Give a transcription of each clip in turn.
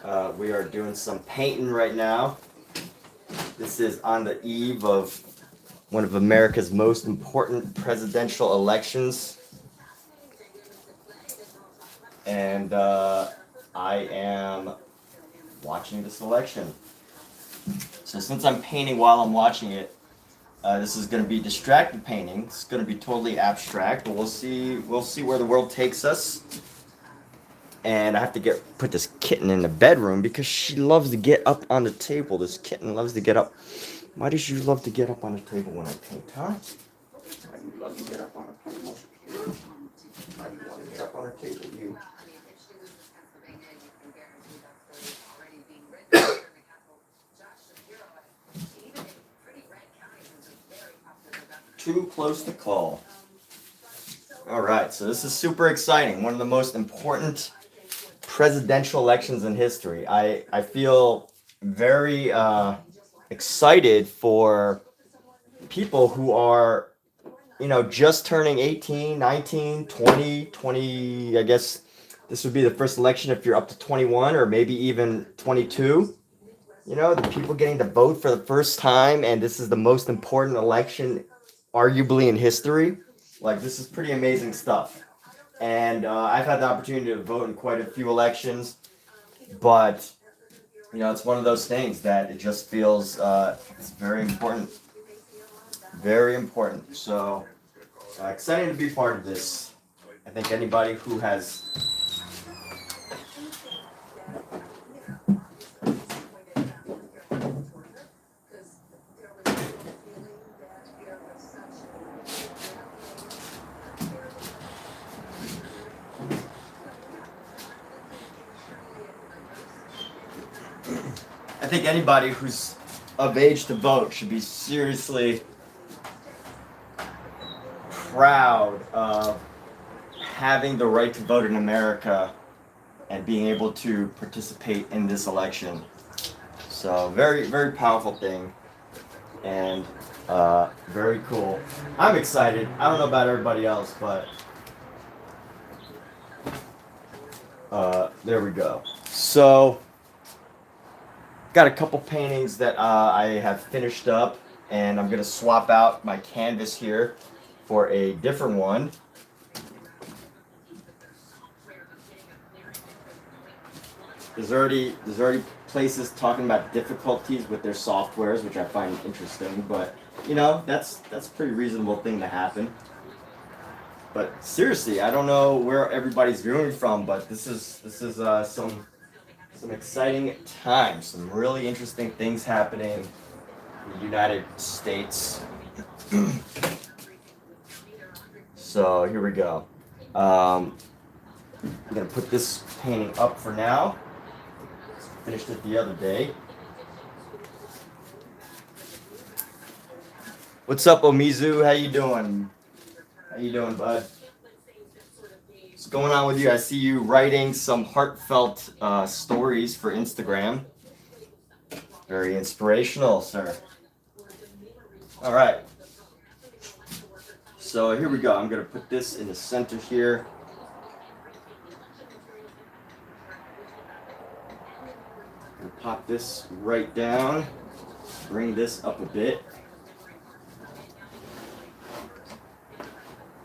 We are doing some painting right now. This is on the eve of one of America's most important presidential elections. And I am watching this election. So since I'm painting while I'm watching it, this is going to be distracted painting. It's going to be totally abstract, but we'll see where the world takes us. And I have to put this kitten in the bedroom because she loves to get up on the table. This kitten loves to get up. Why does you love to get up on the table when I paint, huh? Why do you love to get up on the table? Why do you want to get up on the table, you? Too close to call. All right, so this is super exciting. One of the most important presidential elections in history. I feel very excited for people who are, just turning 18, 19, 20, 20. I guess this would be the first election if you're up to 21 or maybe even 22. The people getting to vote for the first time, and this is the most important election arguably in history. Like, this is pretty amazing stuff. And I've had the opportunity to vote in quite a few elections, but it's one of those things that it just feels it's very important. Very important. So exciting to be part of this. I think anybody who has anybody who's of age to vote should be seriously proud of having the right to vote in America and being able to participate in this election. So very, very powerful thing, and very cool. I'm excited. I don't know about everybody else, but there we go. So got a couple paintings that I have finished up, and I'm gonna swap out my canvas here for a different one. There's already places talking about difficulties with their softwares, which I find interesting, but that's a pretty reasonable thing to happen. But seriously, I don't know where everybody's viewing from, but this is some exciting times, some really interesting things happening in the United States. So here we go. I'm gonna put this painting up for now. Finished it the other day. What's up, Omizu? How you doing? How you doing, bud? What's going on with you? I see you writing some heartfelt stories for Instagram. Very inspirational, sir. All right. So here we go. I'm gonna put this in the center here. Pop this right down, bring this up a bit.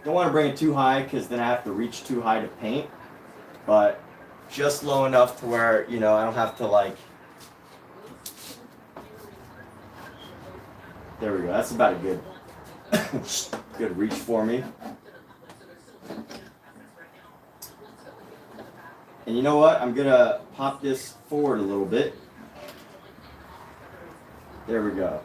Don't want to bring it too high because then I have to reach too high to paint, but just low enough to where, I don't have to there we go. That's about a good reach for me. And you know what? I'm gonna pop this forward a little bit. There we go.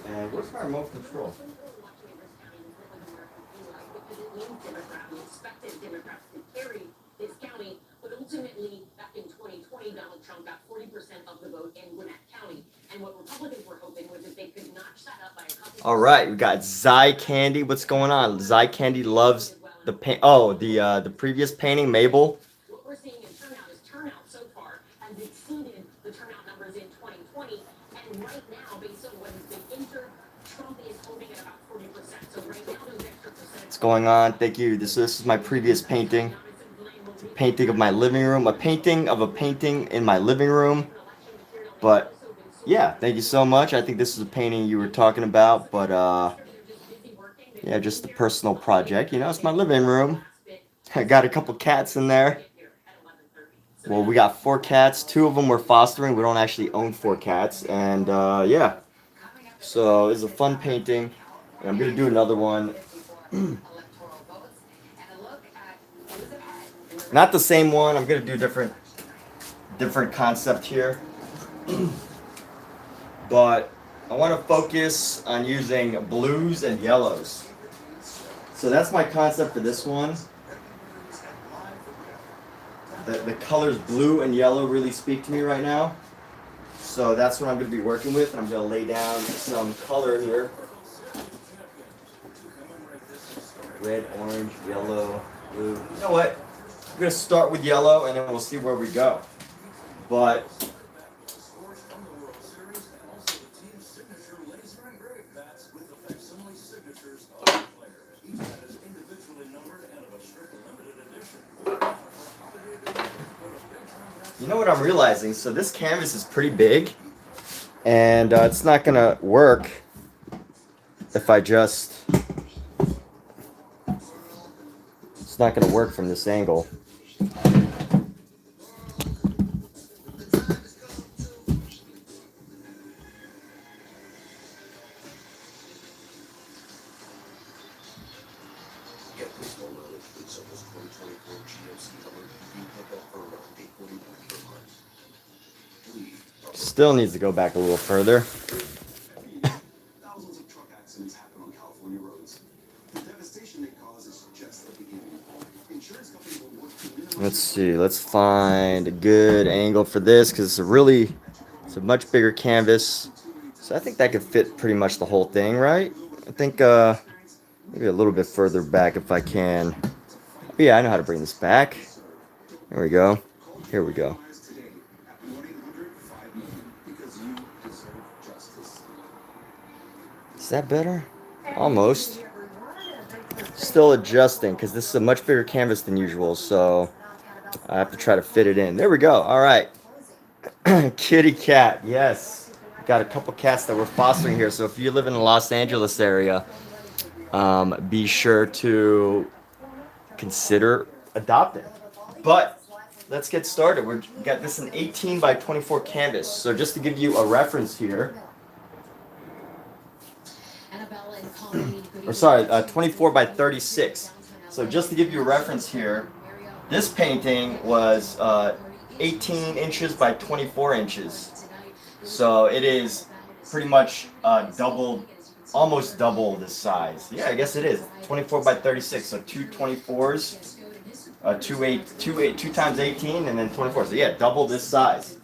And where's my remote control? Democrats to carry this county, but ultimately, back in 2020, Donald Trump got 40% of the vote in Gwinnett County. And what Republicans were hoping was that they could notch that up by a couple. All right, we got Zy Candy. What's going on? Zy Candy loves the paint. Oh, the previous painting, Mabel. What we're seeing in turnout so far has exceeded the turnout numbers in 2020. And right now, based on what has been entered, Trump is holding at about 40%. So right now, going on? Thank you. This is my previous painting. It's a painting of my living room. A painting of a painting in my living room. But yeah, thank you so much. I think this is a painting you were talking about. But yeah, just a personal project. You know, it's my living room. I got a couple cats in there. Well, we got 4 cats. 2 of them we're fostering. We don't actually own 4 cats. And yeah, so it's a fun painting. And I'm going to do another one. Not the same one. I'm going to do different concept here. But I want to focus on using blues and yellows. So that's my concept for this one. The colors blue and yellow really speak to me right now. So that's what I'm going to be working with. And I'm going to lay down some color here. Red, orange, yellow, blue. You know what? I'm going to start with yellow and then we'll see where we go. But you know what I'm realizing? So this canvas is pretty big, and it's not gonna work if I just. It's not gonna work from this angle. Still needs to go back a little further. Thousands of truck accidents happen on California roads. The devastation it causes suggests the beginning. Insurance companies will work to minimize. Let's see. Let's find a good angle for this because it's a much bigger canvas. So I think that could fit pretty much the whole thing, right? I think maybe a little bit further back if I can. But yeah, I know how to bring this back. There we go. Here we go. Is that better? Almost. Still adjusting because this is a much bigger canvas than usual, so I have to try to fit it in. There we go. All right. Kitty cat. Yes. Got a couple cats that we're fostering here. So if you live in the Los Angeles area, be sure to consider adopting. But let's get started. We got this an 18 by 24 canvas. So just to give you a reference here. Or sorry, 24 by 36. So just to give you a reference here, this painting was 18 inches by 24 inches. So it is pretty much almost double this size. Yeah, I guess it is. 24 by 36. So 2 24s, 2 times 18, and then 24. So yeah, double this size.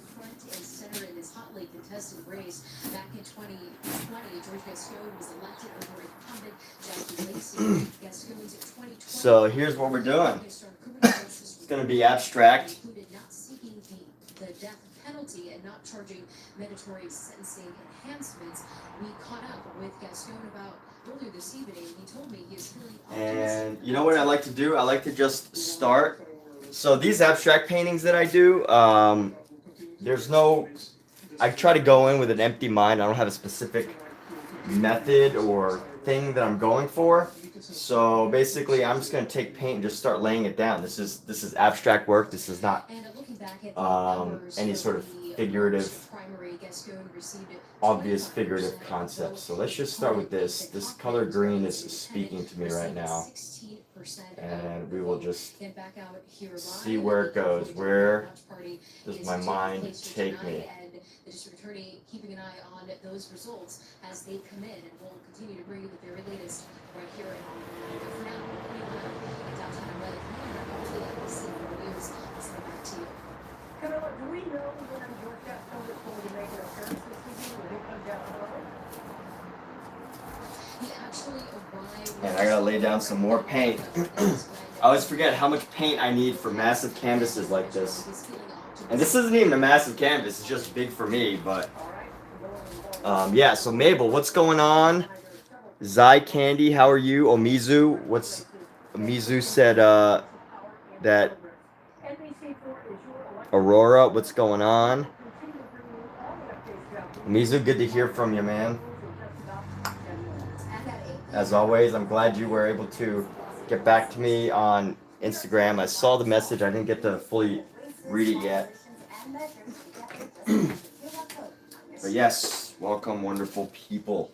So here's what we're doing. It's going to be abstract. The death penalty and not charging mandatory sentencing enhancements. We caught up with Gaston about earlier this evening. He told me he is feeling optimistic. And you know what I like to do? I like to just start. So these abstract paintings that I do, I try to go in with an empty mind. I don't have a specific method or thing that I'm going for. So basically, I'm just going to take paint and just start laying it down. This is abstract work. This is not any sort of figurative, obvious figurative concept. So let's just start with this. This color green is speaking to me right now. And we will just see where it goes. Where does my mind take me? The district attorney keeping an eye on those results as they come in, and we'll continue to bring you the very latest right here for now. In downtown LA, NBC News. Let's go back to you. Camilla, do we know when George Gaston is going to make an appearance this evening when he comes down the road? He actually arrived. And I gotta lay down some more paint. I always forget how much paint I need for massive canvases like this. And this isn't even a massive canvas, it's just big for me, but yeah, so Mabel, what's going on? Zai Candy, how are you? Omizu, what's Omizu said that Aurora, what's going on? Omizu, good to hear from you, man. As always, I'm glad you were able to get back to me on Instagram. I saw the message, I didn't get to fully read it yet. But yes, welcome, wonderful people.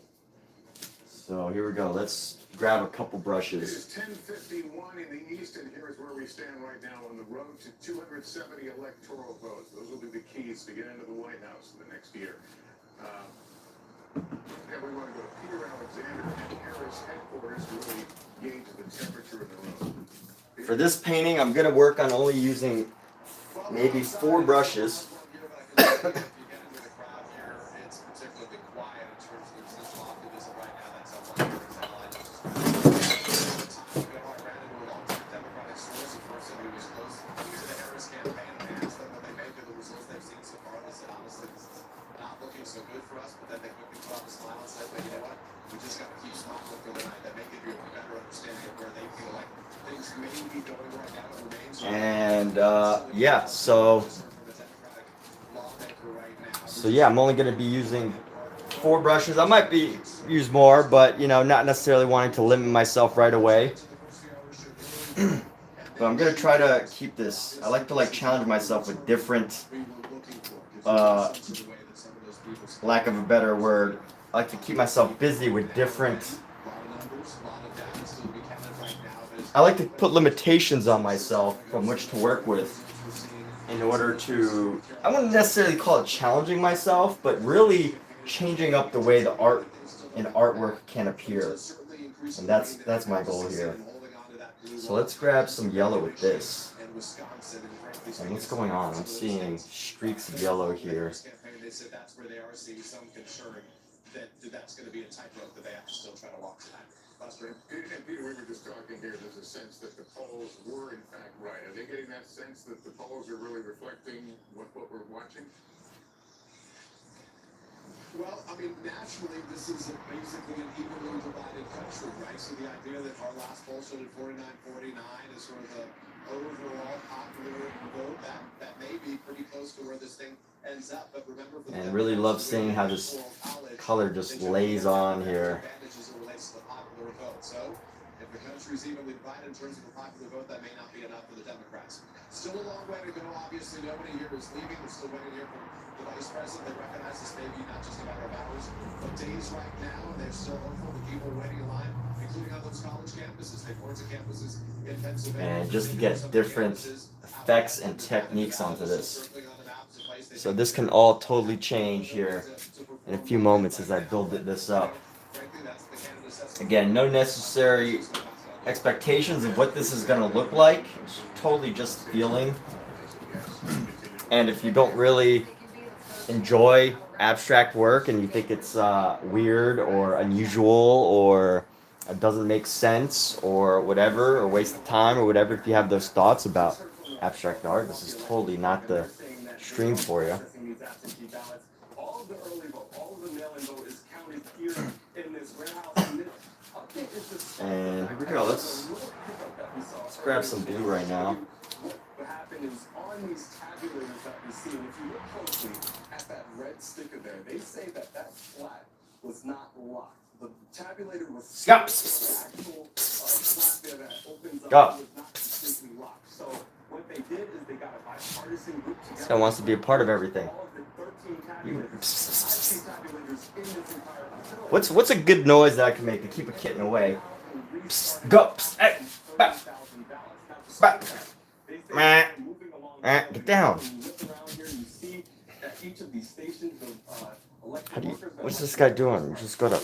So here we go. Let's grab a couple brushes. It is 10:51 in the East, and here is where we stand right now on the road to 270 electoral votes. Those will be the keys to get into the White House in the next year. And we want to go to Peter Alexander and Harris headquarters to really gauge the temperature of the room. For this painting, I'm going to work on only using maybe 4 brushes. And yeah, so yeah, I'm only going to be using 4 brushes. I might use more, but you know, not necessarily wanting to limit myself right away. But I'm going to try to keep this. I like to challenge myself with different, lack of a better word, I like to keep myself busy with different. I like to put limitations on myself from which to work with in order to, I wouldn't necessarily call it challenging myself, but really changing up the way the art and artwork can appear. And that's my goal here. So let's grab some yellow with this. And what's going on? I'm seeing streaks of yellow here. That's going to be a tightrope that they have to still try to walk tonight. Buster, and Peter, we were just talking here, there's a sense that the polls were in fact right. Are they getting that sense that the polls are really reflecting what we're watching? Well, I mean, nationally, this is basically an evenly divided country, right? So the idea that our last poll showed at 49-49 is sort of the overall popular vote, that may be pretty close to where this thing ends up. But remember, for and really love seeing how this color just lays on here. So, if the country's evenly divided in terms of a popular vote, that may not be enough for the Democrats. Still a long way to go. Obviously, nobody here is leaving. We're still waiting here for the vice president. They recognize this may be not just a matter of hours, but days right now. And they're still hopeful. The people waiting in line, including on those college campuses. They point to campuses in Pennsylvania. And just to get different effects and techniques onto this. So this can all totally change here in a few moments as I build this up. Again, no necessary expectations of what this is going to look like. It's totally just feeling. And if you don't really enjoy abstract work and you think it's weird or unusual or it doesn't make sense or whatever, or waste of time or whatever, if you have those thoughts about abstract art, this is totally not the stream for you. All of the early vote, all of the mail-in vote is counted here in this warehouse. And here we go. Let's grab some blue right now. What happened is on these tabulators that we see, if you look closely at that red sticker there, they say that flat was not locked. The tabulator was the actual flat there that opens up was not completely locked. So what they did is they got a bipartisan group together. This guy wants to be a part of everything. What's a good noise that I can make to keep a kitten away? Psst, go. Psst, hey, bah, bah, get down. What's this guy doing? You just gotta.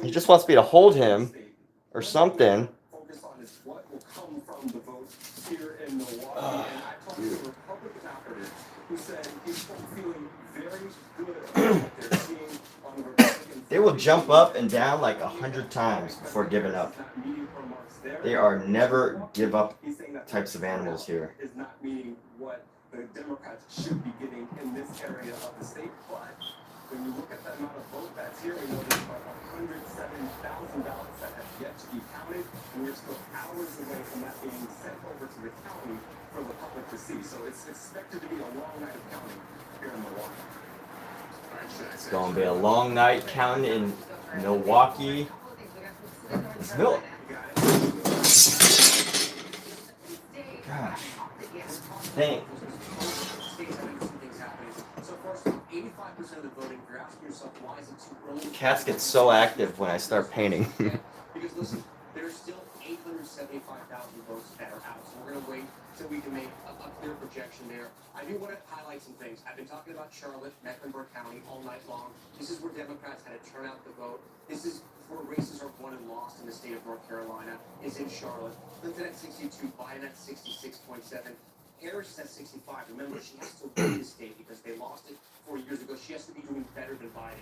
He just wants me to hold him or something. Dude. They will jump up and down like 100 times before giving up. They are never give up types of animals here. Is not meaning what the Democrats should be getting in this area of the state, but When you look at the amount of vote that's here, we know there's about 107,000 ballots that have yet to be counted, and we're still hours away from that being sent over to the county for the public to see. So it's expected to be a long night of counting here in Milwaukee. It's gonna be a long night counting in Milwaukee. Let's do it. Gosh. Dang. Cats get so active when I start painting. Because listen, there's still 875,000 votes that are out, so we're going to wait till we can make a clear projection there. I do want to highlight some things. I've been talking about Charlotte, Mecklenburg County all night long. This is where Democrats had to turn out the vote. This is where races are won and lost in the state of North Carolina. Is in Charlotte. Clinton at 62, Biden at 66.7. Harris at 65. Remember, she has to win the state because they lost it 4 years ago. She has to be doing better than Biden.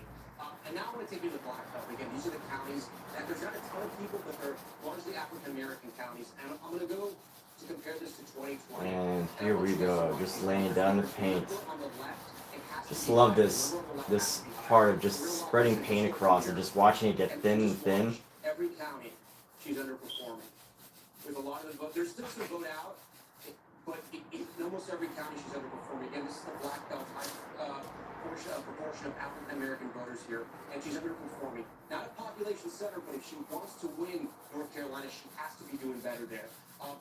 And now I want to take you to the Black Belt. Again, these are the counties that there's not a ton of people, but they're largely African-American counties. And I'm going to go to compare this to 2020. And here we go, just laying down the paint. Just love this part of just spreading paint across and just watching it get thin and thin. Every county, she's underperforming. With a lot of the vote, there's still some vote out, but in almost every county she's underperforming. Again, this is the Black Belt proportion of African American voters here, and she's underperforming. Not a population center, but if she wants to win North Carolina, she has to be doing better there.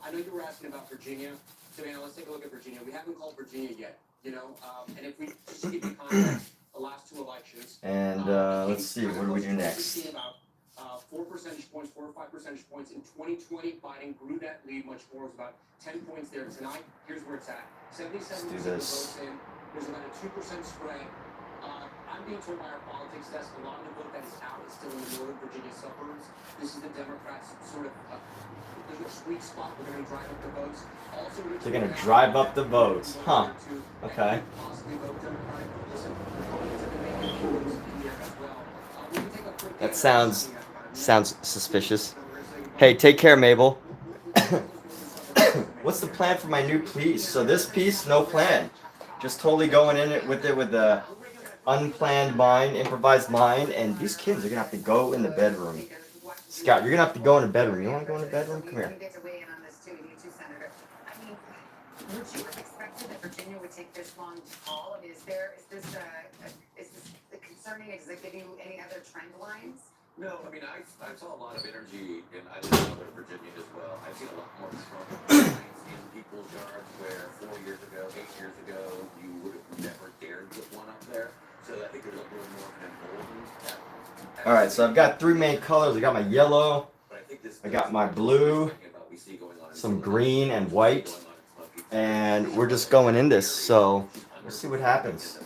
I know you were asking about Virginia. Savannah, let's take a look at Virginia. We haven't called Virginia yet, you know, and if we just to give you context, the last two elections. And let's see, what do we do next? About 4 percentage points, 4 or 5 percentage points. In 2020, Biden grew that lead much more. It was about 10 points there. Tonight, here's where it's at. 77% of the votes in. There's about a 2% spread. I'm being told by our politics desk, a lot of the vote that is out is still in the Northern Virginia suburbs. This is the Democrats' sort of, there's no sweet spot. We're going to drive up the votes. Also, They're gonna drive up the votes, huh? Okay. That sounds suspicious. Hey, take care, Mabel. What's the plan for my new piece? So this piece, no plan. Just totally going in it with the unplanned mind, improvised mind, and these kids are gonna have to go in the bedroom. Scott, you're gonna have to go in the bedroom. You wanna go in the bedroom? Come here. Would you have expected that Virginia would take this long to call? I mean, is this concerning? Does it give you any other trend lines? No, I mean, I saw a lot of energy, and I live in Northern Virginia as well. I've seen a lot more strong in people's yards where 4 years ago, 8 years ago, you would have never dared put one up there. So I think there's a little more of an emboldened. All right, so I've got 3 main colors. I got my yellow, I got my blue, some green and white, and we're just going in this. So we'll see what happens.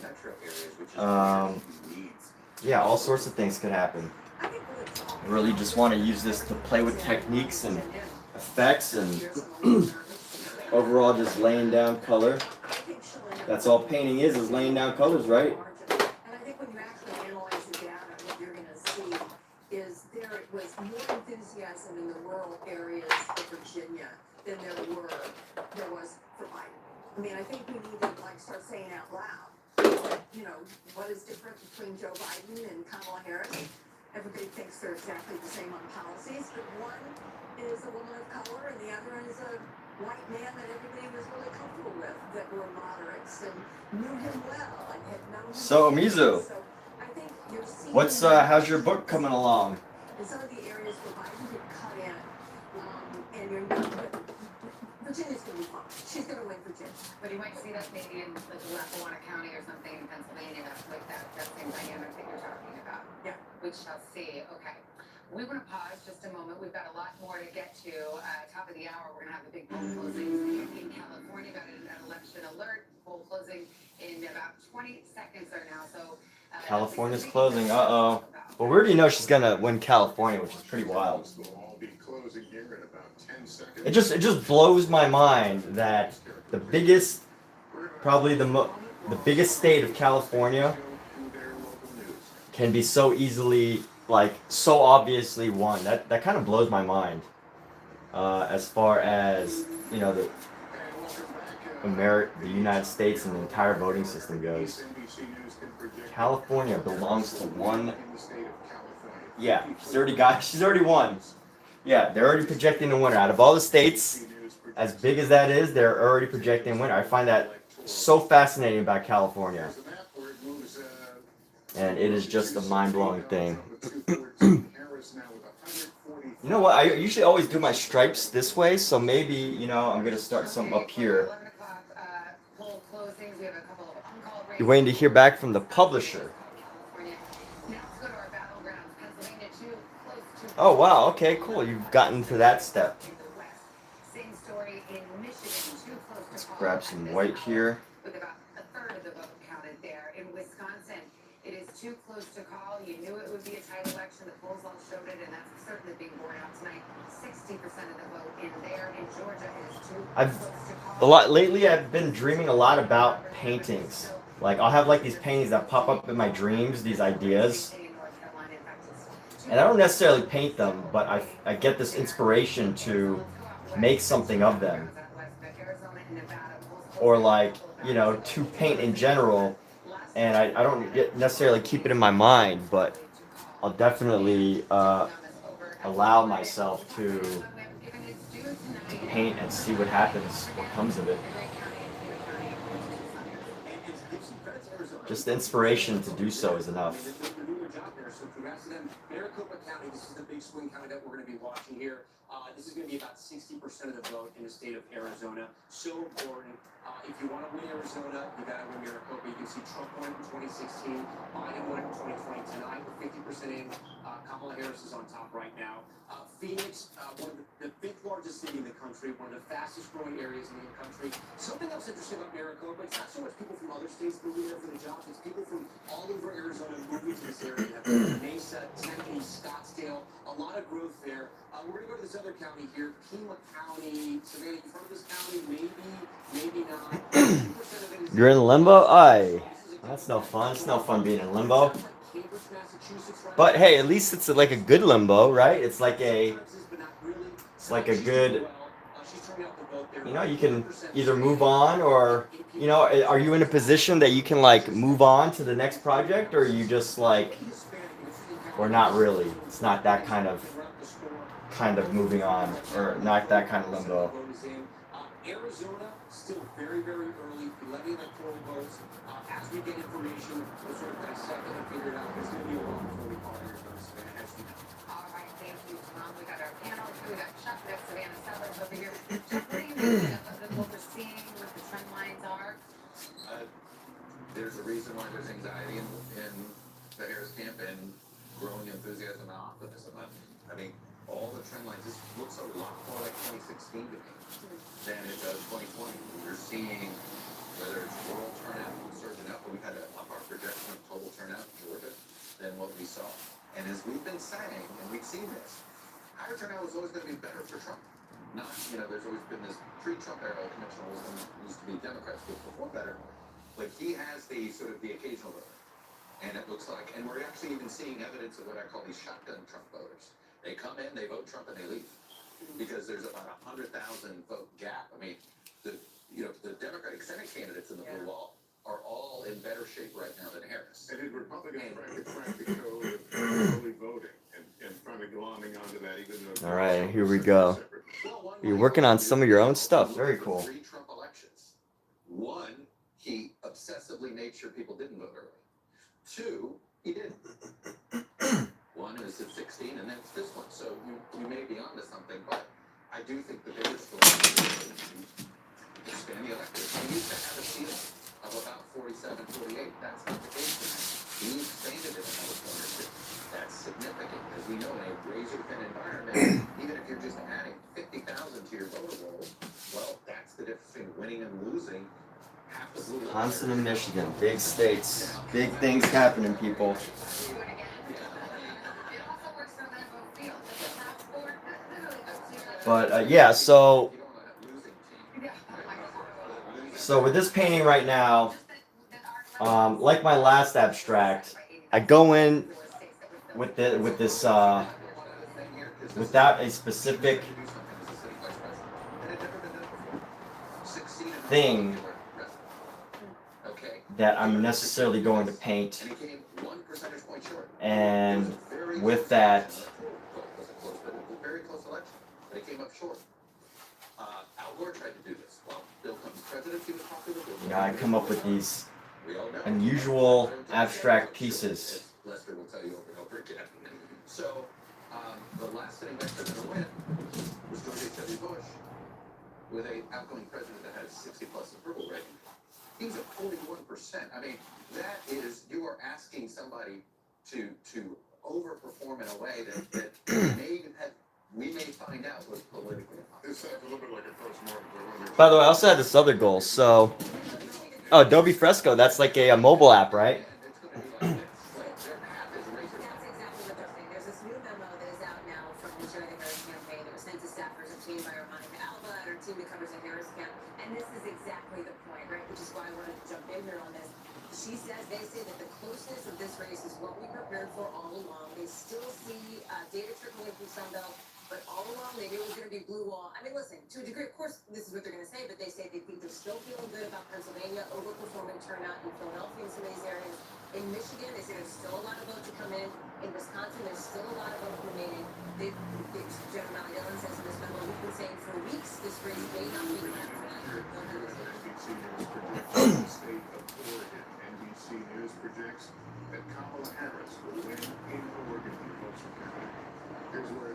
Yeah, all sorts of things could happen. I really just want to use this to play with techniques and effects and overall just laying down color. That's all painting is laying down colors, right? And I think when you actually analyze the data, what you're going to see is there was more enthusiasm in the rural areas of Virginia than there was for Biden. I mean, I think we need to start saying out loud, you know, what is different between Joe Biden and Kamala Harris? Everybody thinks they're exactly the same on policies, but one is a woman of color and the other is a white man that everybody was really comfortable with, that were moderates and knew him well and had known him. So, Mizu, So I think you're seeing how's your book coming along? in some of the areas where Biden could cut in, and you're not, but Virginia's going to be fine. She's going to win Virginia. But you might see that maybe in like Lackawanna County or something in Pennsylvania, that's like that same dynamic that you're talking about. Yeah. We shall see. Okay. We want to pause just a moment. We've got a lot more to get to. Top of the hour, we're going to have the big poll closings in California. Got an election alert. Poll closing in about 20 seconds or now. So California's closing. Uh-oh. Well, we already know she's going to win California, which is pretty wild. It just blows my mind that the biggest, probably the biggest state of California can be so easily, like, so obviously won. That kind of blows my mind. As far as, you know, the United States and the entire voting system goes. California belongs to one. In the state of California. Yeah, she's already won. Yeah, they're already projecting a winner. Out of all the states, as big as that is, they're already projecting a winner. I find that so fascinating about California. And it is just a mind-blowing thing. You know what? I usually always do my stripes this way, so maybe, you know, I'm going to start some up here. 11 o'clock poll closings. We have a couple of uncalled races. You're waiting to hear back from the publisher. California. Now let's go to our battlegrounds. Pennsylvania, too close to. Oh, wow. Okay, cool. You've gotten to that step. In the West. Same story in Michigan, too close to Let's call grab at some this white hour, here. with about a third of the vote counted there. In Wisconsin, it is too close to call. You knew it would be a tight election. The polls all showed it, and that's certainly being borne out tonight. 60% of the vote in there. In Georgia, it is too close to call. Lately I've been dreaming a lot about paintings. Like I'll have like these paintings that pop up in my dreams, these ideas. And I don't necessarily paint them, but I get this inspiration to make something of them. Or like, you know, to paint in general. And I don't necessarily keep it in my mind, but I'll definitely allow myself to paint and see what happens, what comes of it. Just the inspiration to do so is enough. Maricopa County, this is the big swing county that we're going to be watching here. This is going to be about 60% of the vote in the state of Arizona. So important. If you want to win Arizona, you got to win Maricopa. You can see Trump won in 2016, Biden won in 2020 tonight. We're 50% in. Kamala Harris is on top right now. Phoenix, one of the fifth largest city in the country, one of the fastest growing areas in the country. Something else interesting about Maricopa, it's not so much people from other states moving there for the jobs, it's people from all over Arizona moving to this area. Mesa, Tempe, Scottsdale, a lot of growth there. We're going to go to this other county here, Pima County. Savannah, you've heard of this county? Maybe not. 50% of it is You're in limbo? Aye. That's no fun. It's no fun being in limbo. But hey, at least it's like a good limbo, right? It's like a good, you know, you can either move on or, you know, are you in a position that you can like move on to the next project, or are you just like, or not really? It's not that kind of moving on, or not that kind of limbo. Arizona, still very, very early, 11 electoral votes. As we get information, we'll sort of dissect it and figure it out. It's going to be a while before we call Arizona, Savannah, as we know. All right, thank you, Tom. We got our panel. We got Chuck, we got Savannah Sellers over here. Chuck, what do you think of what we're seeing, what the trend lines are? There's a reason why there's anxiety in the Harris camp and growing enthusiasm and optimism. I mean, all the trend lines, this looks a lot more like 2016 to me than it does 2020. We're seeing, whether it's rural turnout surging up, we've had to up our projection of total turnout in Georgia than what we saw. And as we've been saying, and we've seen this, higher turnout was always going to be better for Trump. Not, you know, there's always been this pre-Trump era conventionalism used to be Democrats would perform better, but he has the sort of the occasional voter. And it looks like, and we're actually even seeing evidence of what I call these shotgun Trump voters. They come in, they vote Trump, and they leave. Because there's about 100,000 vote gap. I mean, the Democratic Senate candidates in the blue wall are all in better shape right now than Harris. And did Republicans trying to go with early voting and trying to glomming onto that, even though... All right, here we go. You're working on some of your own stuff. Very cool. 3 Trump elections. 1, he obsessively made sure people didn't vote early. 2, he didn't. 1 is at 16, and then it's this one. So you may be onto something, but I do think the biggest story is to expand the electorate. We used to have a ceiling of about 47, 48. That's not the case tonight. He expanded it another point or two. That's significant, as we know, in a razor-thin environment, even if you're just adding 50,000 to your voter roll, well, that's the difference between winning and losing. Half the blue Wisconsin and Michigan, big states, big things happening, people. But yeah, so with this painting right now, like my last abstract, I go in with this without a specific thing that I'm necessarily going to paint. And he came 1 percentage point short. And It was a very with close that, election. It was a close, but it was a very close election, but he came up short. Al Gore tried to do this. Well, Bill Clinton's presidency was popular. I come up with these We all know. unusual abstract pieces. As Lester will tell you over and over again. So, the last sitting president to win was George H.W. Bush, with an outgoing president that had 60+ approval rating. He's at 41%. I mean, that is, you are asking somebody to overperform in a way that we may find out was politically impossible. This sounds a little bit like a postmortem. By the way, I also had this other goal. So, oh, Adobe Fresco, that's like a mobile app, right? It's going to be like this. Like, their path is razor That's exactly what they're saying. There's this new memo that is out now from the Charlie Harris campaign that was sent to staffers obtained by our Monica Alba and our team that covers the Harris camp. And this is exactly the point, right? Which is why I wanted to jump in here on this. They say that the closeness of this race is what we prepared for all along. They still see data trickling from Sunbelt, but all along they knew it was going to be blue wall. I mean, listen, to a degree, of course, this is what they're going to say, but they say they think they're still feeling good about Pennsylvania, overperforming turnout in Philadelphia and some of these areas. In Michigan, they say there's still a lot of votes to come in. In Wisconsin, there's still a lot of votes remaining. General Dillon says in this memo, we've been saying for weeks this race may not be left. State of Oregon. NBC News projects that Kamala Harris will win in Oregon in Wilson County. Here's where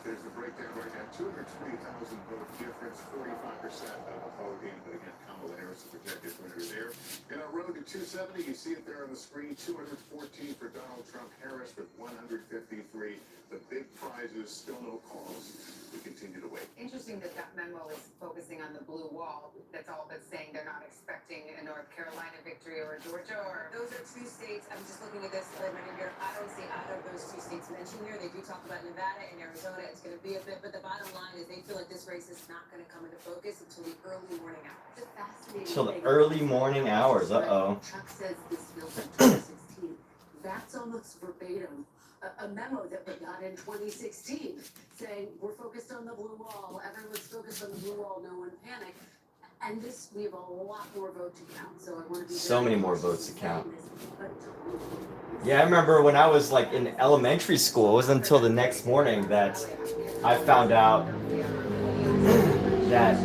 there's the breakdown right now. 220,000 vote difference, 45% of the voting. But again, Kamala Harris is projected winner there. In our road to 270, you see it there on the screen. 214 for Donald Trump. Harris with 153. The big prizes, still no calls. We continue to wait. Interesting that memo is focusing on the blue wall. That's all that's saying they're not expecting a North Carolina victory or Georgia or. Those are two states. I'm just looking at this. I don't see either of those two states mentioned here. They do talk about Nevada and Arizona. It's going to be a bit, but the bottom line is they feel like this race is not going to come into focus until the early morning hours. The fascinating Till the thing- early morning hours. Uh-oh. Chuck says this feels like 2016. That's almost verbatim. A memo that we got in 2016 saying we're focused on the blue wall, everyone's focused on the blue wall, no one panic. And this, we have a lot more vote to count, so I want to be So very many more cautious votes to in count. saying this, but Yeah, I remember when I was like in elementary school, it wasn't until the next morning that I found out that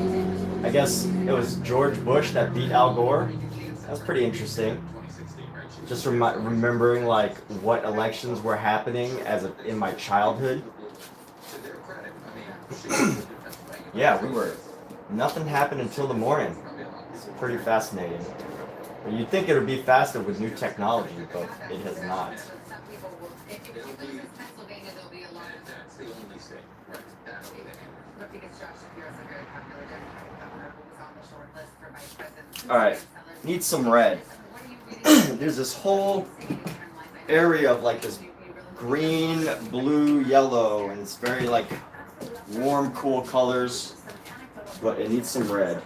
I guess it was George Bush that beat Al Gore. That was pretty interesting. 2016, right? She Just remembering like what elections were happening in my childhood. To their credit, I mean, she was in Pennsylvania. Yeah, nothing happened until the morning. It's pretty fascinating. But you'd think it would be faster with new technology, but it has not. Some people will, if you lose Pennsylvania, there'll be a lot of. That's the only state. Right. That'll be the answer. But because Josh Shapiro is a very popular Democratic governor who was on the short list for vice president. All right, need some red. What are you reading? There's this whole area of like this green, blue, yellow, and it's very like warm, cool colors, but it needs some red.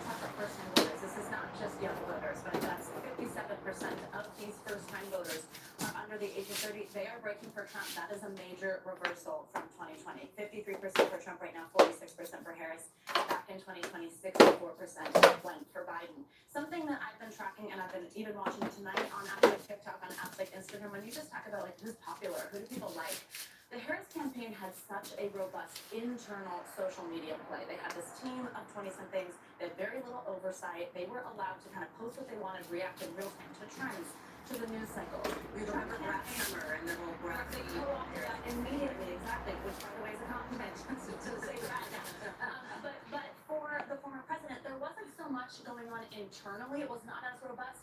This is not just young voters, but that's 57% of these first-time voters are under the age of 30. They are breaking for Trump. That is a major reversal from 2020. 53% for Trump right now, 46% for Harris. Back in 2020, 64% went for Biden. Something that I've been tracking, and I've been even watching tonight on apps like TikTok, on apps like Instagram, when you just talk about like who's popular, who do people like. The Harris campaign had such a robust internal social media play. They had this team of 20-somethings. They had very little oversight. They were allowed to kind of post what they wanted, react in real time to trends, to the news cycle. We remember Brad Summer and the whole Brad They co-opted that immediately, exactly, which by the way is a compliment to say that. But for the former president, there wasn't so much going on internally. It was not as robust.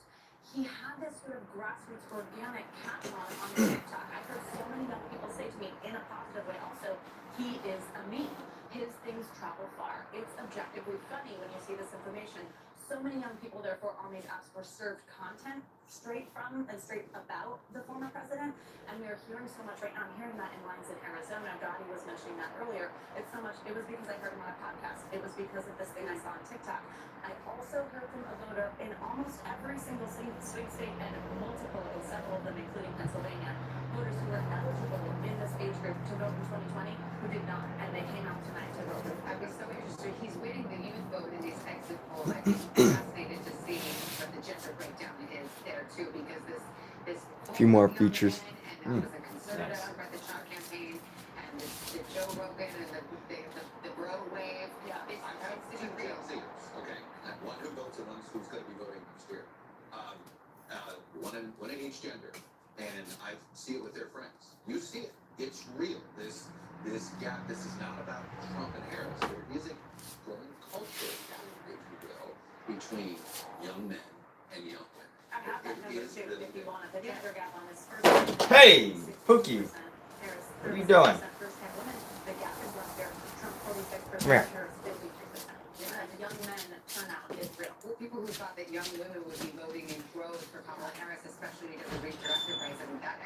He had this sort of grassroots organic catalog on TikTok. I've heard so many young people say to me in a positive way also, he is a meme. His things travel far. It's objectively funny when you see this information. So many young people, therefore, on these apps were served content straight from and straight about the former president. And we are hearing so much right now. I'm hearing that in lines in Arizona. Dottie was mentioning that earlier. It's so much. It was because I heard him on a podcast. It was because of this thing I saw on TikTok. I also heard from a voter in almost every single swing state and several of them, including Pennsylvania, voters who were eligible in this age group to vote in 2020 who did not, and they came out tonight to vote. I'd be so interested. He's winning the youth vote in these exit polls. I'd be fascinated to see what the gender breakdown is there few more features. And that was a concerted Nice. effort by the Trump campaign and the Joe Rogan and the bro wave. Yeah, it's to be real. Okay, one who votes and one who's going to be voting next year. One in each gender, and I see it with their friends. You see it. It's real. This gap. This is not about Trump and Harris. There is a growing culture gap, if you will, between young men and young women. I have that It number is too, really if you good. want it, the gender gap on this first. Hey, Pookie. Harris, What are you doing? 36% first-time women. The gap is less there. Trump 46%, Come here. Harris 53%. Yeah, the young men turnout is real. Well, people who thought that young women would be voting in droves for Kamala Harris, especially because of reproductive rights, and that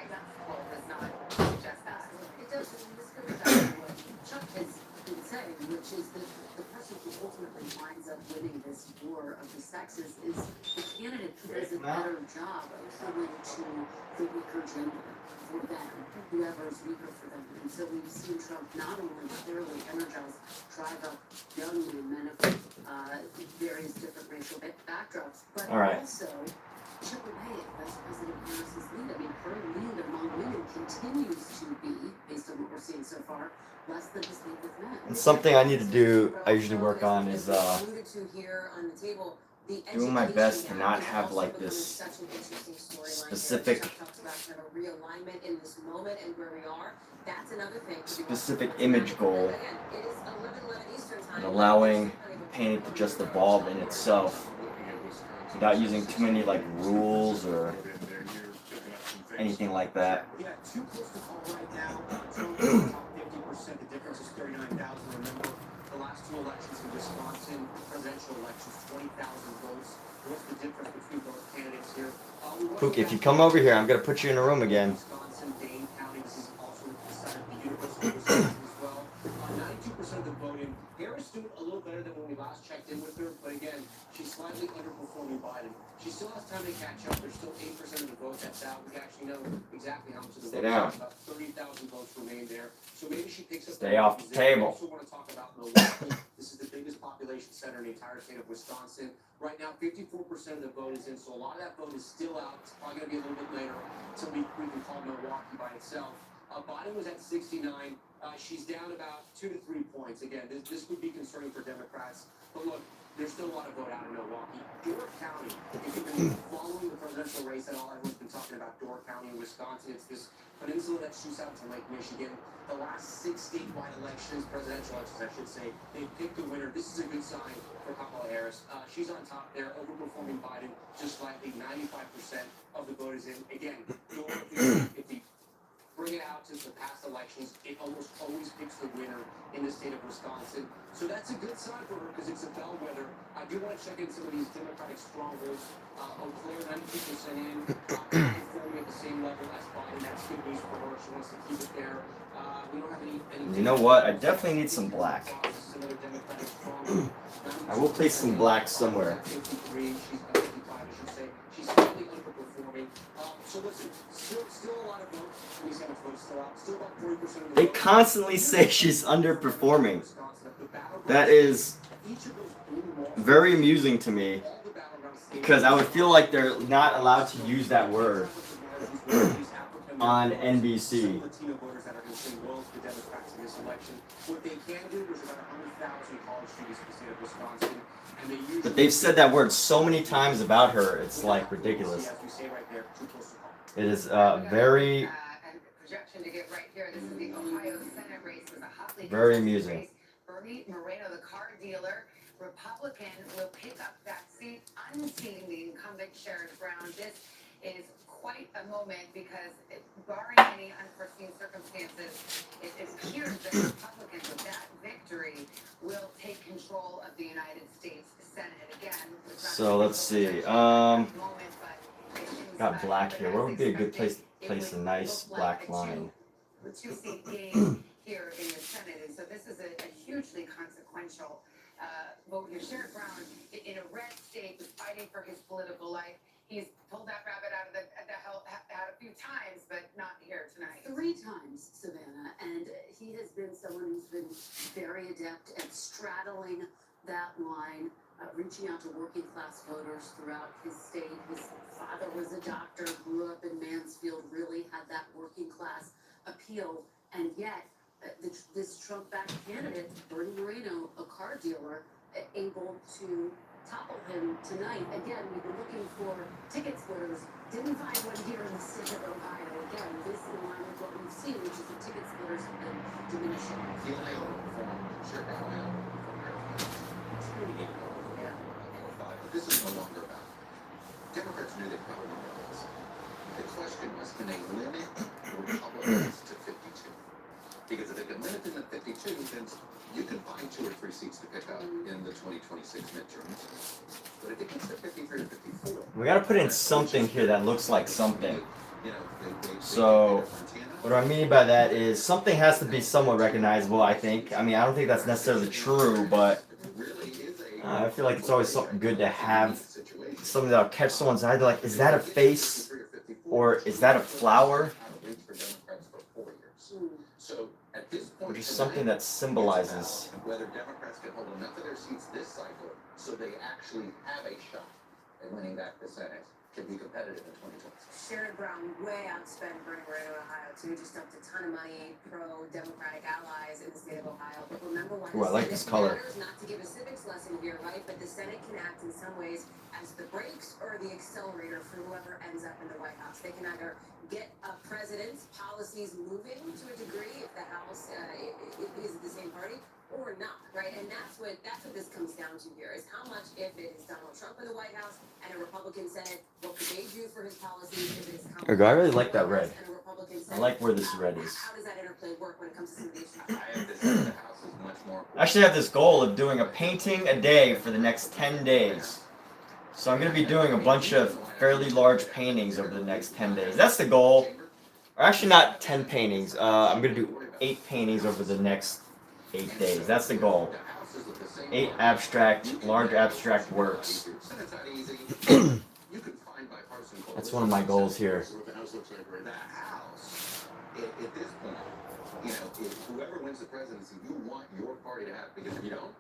poll does not suggest that. It does, and this goes back to what Chuck has been saying, which is that the person who ultimately winds up winning this war of the sexes is the candidate who does a better job of appealing to the weaker gender for them, whoever is weaker for them. And so we've seen Trump not only clearly energize, drive up young men of various different racial backdrops, but All right. also chip away at Vice President Harris's lead. I mean, her lead among women continues to be, based on what we're seeing so far, less than his lead with men. And something I need to do, I usually work on, is alluded to here on the table, the doing my best to education not gap is have, also like, becoming this such an interesting storyline here. specific- Chuck talks about kind of a realignment in this moment and where we are. That's another thing. to be specific watching. image goal, Again, it is 11:11 Eastern time. and allowing the painting to just evolve in itself without using too many like rules or anything like that. Yeah, too close to call right now. Total top 50%. The difference is 39,000. Remember, the last two elections in Wisconsin, presidential elections, 20,000 votes. What's the difference between both candidates here? Pookie, if you come over here, I'm gonna put you in a room again. Wisconsin, Dane County. This is also the site of the University of Wisconsin as well. 92% of the voting. Harris doing a little better than when we last checked in with her, but again, she's slightly underperforming Biden. She still has time to catch up. There's still 8% of the vote that's out. We actually know exactly how much of the Stay vote. down. About 30,000 votes remain there. So maybe she picks up. Stay off the table. I also want to talk about Milwaukee. This is the biggest population center in the entire state of Wisconsin. Right now, 54% of the vote is in, so a lot of that vote is still out. It's probably going to be a little bit later until we can call Milwaukee by itself. Biden was at 69. She's down about 2 to 3 points. Again, this would be concerning for Democrats. But look, there's still a lot of vote out in Milwaukee. Door County, if you've been following the presidential race at all, everyone's been talking about Door County in Wisconsin. It's this peninsula that shoots out to Lake Michigan. The last 6 statewide elections, presidential elections, I should say, they picked a winner. This is a good sign for Kamala Harris. She's on top there, overperforming Biden just slightly. 95% of the vote is in. Again, if you bring it out to the past elections, it almost always picks the winner in the state of Wisconsin. So that's a good sign for her because it's a bellwether. I do want to check in some of these Democratic strongholds. Eau Claire, 92% in, performing at the same level as Biden. That's good news for her. She wants to keep it there. We don't have any You know what? I definitely need some black. Another Democratic stronghold. I will place some black somewhere. 53, she's 55, I should say. She's slightly underperforming. So listen, still a lot of votes. Let me see how much votes still out. Still about 40% of the They vote. constantly say she's underperforming. That is very amusing to me because I would feel like they're not allowed to use that word on NBC. Latino voters that are going to say well to the Democrats in this election. What they can do, there's about 100,000 college students in the state of Wisconsin, and they usually. But they've said that word so many times about her, it's like ridiculous. As we say right there, too close to call. It is very, And projection to get right here. This is the Ohio Senate race with a hotly very contested amusing. race. Bernie Moreno, the car dealer, Republican, will pick up that seat, unseating the incumbent Sherrod Brown. This is quite a moment because, barring any unforeseen circumstances, it appears that Republicans with that victory will take control of the United States Senate again. So let's see. Got black here. Where would be a good place a nice black line? The two-seat game here in the Senate, and so this is a hugely consequential vote here. Sherrod Brown, in a red state, was fighting for his political life. He's pulled that rabbit out of the hat a few times, but not here tonight. 3 times, Savannah, and he has been someone who's been very adept at straddling that line, reaching out to working class voters throughout his state. His father was a doctor, grew up in Mansfield, really had that working class appeal, and yet this Trump-backed candidate, Bernie Moreno, a car dealer, able to topple him tonight. Again, we've been looking for ticket splitters, didn't find one here in the state of Ohio. Again, this in line with what we've seen, which is the ticket splitters have been diminishing. The Ohio reform, Chicago reform, but this is no longer about it. Democrats knew they probably would get this. The question was, can they limit Republicans to 52? Because if they can limit them to 52, then you can find 2 or 3 seats to pick up in the 2026 midterms. But if it gets to 53 or 54, We gotta put in something here that looks like something. you know, So, what I mean by that is something has to be somewhat recognizable, I think. I mean, I don't think that's necessarily true, but I feel like it's always something good to have something that'll catch someone's eye. They're like, is that a face? Or is that a flower? So at this point, Or just something that symbolizes. whether Democrats can hold enough of their seats this cycle so they actually have a shot at winning back the Senate to be competitive in 2026. Sherrod Brown way outspent Bernie Moreno in Ohio too. Just dumped a ton of money pro-Democratic allies in the state of Ohio. But remember why Ooh, I like this color. matters? Not to give a civics lesson here, right? But the Senate can act in some ways as the brakes or the accelerator for whoever ends up in the White House. They can either get a president's policies moving to a degree if the House is the same party, or not, right? And that's what this comes down to here, is how much, if it is Donald Trump in the White House and a Republican Senate, what could they do for his policies? If it is I really like that red. and a Republican I Senate, like where this red is. how does that interplay work when it comes to some of these issues? I have this in the House is much more. I actually have this goal of doing a painting a day for the next 10 days. So I'm going to be doing a bunch of fairly large paintings over the next 10 days. That's the goal. Or actually not 10 paintings. I'm going to do 8 paintings over the next 8 days. That's the goal. 8 large abstract works. That's one of my goals here. The House, at this point, you know, if whoever wins the presidency, you want your party to have, because if you don't,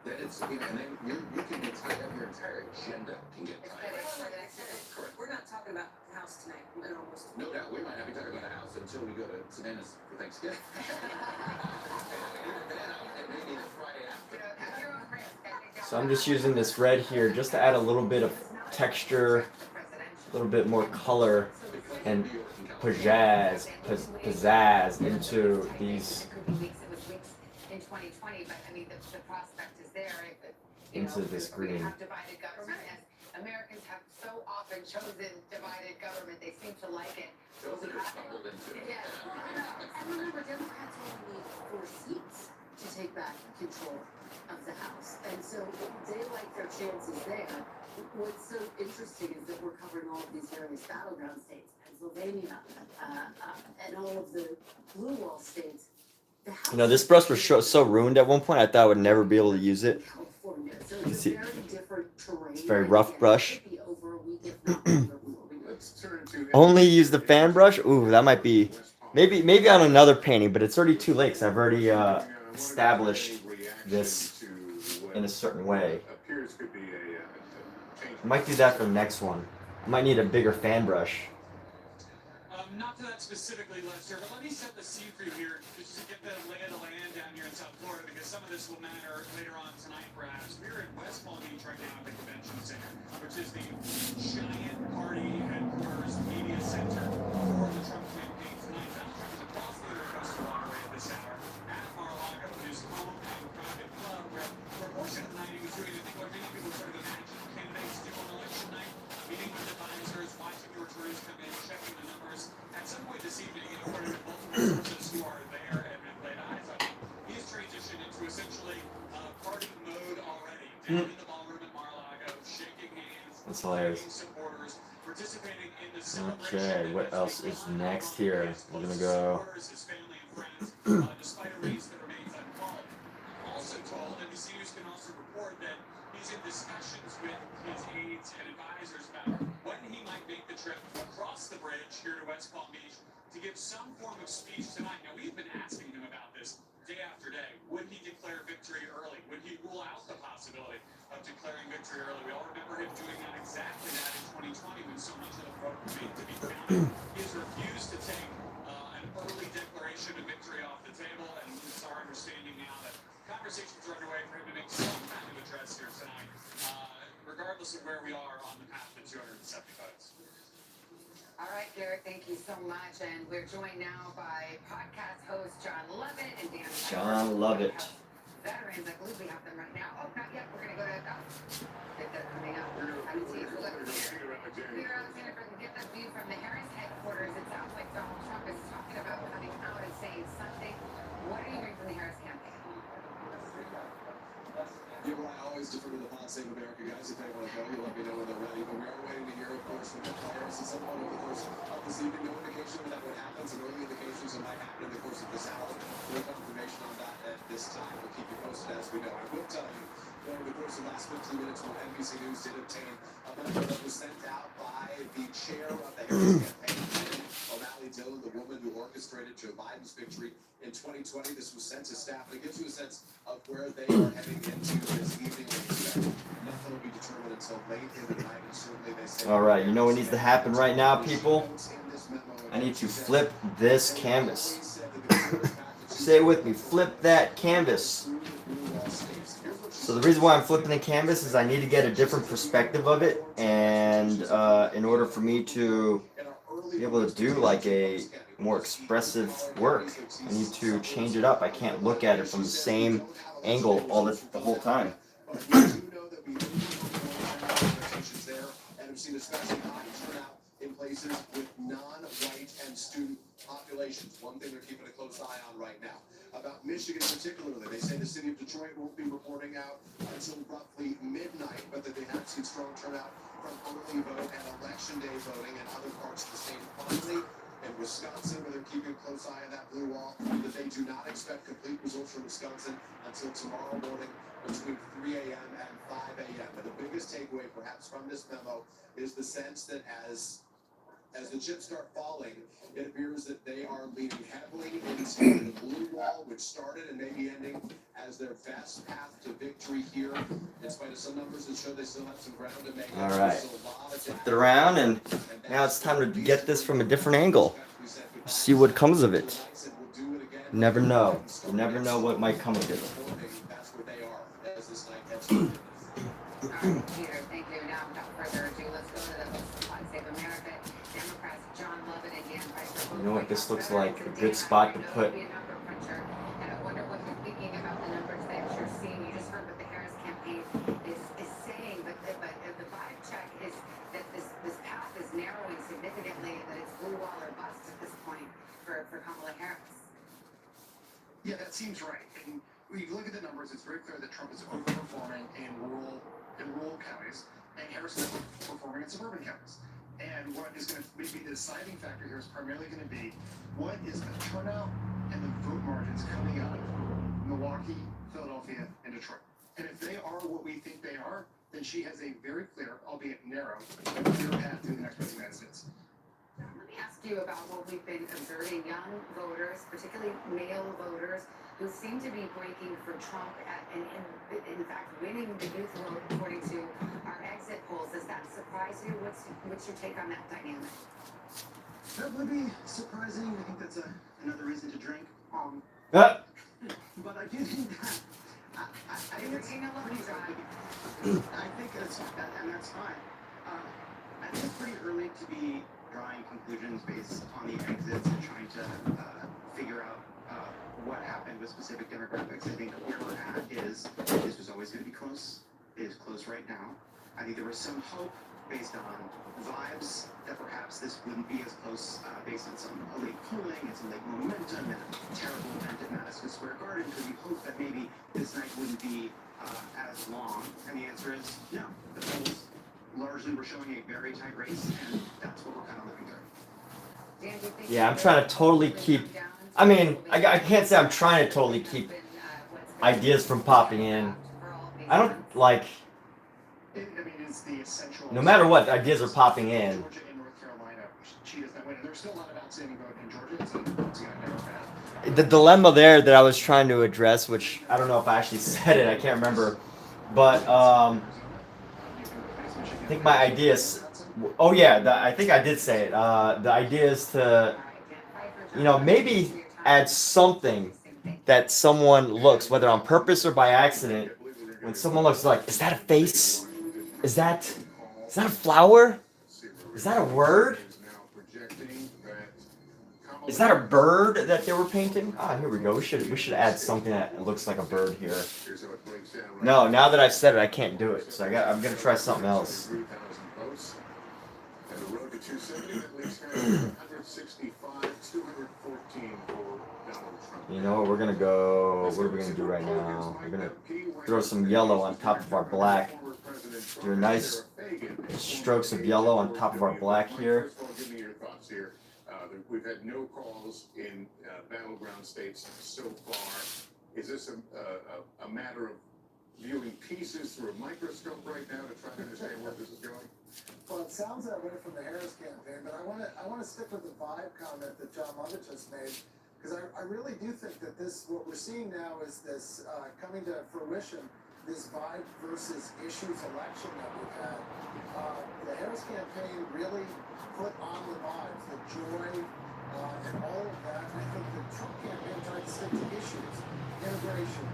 then it's, you know, and then you can get tied up, your entire agenda can get tied up. Correct. We're not talking about the House tonight. No doubt, we might not be talking about the House until we go to Savannah's for Thanksgiving. And maybe the Friday after. So I'm just using this red here just to add a little bit of texture, a little bit more color, and pizzazz into these. In 2020, but I mean the prospect is there. Into this green. We have divided government, as Americans have so often chosen divided government. They seem to like it. Those that are stumbled into it. Yeah. And remember, Democrats only need 4 seats to take back control of the House. And so they like their chances there. What's so interesting is that we're covering all of these various battleground states, Pennsylvania, and all of the blue wall states. You know, this brush was so ruined at one point, I thought I would never be able to use it. California. So You it's see, a very different terrain. it's a very rough brush. It could be over a week, if not longer, before we know. Let's turn to Only use the fan brush? Ooh, that might be... Maybe on another painting, but it's already too late because I've already established this in a certain way. I might do that for the next one. I might need a bigger fan brush. Not to that specifically, Lester, but let me set the scene for you here, just to get the lay of the land down here in South Florida, because some of this will matter later on tonight, perhaps. We're in West Palm Beach right now at the Convention Center, which is the giant party headquarters media center for the Trump campaign tonight. Donald Trump is across the river coast of waterway at this hour at Mar-a-Lago, his home and private club, where for a portion of the night he was doing, I think, what many people sort of imagine candidates do on election night, meeting with advisors, watching the returns come in, checking the numbers. At some point this evening, according to multiple sources who are there and have laid eyes on him, he's transitioned into essentially party mode already. Down in the ballroom at Mar-a-Lago, shaking hands, That's hilarious. supporters, participating in the celebration. Okay, what else is next here? We're gonna go... His family and friends, despite a race that remains uncalled. Also told, NBC News can also report that he's in discussions with his aides and advisors about when he might make the trip across the bridge here to West Palm Beach to give some form of speech tonight. Now, we've been asking him about this day after day. Would he declare victory early? Would he rule out vote remained to be counted. He has refused to take an early declaration of victory off the table, and it's our understanding now that conversations are underway for him to make some kind of address here tonight, regardless of where we are on the path to 270 votes. All right, Garrett, thank you so much. And we're joined now by podcast host John Lovett and Dan. John Lovett. Veterans, I believe we have them right now. Oh, not yet. We're going to go to they're coming up. I mean, see, look here, Alexander, get that view from the Harris headquarters. It sounds like Donald Trump is talking about coming out and saying something. What are you hearing from the Harris campaign? Yeah, well, I always defer to the Pod Save America guys. If they want to go, you let me know when they're ready. But we are waiting to hear, of course, from the Harris and someone over the course of this evening. No indication of that would happen. Some early indications it might happen in the course of this hour. No confirmation on that at this time. We'll keep you posted as we know. I will tell you, over the course of the last 15 minutes, when NBC News did obtain a memo that was sent out by the chair of the Harris campaign, O'Malley Dillon, the woman who orchestrated Joe Biden's victory in 2020. This was sent to staff, and it gives you a sense of where they are heading into this evening. Nothing will be determined until late in the night, and certainly they say. All right, you know what needs to happen right now, people? I need to flip this canvas. Say it with me, flip that canvas. So the reason why I'm flipping the canvas is I need to get a different perspective of it, and in order for me to be able to do like a more expressive work, I need to change it up. I can't look at it from the same angle the whole time. In places with non-white and student populations. One thing they're keeping a close eye on right now. About Michigan particularly, they say the city of Detroit won't be reporting out until roughly midnight, but that they have seen strong turnout from early vote and election day voting in other parts of the state. Finally, in Wisconsin, where they're keeping a close eye on that blue wall, that they do not expect complete results from Wisconsin until tomorrow morning between 3 a.m. and 5 a.m. But the biggest takeaway perhaps from this memo is the sense that as the chips start falling, it appears that they are leaning heavily into the blue wall, which started and may be ending as their best path to victory here. In spite of some numbers that show they still have some ground to make. All right, flipped it around, and now it's time to get this from a different angle. See what comes of it. You never know. You never know what might come of it. Peter, thank you. Now, without further ado, let's go to the host of Pod Save America, Democrats John Lovett and Dan Pfeiffer. You know what this looks like? A good spot to put. And I wonder what you're thinking about the numbers that you're seeing. You just heard what the Harris campaign is saying, but the vibe check is that this path is narrowing significantly, and that it's blue wall or bust at this point for Kamala Harris. Yeah, that seems right. And when you look at the numbers, it's very clear that Trump is overperforming in rural counties, and Harris is performing in suburban counties. And what is going to be the deciding factor here is primarily going to be what is the turnout and the vote margins coming out of Milwaukee, Philadelphia, and Detroit. And if they are what we think they are, then she has a very clear, albeit narrow, clear path through the next president of the United States. Let me ask you about what we've been observing. Young voters, particularly male voters, who seem to be breaking for Trump and in fact winning the youth vote according to our exit polls. Does that surprise you? What's your take on that dynamic? That would be surprising. I think that's another reason to drink. Ah. But I do think that I think it's pretty I think it's and that's fine. I think it's pretty early to be drawing conclusions based on the exits and trying to figure out what happened with specific demographics. I think where we're at is this was always going to be close. It is close right now. I think there was some hope based on vibes that perhaps this wouldn't be as close based on some late polling and some late momentum and a terrible event at Madison Square Garden. Could we hope that maybe this night wouldn't be as long? And the answer is no. The polls largely were showing a very tight race, and that's what we're kind of living through. Yeah, I'm trying to totally keep. I mean, I can't say I'm trying to totally keep ideas from popping in. I don't like. No matter what, ideas are popping in. The dilemma there that I was trying to address, which I don't know if I actually said it, I can't remember, but I think my idea Oh yeah, I think I did say it. The idea is to, maybe add something that someone looks, whether on purpose or by accident. When someone looks like, is that a face? Is that a flower? Is that a word? Is that a bird that they were painting? Ah, here we go. We should add something that looks like a bird here. No, now that I've said it, I can't do it. So I'm gonna try something else. And the road to 270 at least 165, 214 for Donald Trump. You know what? We're gonna go. What are we gonna do right now? We're gonna throw some yellow on top of our black. Do nice strokes of yellow on top of our black here. Give me your thoughts here. We've had no calls in battleground states so far. Is this a matter of viewing pieces through a microscope right now to try to understand where this is going? Well, it sounds that way from the Harris campaign, but I want to stick with the vibe comment that John Lovett just made, because I really do think that what we're seeing now is this coming to fruition, this vibe versus issues election that we've had. The Harris campaign really put on the vibes, the joy, and all of that. And I think the Trump campaign tried to stick to issues, immigration,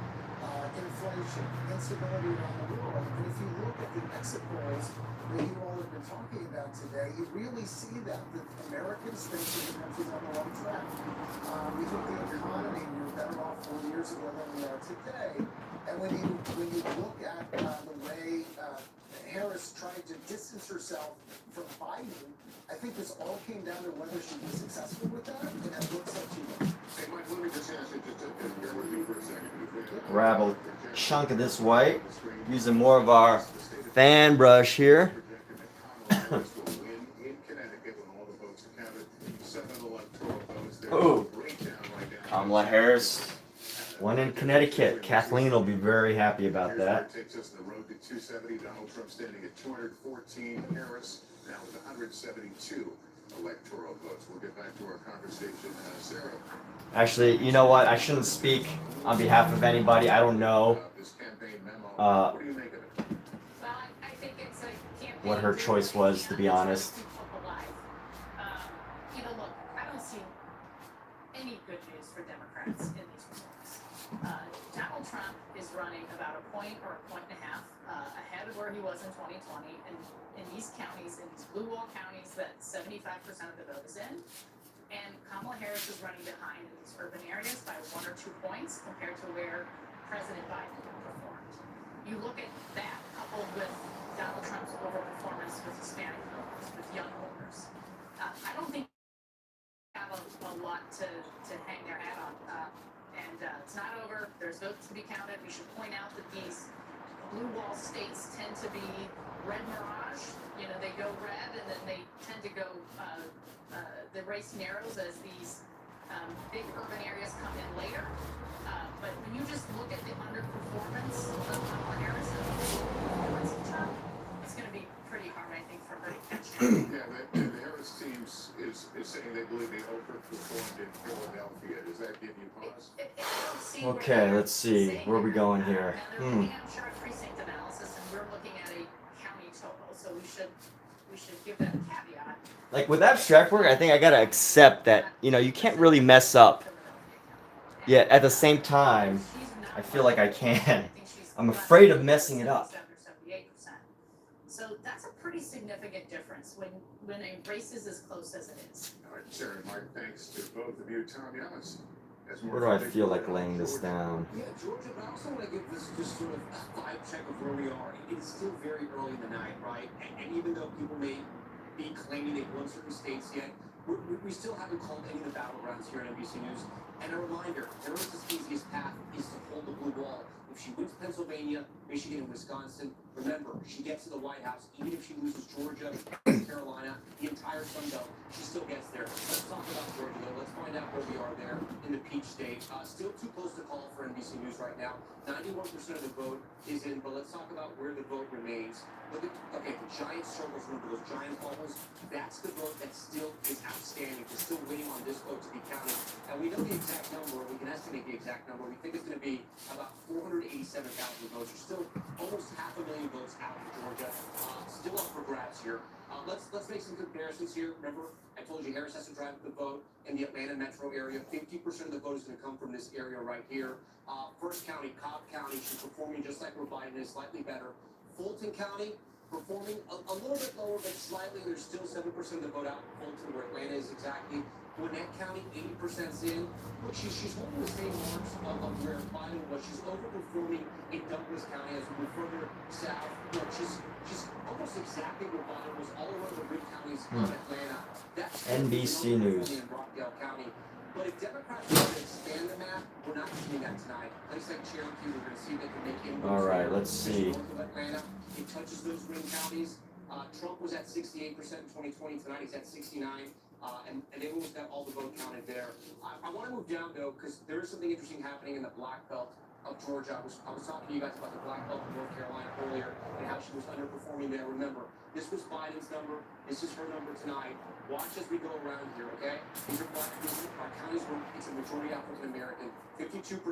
inflation, instability around the world. And if you look at the exit polls that you all have been talking about today, you really see that Americans think that the country's on the wrong track. We think the economy, we were better off 4 years ago than we are today. And when you look at the way Harris tried to distance herself from Biden, I think this all came down to whether she was successful with that, and it looks like she was. Hey, Mike, let me just ask you just to bear with me for a second. Grab a chunk of this white, using more of our fan brush here. Oh, Kamala Harris won in Connecticut. Kathleen will be very happy about that. Takes us the road to 270. Donald Trump standing at 214. Harris now with 172 electoral votes. We'll get back to our conversation. Sarah. Actually, you know what? I shouldn't speak on behalf of anybody. I don't know This campaign memo. What do you make of it? Well, I think it's a campaign. what her choice was, to be honest. Look, I don't see any good news for Democrats in these results. Donald Trump is running about a point or a point and a half ahead of where he was in 2020, and in these counties, in these blue wall counties that 75% of the vote is in. And Kamala Harris is running behind in these urban areas by 1 or 2 points compared to where President Biden performed. You look at that coupled with Donald Trump's overperformance with Hispanic voters, with young voters. I don't think they have a lot to hang their hat on. And it's not over. There's votes to be counted. We should point out that these blue wall states tend to be red mirage. They go red and then they tend to go, the race narrows as these big urban areas come in later. But when you just look at the underperformance of Kamala Harris and the performance of Trump, it's going to be pretty hard, I think, for her to catch up. Yeah, the Harris team is saying they believe they overperformed in Philadelphia. Does that give you pause? Okay, let's see. Where are we going here? Now, they're looking at a precinct analysis, and we're looking at a county total, so we should give that a caveat. Like with abstract work, I think I gotta accept that, you can't really mess up. Yet at the same time, I feel like I can. I'm afraid of messing it up. So that's a pretty significant difference when a race is as close as it is. All right, Sarah and Mark, thanks to both of you. Tom Yamas. Where do I feel like laying this down? Yeah, Georgia, but I also want to give this just sort of a vibe check of where we are. It's still very early in the night, right? And even though people may be claiming they've won certain states yet, we still haven't called any of the battlegrounds here on NBC News. And a reminder, Harris's easiest path is to hold the blue wall. If she wins Pennsylvania, Michigan, and Wisconsin, remember, she gets to the White House. Even if she loses Georgia, Carolina, the entire Sun Belt, she still gets there. Let's talk about Georgia, though. Let's find out where we are there in the Peach State. Still too close to call for NBC News right now. 91% of the vote is in, but let's talk about where the vote remains. Look at, the giant circles, remember those giant bubbles? That's the vote that still is outstanding. We're still waiting on this vote to be counted. And we know the exact number, we can estimate the exact number. We think it's going to be about 487,000 votes. You're still almost 500,000 votes out in Georgia. Still up for grabs here. Let's make some comparisons here. Remember, I told you Harris has to drive the vote in the Atlanta metro area. 50% of the vote is going to come from this area right here. First county, Cobb County, she's performing just like where Biden is, slightly better. Fulton County, performing a little bit lower, but slightly. There's still 7% of the vote out in Fulton, where Atlanta is exactly. Gwinnett County, 80% in. Look, she's holding the same marks of where Biden was. She's overperforming in Douglas County as we move further south. Look, she's almost exactly where Biden was all around the red counties of Atlanta. That's NBC News. In Rockdale County. But if Democrats want to expand the map, we're not seeing that tonight. Place like Cherokee, we're going to see if they can make it. All right, let's see. Atlanta, it touches those ring counties. Trump was at 68% in 2020. Tonight he's at 69%. And everyone's got all the vote counted there. I want to move down though, because there is something interesting happening in the black belt of Georgia. I was talking to you guys about the black belt of North Carolina earlier and how she was underperforming there. Remember, this was Biden's number. This is her number tonight. Watch as we go around here, okay? These are counties where it's a majority African American. 52%,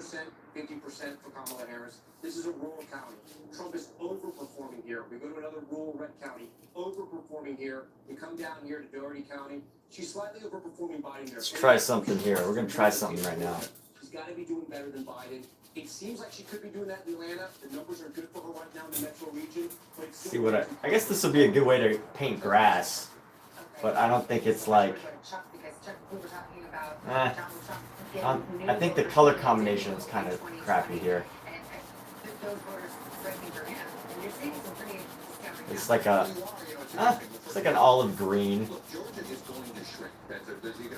50% for Kamala Harris. This is a rural county. Trump is overperforming here. We go to another rural red county, overperforming here. We come down here to Doherty County. She's slightly overperforming Biden there. Let's try something here. We're gonna try something right now. She's got to be doing better than Biden. It seems like she could be doing that in Atlanta. The numbers are good for her right now in the metro region. But it's See what I guess this would be a good way to paint grass, but I don't think it's like. I think the color combination is kind of crappy here. It's like a, it's like an olive green. Look, Georgia is going to shrink. There's even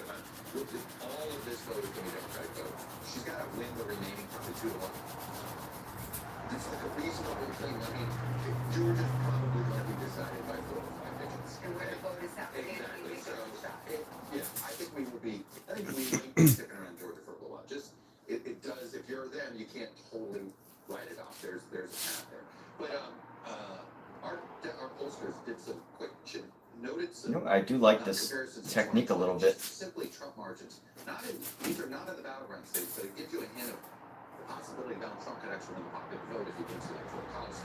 all of this vote is going to be Democratic vote. She's got to win the remaining probably 2 to 1. That's like a reasonable thing. I mean, Georgia's probably going to be decided by 4 or 5 digits. And where the vote is at. Exactly. So, yeah, I think we will be. I think we might be sticking around Georgia for a little while. Just it does. If you're them, you can't totally write it off. There's a path there. But our pollsters did some quick noted some. You know, I do like this technique a little bit. Simply Trump margins. These are not in the battleground states, but it gives you a hint of the possibility Donald Trump could actually win the popular vote if he wins the electoral college.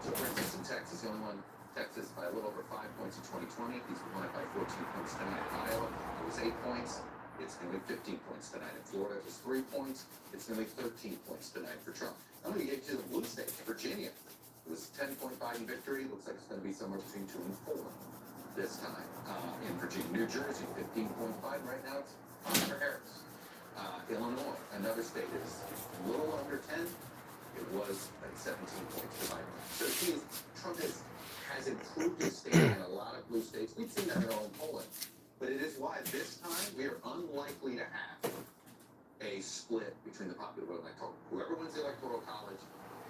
So, for instance, in Texas, the only one. Texas by a little over 5 points in 2020. He's won it by 14 points tonight. In Iowa, it was 8 points. It's going to be 15 points tonight. In Florida, it was 3 points. It's going to be 13 points tonight for Trump. I'm going to get to the blue states. Virginia, it was 10-point Biden victory. Looks like it's going to be somewhere between 2 and 4 this time. In Virginia, New Jersey, 15-point Biden. Right now, it's for Harris. Illinois, another state, is a little under 10. It was like 17 points for Biden. So Trump has improved his standing in a lot of blue states. We've seen that in our own polling. But it is why this time we are unlikely to have a split between the popular vote and electoral. Whoever wins the electoral college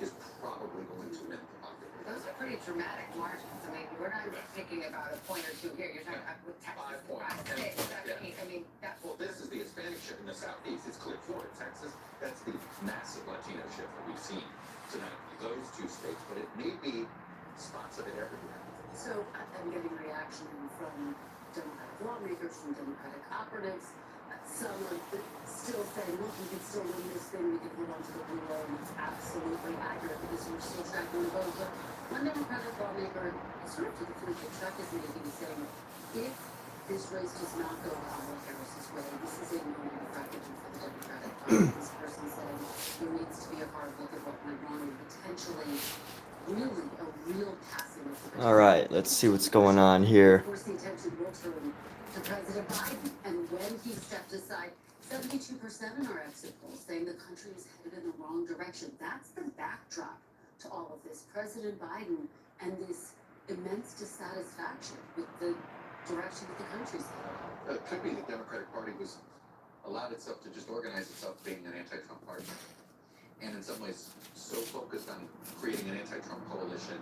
is probably going to win the popular vote. Those are pretty dramatic margins. I mean, we're not thinking about a point or 2 here. You're talking about with Texas. 5 points. 5, 6, 7, 8. I mean, that's. Well, this is the Hispanic shift in the Southeast. It's clear for it. Texas, that's the massive Latino shift that we've seen tonight. Those 2 states, but it may be spots of it everywhere. So I'm getting reaction from Democratic lawmakers, from Democratic operatives. Some are still saying, look, we can still win this thing, we can hold on to the blue wall, and it's absolutely accurate because we're still tracking the vote. But one Democratic lawmaker, sort of to the fluke that Chuck is making, saying, if this race does not go Kamala Harris's way, this is a moment of reckoning for the Democratic Party. This person saying there needs to be a hard look at what went wrong and potentially really a real passing of the. All right, let's see what's going on here. Of course, the attention will turn to President Biden, and when he stepped aside, 72% in our exit polls saying the country is headed in the wrong direction. That's the backdrop to all of this. President Biden and this immense dissatisfaction with the direction that the country's headed. It could be the Democratic Party was allowed itself to just organize itself being an anti-Trump party. And in some ways, so focused on creating an anti-Trump coalition,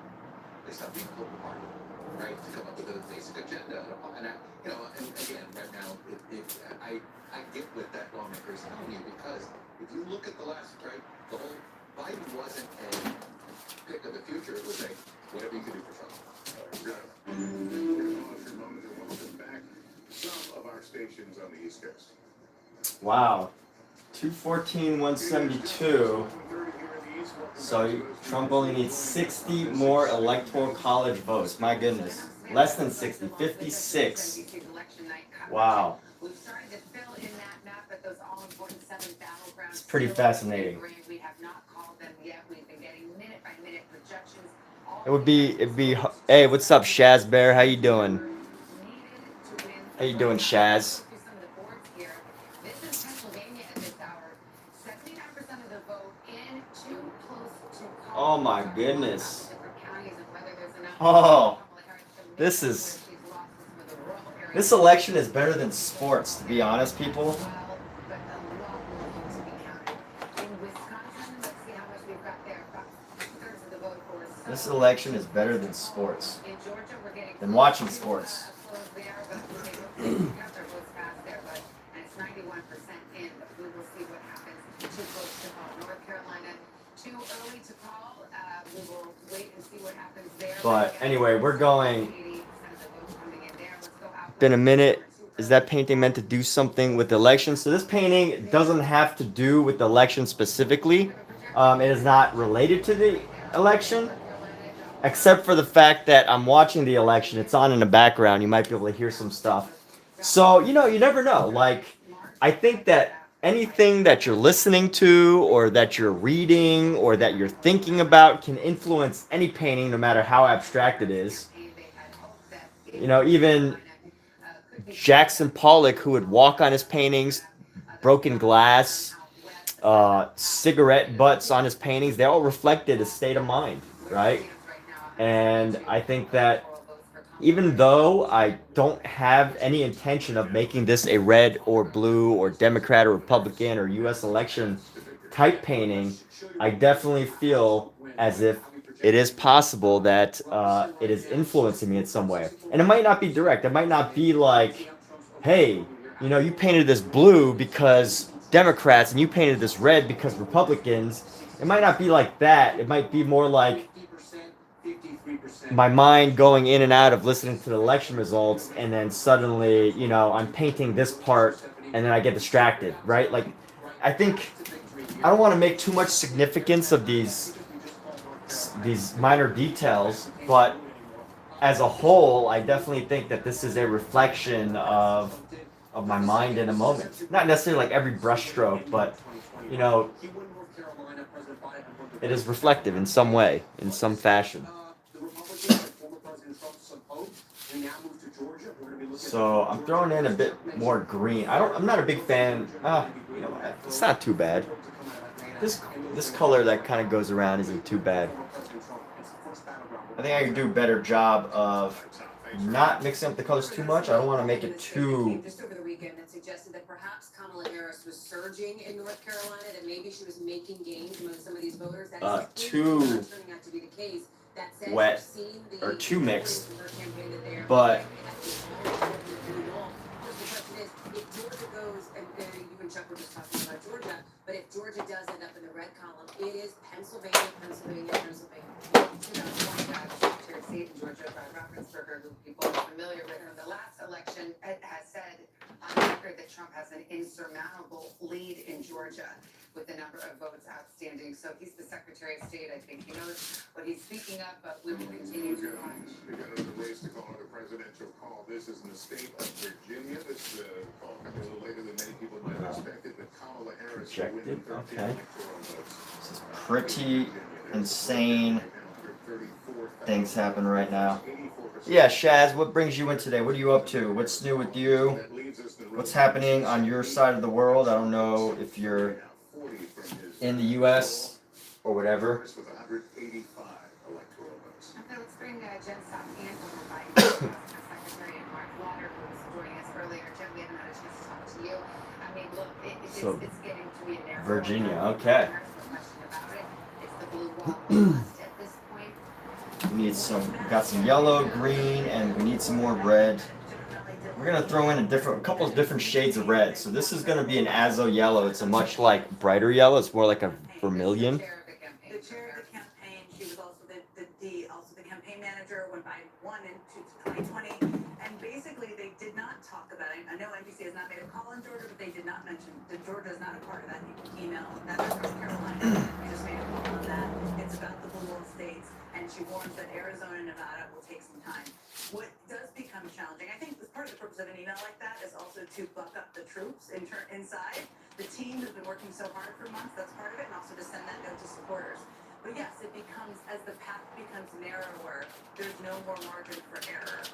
they stopped being a political party, right? To come up with a basic agenda. And again, right now, I get what that lawmaker is telling you, because if you look at the last, right, the whole Biden wasn't a pick of the future. It was a whatever you could do for Trump. We're going to pause for a moment and welcome back some of our stations on the East Coast. Wow. 214, 172. So Trump only needs 60 more electoral college votes. My goodness. Less than 60, 56. Wow. It's pretty fascinating. It'd be, hey, what's up, Shaz Bear? How you doing? How you doing, Shaz? Oh my goodness. Oh, this election is better than sports, to be honest, people. This election is better than sports. Than watching sports. But anyway, we're going. Been a minute. Is that painting meant to do something with the election? So this painting doesn't have to do with the election specifically. It is not related to the election, except for the fact that I'm watching the election. It's on in the background. You might be able to hear some stuff. So, you know, you never know. Like, I think that anything that you're listening to or that you're reading or that you're thinking about can influence any painting, no matter how abstract it is. You know, even Jackson Pollock, who would walk on his paintings, broken glass, cigarette butts on his paintings, they all reflected a state of mind, right? And I think that even though I don't have any intention of making this a red or blue or Democrat or Republican or U.S. election type painting, I definitely feel as if it is possible that it is influencing me in some way. And it might not be direct. It might not be like, hey, you know, you painted this blue because Democrats and you painted this red because Republicans. It might not be like that. It might be more like my mind going in and out of listening to the election results, and then suddenly, you know, I'm painting this part and then I get distracted, right? Like, I think I don't want to make too much significance of these minor details, but as a whole, I definitely think that this is a reflection of my mind in a moment. Not necessarily like every brush stroke, but, you know, it is reflective in some way, in some fashion. So I'm throwing in a bit more green. I'm not a big fan. You know what? It's not too bad. This color that kind of goes around isn't too bad. I think I can do a better job of not mixing up the colors too much. I don't want to make it too. Just over the weekend that suggested that perhaps Kamala Harris was surging in North Carolina, that maybe she was making gains among some of these voters. That is Too turning out to be the case. That said, wet or too mixed, but the question is, if Georgia goes, and you and Chuck were just talking about Georgia, but if Georgia does end up in the red column, it is Pennsylvania, Pennsylvania, Pennsylvania. Secretary of State in Georgia, Brad Raffensperger, who people are familiar with from the last election, has said on record that Trump has an insurmountable lead in Georgia with the number of votes outstanding. So he's the Secretary of State. I think he knows what he's speaking of, but we will continue to watch. We got another race to call it a presidential call. This is in the state of Virginia. This call coming a little later than many people might have expected, but Kamala Harris will win 13 electoral votes. this is pretty insane things happen right now. Yeah, Shaz, what brings you in today? What are you up to? What's new with you? What's happening on your side of the world? I don't know if you're in the U.S. or whatever. With 185 electoral votes. Okay, let's bring Jen Southampton by Secretary Mark Lauder, who was joining us earlier. Jen, we haven't had a chance to talk to you. I mean, look, it's getting to be a narrow. Virginia, okay. There's no question about it. It's the blue wall must at this point. We need we got some yellow, green, and we need some more red. We're gonna throw in a couple of different shades of red. So this is gonna be an azo yellow. It's a much like brighter yellow. It's more like a vermilion. The chair of the campaign, she was also the campaign manager when Biden won in 2020. And basically, they did not talk about it. I know NBC has not made a call in Georgia, but they did not mention that Georgia is not a part of that email. That's North Carolina. We just made a call on that. she warns that Arizona and Nevada will take some time. What does become challenging, I think part of the purpose of an email like that is also to buck up the troops inside. The team has been working so hard for months, that's part of it, and also to send that note to supporters. But yes, it becomes, as the path becomes narrower, there's no more margin for error,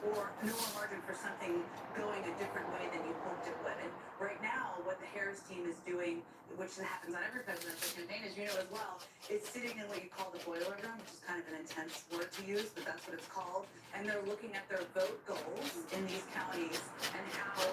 or no more margin for something going a different way than you hoped it would. And right now, what the Harris team is doing, which happens on every presidential campaign, as you know as well, is sitting in what you call the boiler room, which is kind of an intense word to use, but that's what it's called. And they're looking at their vote goals in these counties and how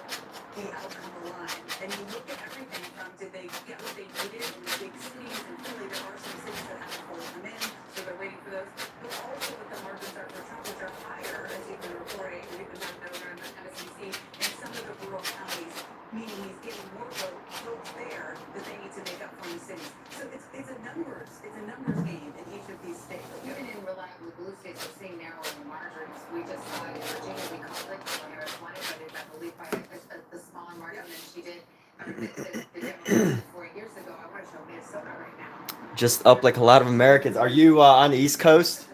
the outcome aligned. And you look at everything from did they get what they needed in the big cities, and clearly there are some cities that haven't fully come in, so they're waiting for those. But also what the margins are for Trump, which are higher, as you've been reporting, we've been talking over on MSNBC, in some of the rural counties, meaning he's getting more votes there that they need to make up for in the cities. So it's a numbers game in each of these states. Even in reliable blue states, we're seeing narrowing margins. We just saw in Virginia, we called it Harris won it, but it got the lead by the smaller margin than she did the Democrats 4 years ago. I want to show Minnesota right now. Just up like a lot of Americans. Are you on the East Coast?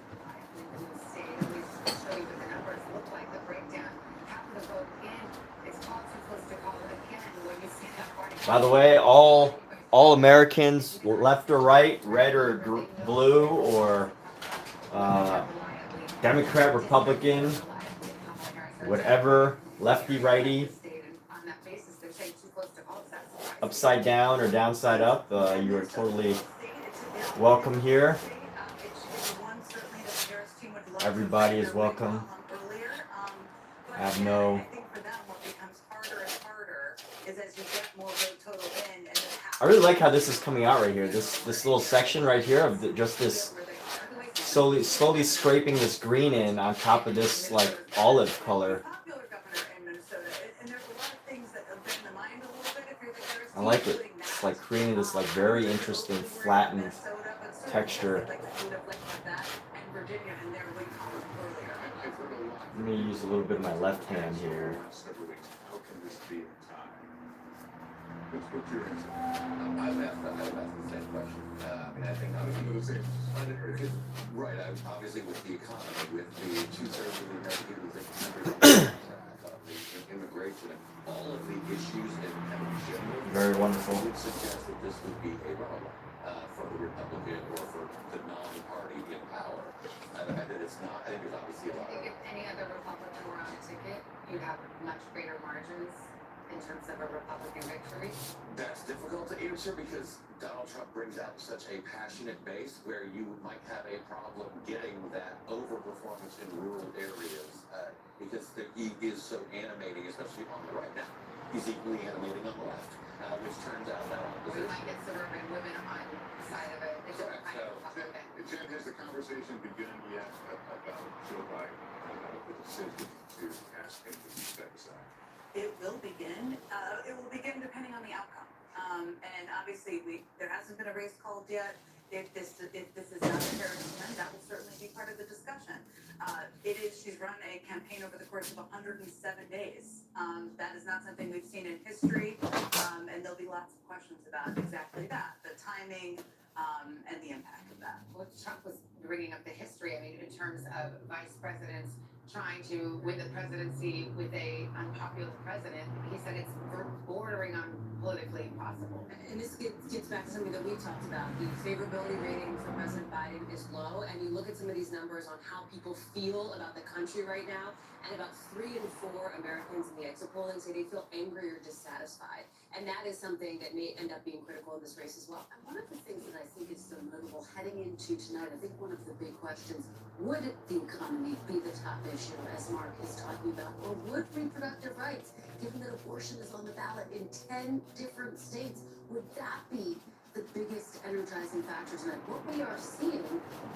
By the way, all Americans, left or right, red or blue, or Democrat, Republican, whatever, lefty, righty, upside down or downside up, you are totally welcome here. Everybody is welcome. I have no. I really like how this is coming out right here. This little section right here of just this slowly scraping this green in on top of this like olive color. I like it. It's like creating this like very interesting flattened texture. Let me use a little bit of my left hand here. How can this be in time? What's your answer? I've asked the same question. I think obviously, right, obviously with the economy, with the 2/3 of the American people that the immigration, all of the issues in general, very wonderful. would suggest that this would be a runoff for the Republican or for the non-party in power. I think there's obviously a lot of. If any other Republican were on a ticket, you'd have much greater margins in terms of a Republican victory. That's difficult to answer because Donald Trump brings out such a passionate base where you might have a problem getting that overperformance in rural areas because he is so animating, especially on the right now. He's equally animating on the left, which turns out that We might get suburban women on the side of it. Correct. Jen, has the conversation begun yet about Joe Biden and about the decision to ask him to step aside? It will begin. It will begin depending on the outcome. And obviously, there hasn't been a race called yet. If this is not a Harris win, that will certainly be part of the discussion. She's run a campaign over the course of 107 days. That is not something we've seen in history. And there'll be lots of questions about exactly that, the timing and the impact of that. Well, Trump was bringing up the history. I mean, in terms of vice presidents trying to win the presidency with a unpopular president, he said it's bordering on politically impossible. And this gets back to something that we talked about. The favorability rating for President Biden is low, and you look at some of these numbers on how people feel about the country right now, and about 3 in 4 Americans in the exit polling say they feel angry or dissatisfied. And that is something that may end up being critical in this race as well. And one of the things that I think is so notable heading into tonight, I think one of the big questions, would the economy be the top issue, as Mark is talking about, or would reproductive rights, given that abortion is on the ballot in 10 different states, would that be the biggest energizing factor tonight? What we are seeing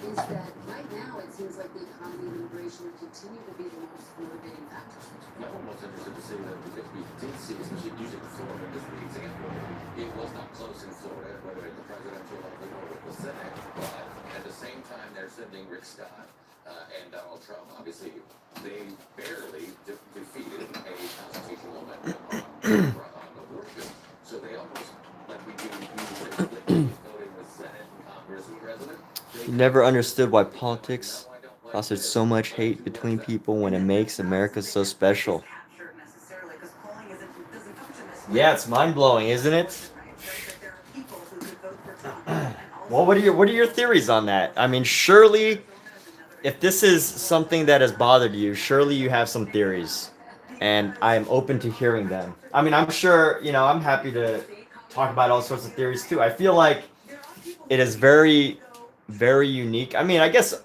is that right now it seems like the economy and immigration will continue to be the most motivating factors. No one was interested to see that because we did see, especially using Florida as the example, it was not close in Florida, whether it's the presidential level or with the Senate, but at the same time they're sending Rick Scott and Donald Trump. Obviously, they barely defeated a constitutional amendment on abortion, so they almost, like we do, voting with Senate and Congress president. He never understood why politics fostered so much hate between people when it makes America so special. Yeah, it's mind blowing, isn't it? Well, what are your theories on that? I mean, surely, if this is something that has bothered you, surely you have some theories, and I am open to hearing them. I mean, I'm sure, I'm happy to talk about all sorts of theories too. I feel like it is very, very unique. I mean, I guess,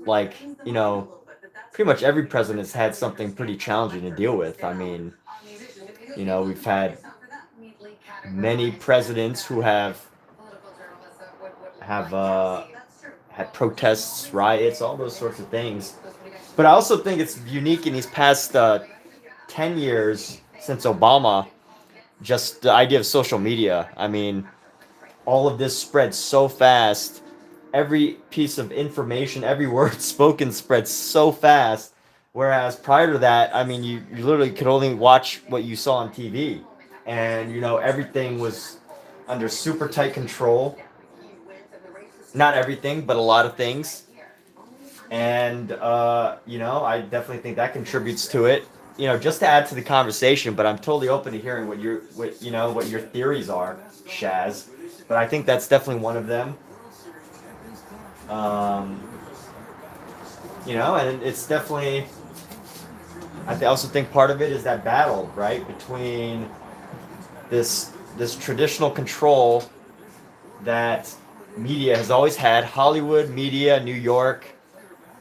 like, pretty much every president has had something pretty challenging to deal with. I mean, we've had many presidents who have had protests, riots, all those sorts of things. But I also think it's unique in these past 10 years since Obama, just the idea of social media. I mean, all of this spread so fast. Every piece of information, every word spoken spreads so fast. Whereas prior to that, I mean, you literally could only watch what you saw on TV. And, everything was under super tight control. Not everything, but a lot of things. And, I definitely think that contributes to it. Just to add to the conversation, but I'm totally open to hearing what your theories are, Shaz. But I think that's definitely one of them. And it's definitely. I also think part of it is that battle, right, between this traditional control that media has always had, Hollywood media, New York,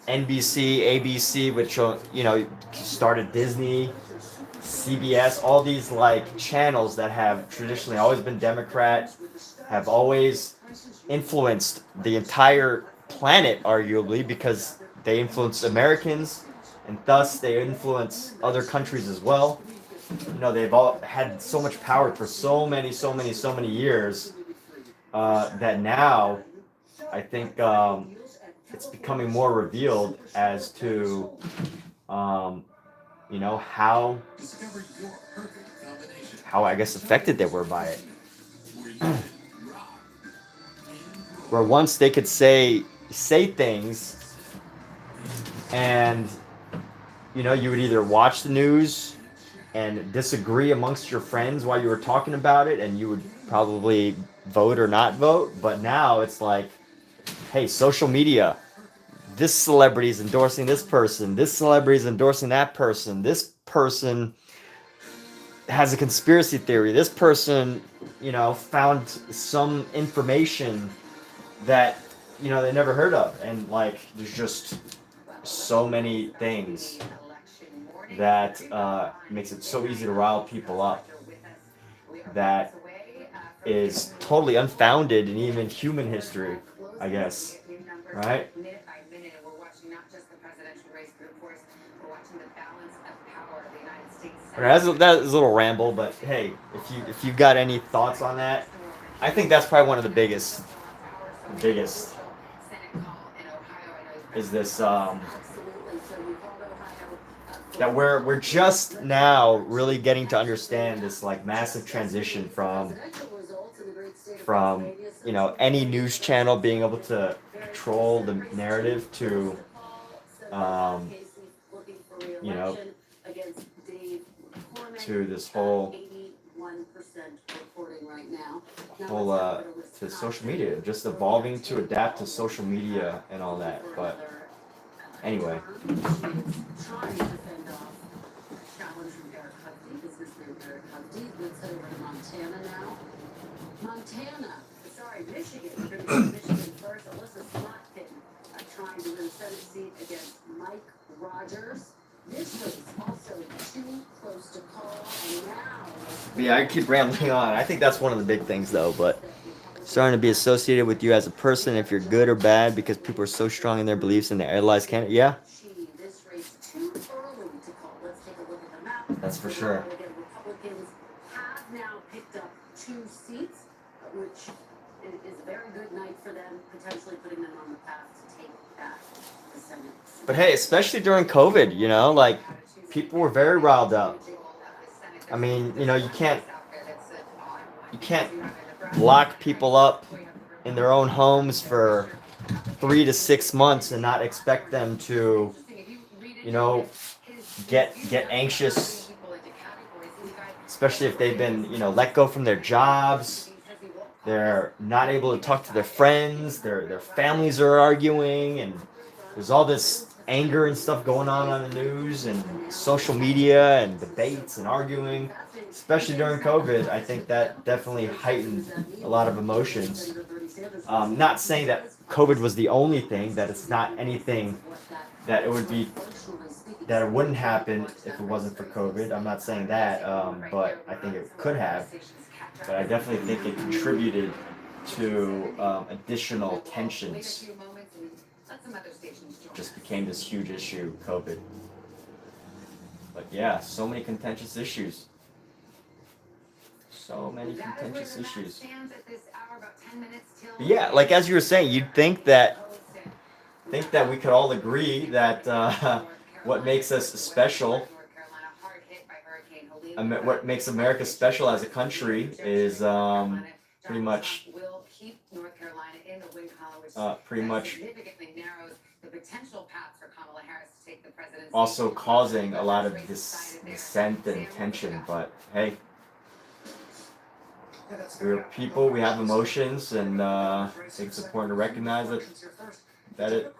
NBC, ABC, which started Disney, CBS, all these like channels that have traditionally always been Democrat, have always influenced the entire planet, arguably, because they influence Americans, and thus they influence other countries as well. They've all had so much power for so many years that now I think it's becoming more revealed as to how I guess affected they were by it. Where once they could say things, and you would either watch the news and disagree amongst your friends while you were talking about it, and you would probably vote or not vote. But now it's like, hey, social media, this celebrity is endorsing this person, this celebrity is endorsing that person, this person has a conspiracy theory, this person found some information that they never heard of, and like there's just so many things that makes it so easy to rile people up, that is totally unfounded in even human history, I guess, right? Minute by minute, we're watching not just the presidential race, but of course, we're watching the balance of power of the United States. That is a little ramble, but hey, if you've got any thoughts on that, I think that's probably one of the biggest is this that we're just now really getting to understand this like massive transition from any news channel being able to control the narrative to to this whole to social media, just evolving to adapt to social media and all that. But anyway. Michigan. We're going to Michigan first. Alyssa Slotkin trying to win the Senate seat against Mike Rogers. This race also too close to call, and now. Yeah, I keep rambling on. I think that's one of the big things, though. But starting to be associated with you as a person, if you're good or bad, because people are so strong in their beliefs and their allies can't. Yeah. This race too early to call. Let's take a look at the map. That's for sure. Republicans have now picked up 2 seats, which is a very good night for them, potentially putting them on the path to take back the Senate. But hey, especially during COVID, like people were very riled up. I mean, you can't lock people up in their own homes for 3 to 6 months and not expect them to, you know, get anxious, especially if they've been, you know, let go from their jobs. They're not able to talk to their friends. Their families are arguing, and there's all this anger and stuff going on the news and social media and debates and arguing. Especially during COVID, I think that definitely heightened a lot of emotions. Not saying that COVID was the only thing, that it's not anything that it would be, that it wouldn't happen if it wasn't for COVID. I'm not saying that, but I think it could have. But I definitely think it contributed to additional tensions. Just became this huge issue, COVID. But yeah, so many contentious issues. So many contentious issues. But yeah, like as you were saying, you'd think that we could all agree that what makes us special, what makes America special as a country is pretty much also causing a lot of dissent and tension. But hey, we're people, we have emotions, and I think it's important to recognize it, that it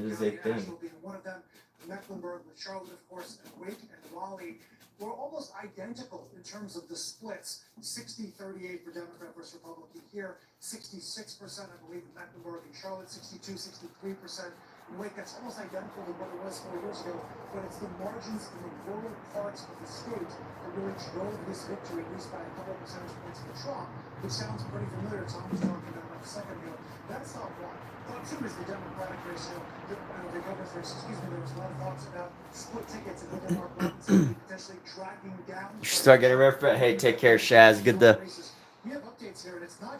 is a thing. One of them, Mecklenburg, with Charlotte, of course, and Wake and Raleigh, were almost identical in terms of the splits. 60-38 for Democrat versus Republican here, 66%, I believe, in Mecklenburg and Charlotte, 62, 63% in Wake. That's almost identical to what it was 4 years ago, but it's the margins in the rural parts of the state that really drove this victory, at least by a couple percentage points for Trump, which sounds pretty familiar. Tom was talking about a second ago. That's not one. Thought two is the Democratic race, the governor's race, there was a lot of thoughts about split tickets and whether Mark Robinson potentially dragging down. You should start getting ready for it. Hey, take care, Shaz. Good to.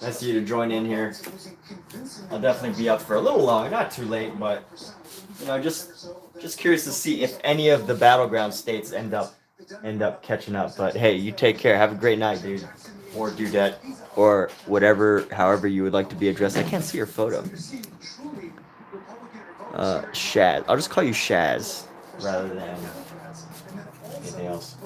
Nice of you to join in here. I'll definitely be up for a little long, not too late, but you know, just curious to see if any of the battleground states end up catching up. But hey, you take care. Have a great night, dude, or dudette, or whatever, however you would like to be addressed. I can't see your photo. Shaz. I'll just call you Shaz rather than anything else.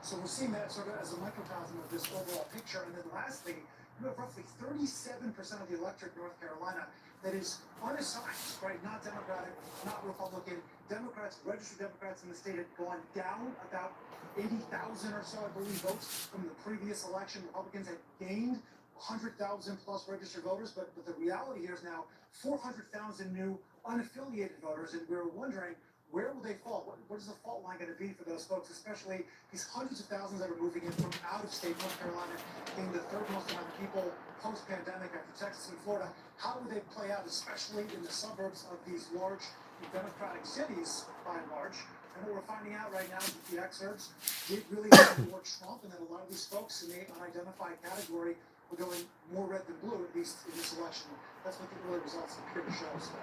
So we're seeing that sort of as a microcosm of this overall picture. And then lastly, you have roughly 37% of the electorate in North Carolina that is unassigned, right? Not Democratic, not Republican. Democrats, registered Democrats in the state have gone down about 80,000 or so, I believe, votes from the previous election. Republicans had gained 100,000 plus registered voters, but the reality here is now 400,000 new unaffiliated voters, and we're wondering, where will they fall? What is the fault line going to be for those folks, especially these hundreds of thousands that are moving in from out of state? North Carolina being the third most amount of people post-pandemic after Texas and Florida. How will they play out, especially in the suburbs of these large Democratic cities, by and large? And what we're finding out right now is that the excerpts did really lean more Trump, and that a lot of these folks in the unidentified category were going more red than blue, at least in this election. That's what the early results appear to show. So.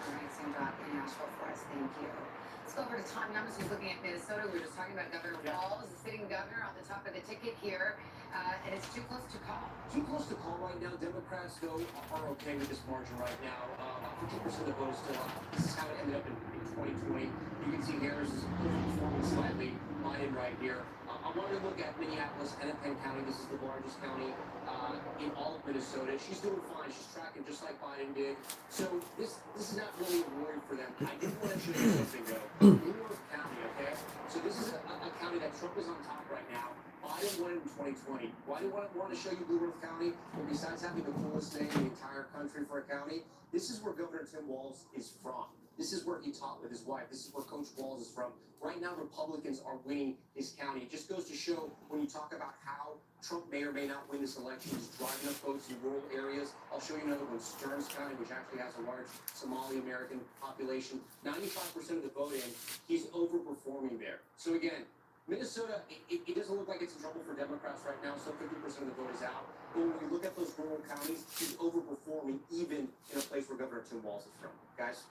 All right, Sandra, in Nashville for us. Thank you. Let's go over to Tom Numbers, who's looking at Minnesota. We were just talking about Governor Walz, the sitting governor, on the top of the ticket here, and it's too close to call. Too close to call right now. Democrats, though, are okay with this margin right now. 50% of the vote is still out. This is how it ended up in 2020. You can see Harris is performing slightly. Biden right here. I wanted to look at Minneapolis, Hennepin County. This is the largest county in all of Minnesota. She's doing fine. She's tracking just like Biden did. So this is not really a worry for them. I did want to show you something, though. Blue Earth County, okay? So this is a county that Trump is on top right now. Biden won in 2020. Why do I want to show you Blue Earth County? Well, besides having the coolest name in the entire country for a county, this is where Governor Tim Walz is from. This is where he taught with his wife. This is where Coach Walz is from. Right now, Republicans are winning his county. It just goes to show when you talk about how Trump may or may not win this election, he's driving up votes in rural areas. I'll show you another one, Stearns County, which actually has a large Somali American population. 95% of the vote in, he's overperforming there. So again, Minnesota, it doesn't look like it's in trouble for Democrats right now. So 50% of the vote is out. But when we look at those rural counties, he's overperforming even in a place where Governor Tim Walz is from. Guys?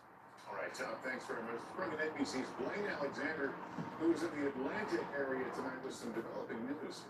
All right, Tom, thanks very much. Let's bring in NBC's Blaine Alexander, who is in the Atlanta area tonight with some developing news.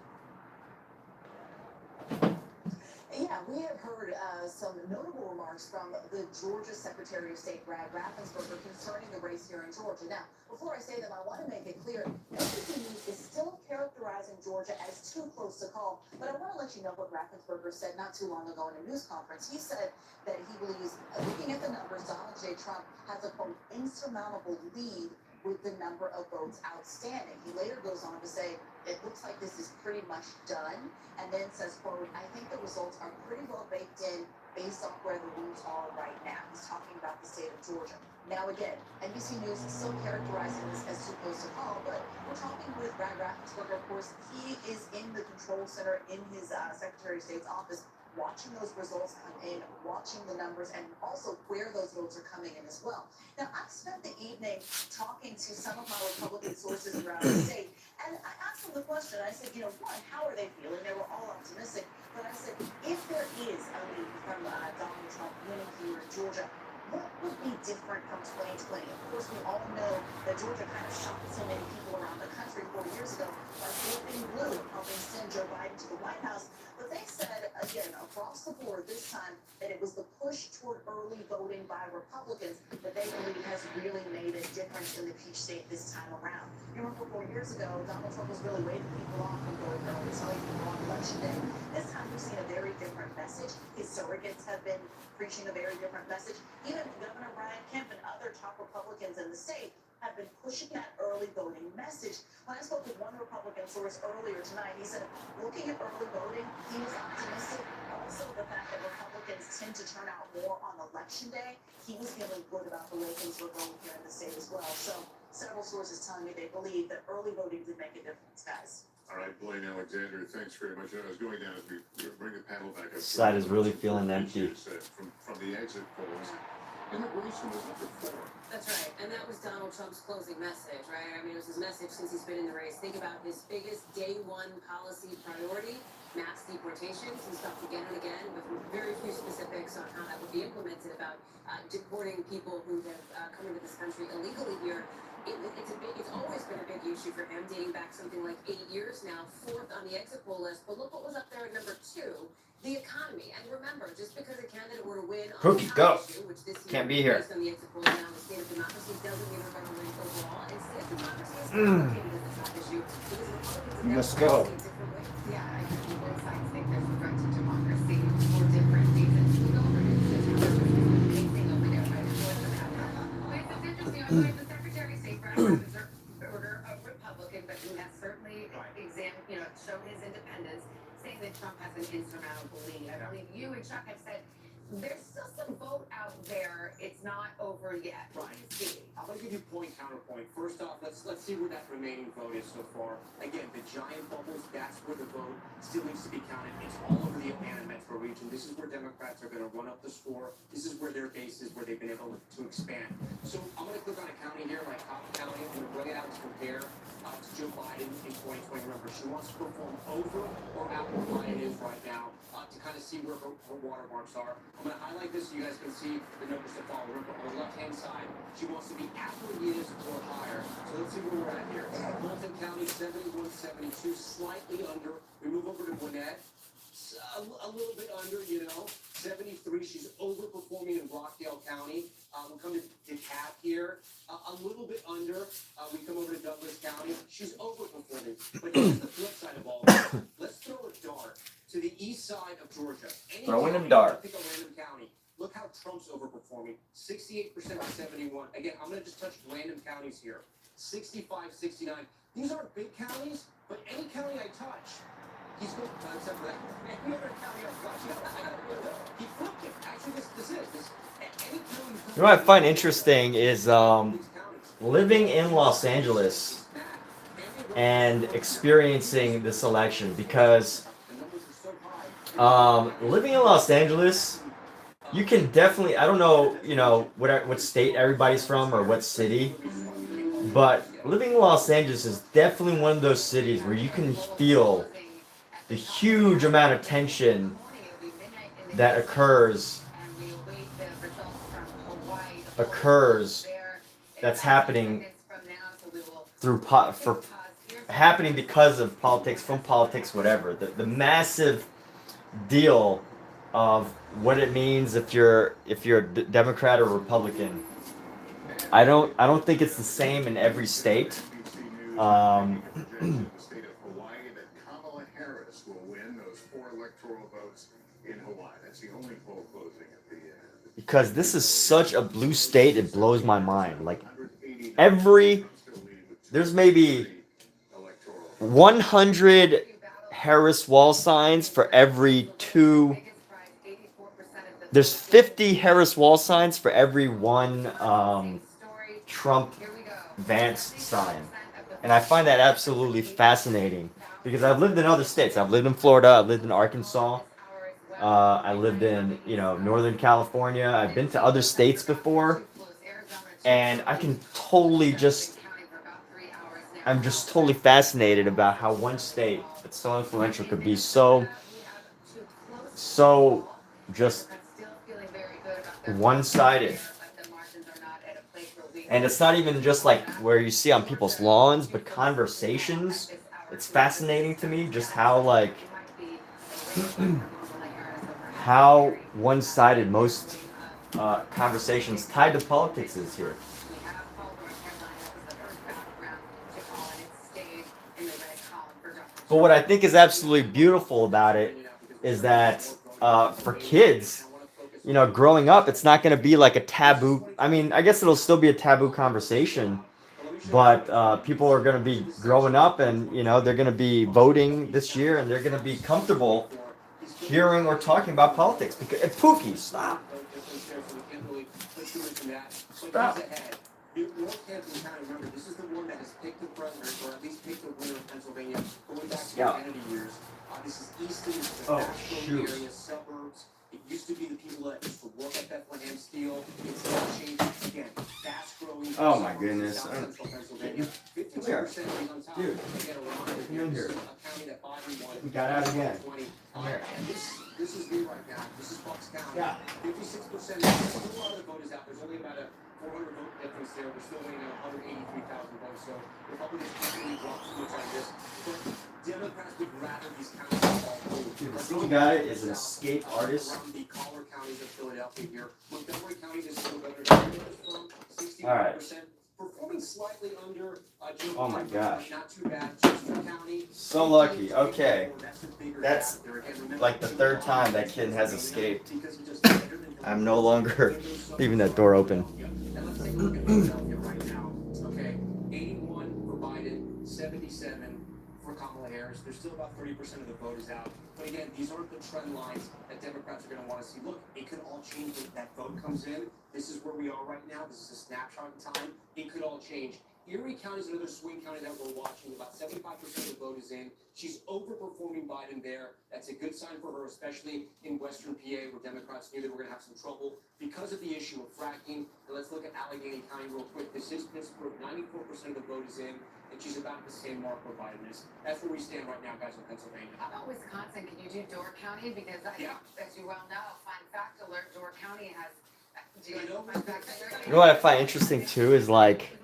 Yeah, we have heard some notable remarks from the Georgia Secretary of State, Brad Raffensperger, concerning the race here in Georgia. Now, before I say them, I want to make it clear, NBC News is still characterizing Georgia as too close to call, but I want to let you know what Raffensperger said not too long ago in a news conference. He said that he believes, looking at the numbers, Donald J. Trump has a, quote, insurmountable lead with the number of votes outstanding. He later goes on to say, it looks like this is pretty much done, and then says, quote, I think the results are pretty well baked in based on where the rooms are right now. He's talking about the state of Georgia. Now again, NBC News is still characterizing this as too close to call, but we're talking with Brad Raffensperger. Of course, he is in the control center in his Secretary of State's office, watching those results come in, watching the numbers, and also where those votes are coming in as well. Now, I spent the evening talking to some of my Republican sources around the state, and I asked them the question. I said, you know, one, how are they feeling? They were all optimistic, but I said, if there is a lead from Donald Trump winning here in Georgia, what would be different from 2020? Of course, we all know that Georgia kind of shocked so many people around the country 4 years ago by flipping blue and helping send Joe Biden to the White House. But they said, again, across the board this time, that it was the push toward early voting by Republicans that they believe has really made a difference in the Peach State this time around. You remember 4 years ago, Donald Trump was really waving people off from voting early, telling people on election day. This time we've seen a very different message. His surrogates have been preaching a very different message. Even Governor Brian Kemp and other top Republicans in the state have been pushing that early voting message. When I spoke with one Republican source earlier tonight, he said, looking at early voting, he was optimistic. Also, the fact that Republicans tend to turn out more on election day, he was feeling good about the way things were going here in the state as well. So, several sources telling me they believe that early voting did make a difference, guys. All right, Blaine Alexander, thanks very much. I was going down as we bring the panel back up. Side is really feeling empty. From the exit polls, immigration was number 4. That's right, and that was Donald Trump's closing message, right? I mean, it was his message since he's been in the race. Think about his biggest day one policy priority, mass deportations. He's talked again and again with very few specifics on how that would be implemented about deporting people who have come into this country illegally here. It's always been a big issue for him, dating back something like 8 years now, 4th on the exit poll list. But look what was up there at number 2. The economy. And remember, just because a candidate were to win on Cookie, the go. issue, which this year, Can't be here. based on the exit polls now, the state of democracy doesn't mean we're going to win overall. Instead, democracy is complicated as the top issue because Republicans You must have go. different ways. Yeah, I think both sides think there's a threat to democracy for different reasons. We go over to the amazing over there, right? But it's interesting. The Secretary of State, Brad Raffensperger, a Republican, but who has certainly shown his independence, saying that Trump has an insurmountable lead. I believe you and Chuck have said there's still some vote out there. It's not over yet. Right. I'm going to give you point counterpoint. First off, let's see where that remaining vote is so far. Again, the giant bubbles, that's where the vote still needs to be counted. It's all over the Atlanta metro region. This is where Democrats are going to run up the score. This is where their base is, where they've been able to expand. So I'm going to click on a county here, like Cobb County. I'm going to bring it out to compare to Joe Biden in 2020. Remember, she wants to perform over or out where Biden is right now to kind of see where her watermarks are. I'm going to highlight this so you guys can see the numbers to follow. Remember, on the left-hand side, she wants to be at where he is or higher. So let's see where we're at here. Fulton County, 71-72, slightly under. We move over to Gwinnett, a little bit under, 73. She's overperforming in Rockdale County. We come to DeKalb here, a little bit under. We come over to Douglas County. She's overperforming. But here's the flip side of all this. Let's throw a dart to the east side of Georgia. Throwing a dart. Pick a random county. Look how Trump's overperforming. 68% to 71. Again, I'm going to just touch random counties here. 65, 69. These aren't big counties, but any county I touch, he's going to, except for that. Any other county I touch, he flipped it. Actually, this is. Any county You know what I find interesting is living in Los Angeles and experiencing this election, because living in Los Angeles, you can definitely, I don't know, what state everybody's from or what city, but living in Los Angeles is definitely one of those cities where you can feel the huge amount of tension that occurs that's happening happening because of politics, from politics, whatever. The massive deal of what it means if you're a Democrat or Republican. I don't think it's the same in every state. Um, The state of Hawaii that Kamala Harris will win those 4 electoral votes in Hawaii. That's the only poll closing at the because this is such a blue state, it blows my mind. Like there's maybe 100 Harris wall signs for every 2. There's 50 Harris wall signs for every 1 Trump Vance sign. And I find that absolutely fascinating because I've lived in other states. I've lived in Florida, I've lived in Arkansas, I lived in, Northern California. I've been to other states before, and I'm just totally fascinated about how one state that's so influential could be so just one-sided. And it's not even just like where you see on people's lawns, but conversations. It's fascinating to me just how how one-sided most conversations tied to politics is here. But what I think is absolutely beautiful about it is that for kids, growing up, it's not going to be like a taboo. I mean, I guess it'll still be a taboo conversation, but people are going to be growing up and, they're going to be voting this year and they're going to be comfortable hearing or talking about politics. Because Pookie, stop. Stop. North Hampton County, remember, this is the one that has picked the president, or at least picked the winner of Pennsylvania, going back to the Kennedy years. This is Easton, this is the Nashville area, suburbs. It used to be the people that used to work at Bethlehem Steel. It's now changed again. Fast growing. Oh my goodness. Central Pennsylvania. 52% is on top. Dude, Again, around come in here. a county that Biden won. We got out again. Come here. This is me right now. This is Bucks County. Yeah. 56%. Still a lot of the vote is out. There's only about a 400 vote difference there. We're still waiting on 183,000 votes. So Republicans continue to drop too much on this. But Democrats would rather these counties fall through. Dude, the thing about it is an escape artist. Around the collar counties of Philadelphia here. Montgomery County, this is where Governor from 61%. All right. Performing slightly under Joe Oh my Biden, gosh. Not too bad. Chester County. So lucky. Okay. That's like the 3rd time that kid has escaped. I'm no longer leaving that door open. And let's take a look at Philadelphia right now. Okay, 81 for Biden, 77 for Kamala Harris. There's still about 30% of the vote is out. But again, these aren't the trend lines that Democrats are going to want to see. Look, it could all change when that vote comes in. This is where we are right now. This is a snapshot in time. It could all change. Erie County is another swing county that we're watching. About 75% of the vote is in. She's overperforming Biden there. That's a good sign for her, especially in Western PA, where Democrats knew that we're going to have some trouble because of the issue of fracking. And let's look at Allegheny County real quick. This is Pittsburgh. 94% of the vote is in, and she's about the same mark where Biden is. That's where we stand right now, guys, in Pennsylvania. How about Wisconsin? Can you do Door County? Because as you well know, fun fact alert, Door County has. Do you know fun fact alert? You know what I find interesting too is like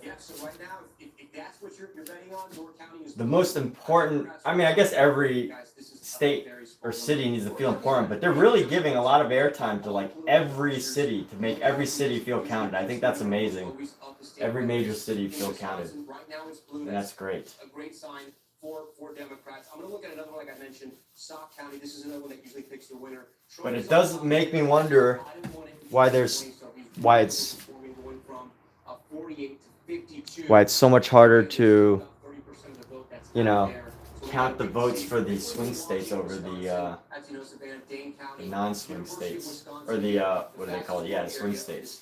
Yeah, so right now, if that's what you're betting on, Door County is the most important. I mean, I guess every state or city needs to feel important, but they're really giving a lot of airtime to like every city to make every city feel counted. I think that's amazing. Every major city feel counted. And that's great. A great sign for Democrats. I'm going to look at another one, like I mentioned, Sauk County. This is another one that usually picks the winner. But it does make me wonder why it's so much harder to, count the votes for the swing states over the non-swing states, or the what do they call it? Yeah, the swing states.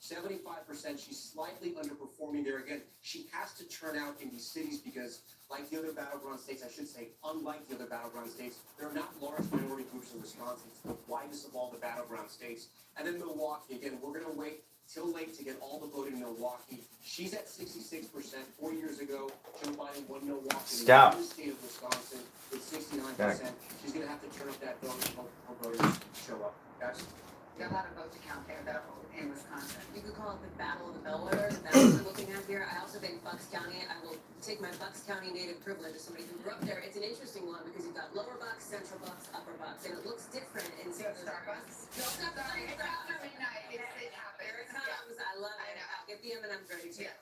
75%, she's slightly underperforming there. Again, she has to turn out in these cities because, like the other battleground states, I should say, unlike the other battleground states, there are not large minority groups in Wisconsin. It's the widest of all the battleground states. And then Milwaukee, again, we're going to wait till late to get all the vote in Milwaukee. She's at 66%. 4 years ago, Joe Biden won Milwaukee. Stop. In the state of Wisconsin with 69%. She's going to have to turn up that vote and hope her voters show up. Guys? Got a lot of vote to count there, though, in Wisconsin. You could call it the Battle of the Bellwethers, and that's what we're looking at here. I also think Bucks County, I will take my Bucks County native privilege as somebody who grew up there. It's an interesting one because you've got lower Bucks, central Bucks, upper Bucks, and it looks different in some of those Starbucks. No, it's not Sorry, it's Starbucks. after midnight. It happens. There it comes. I love I it. know. I'll get the M&M's ready too. Yes.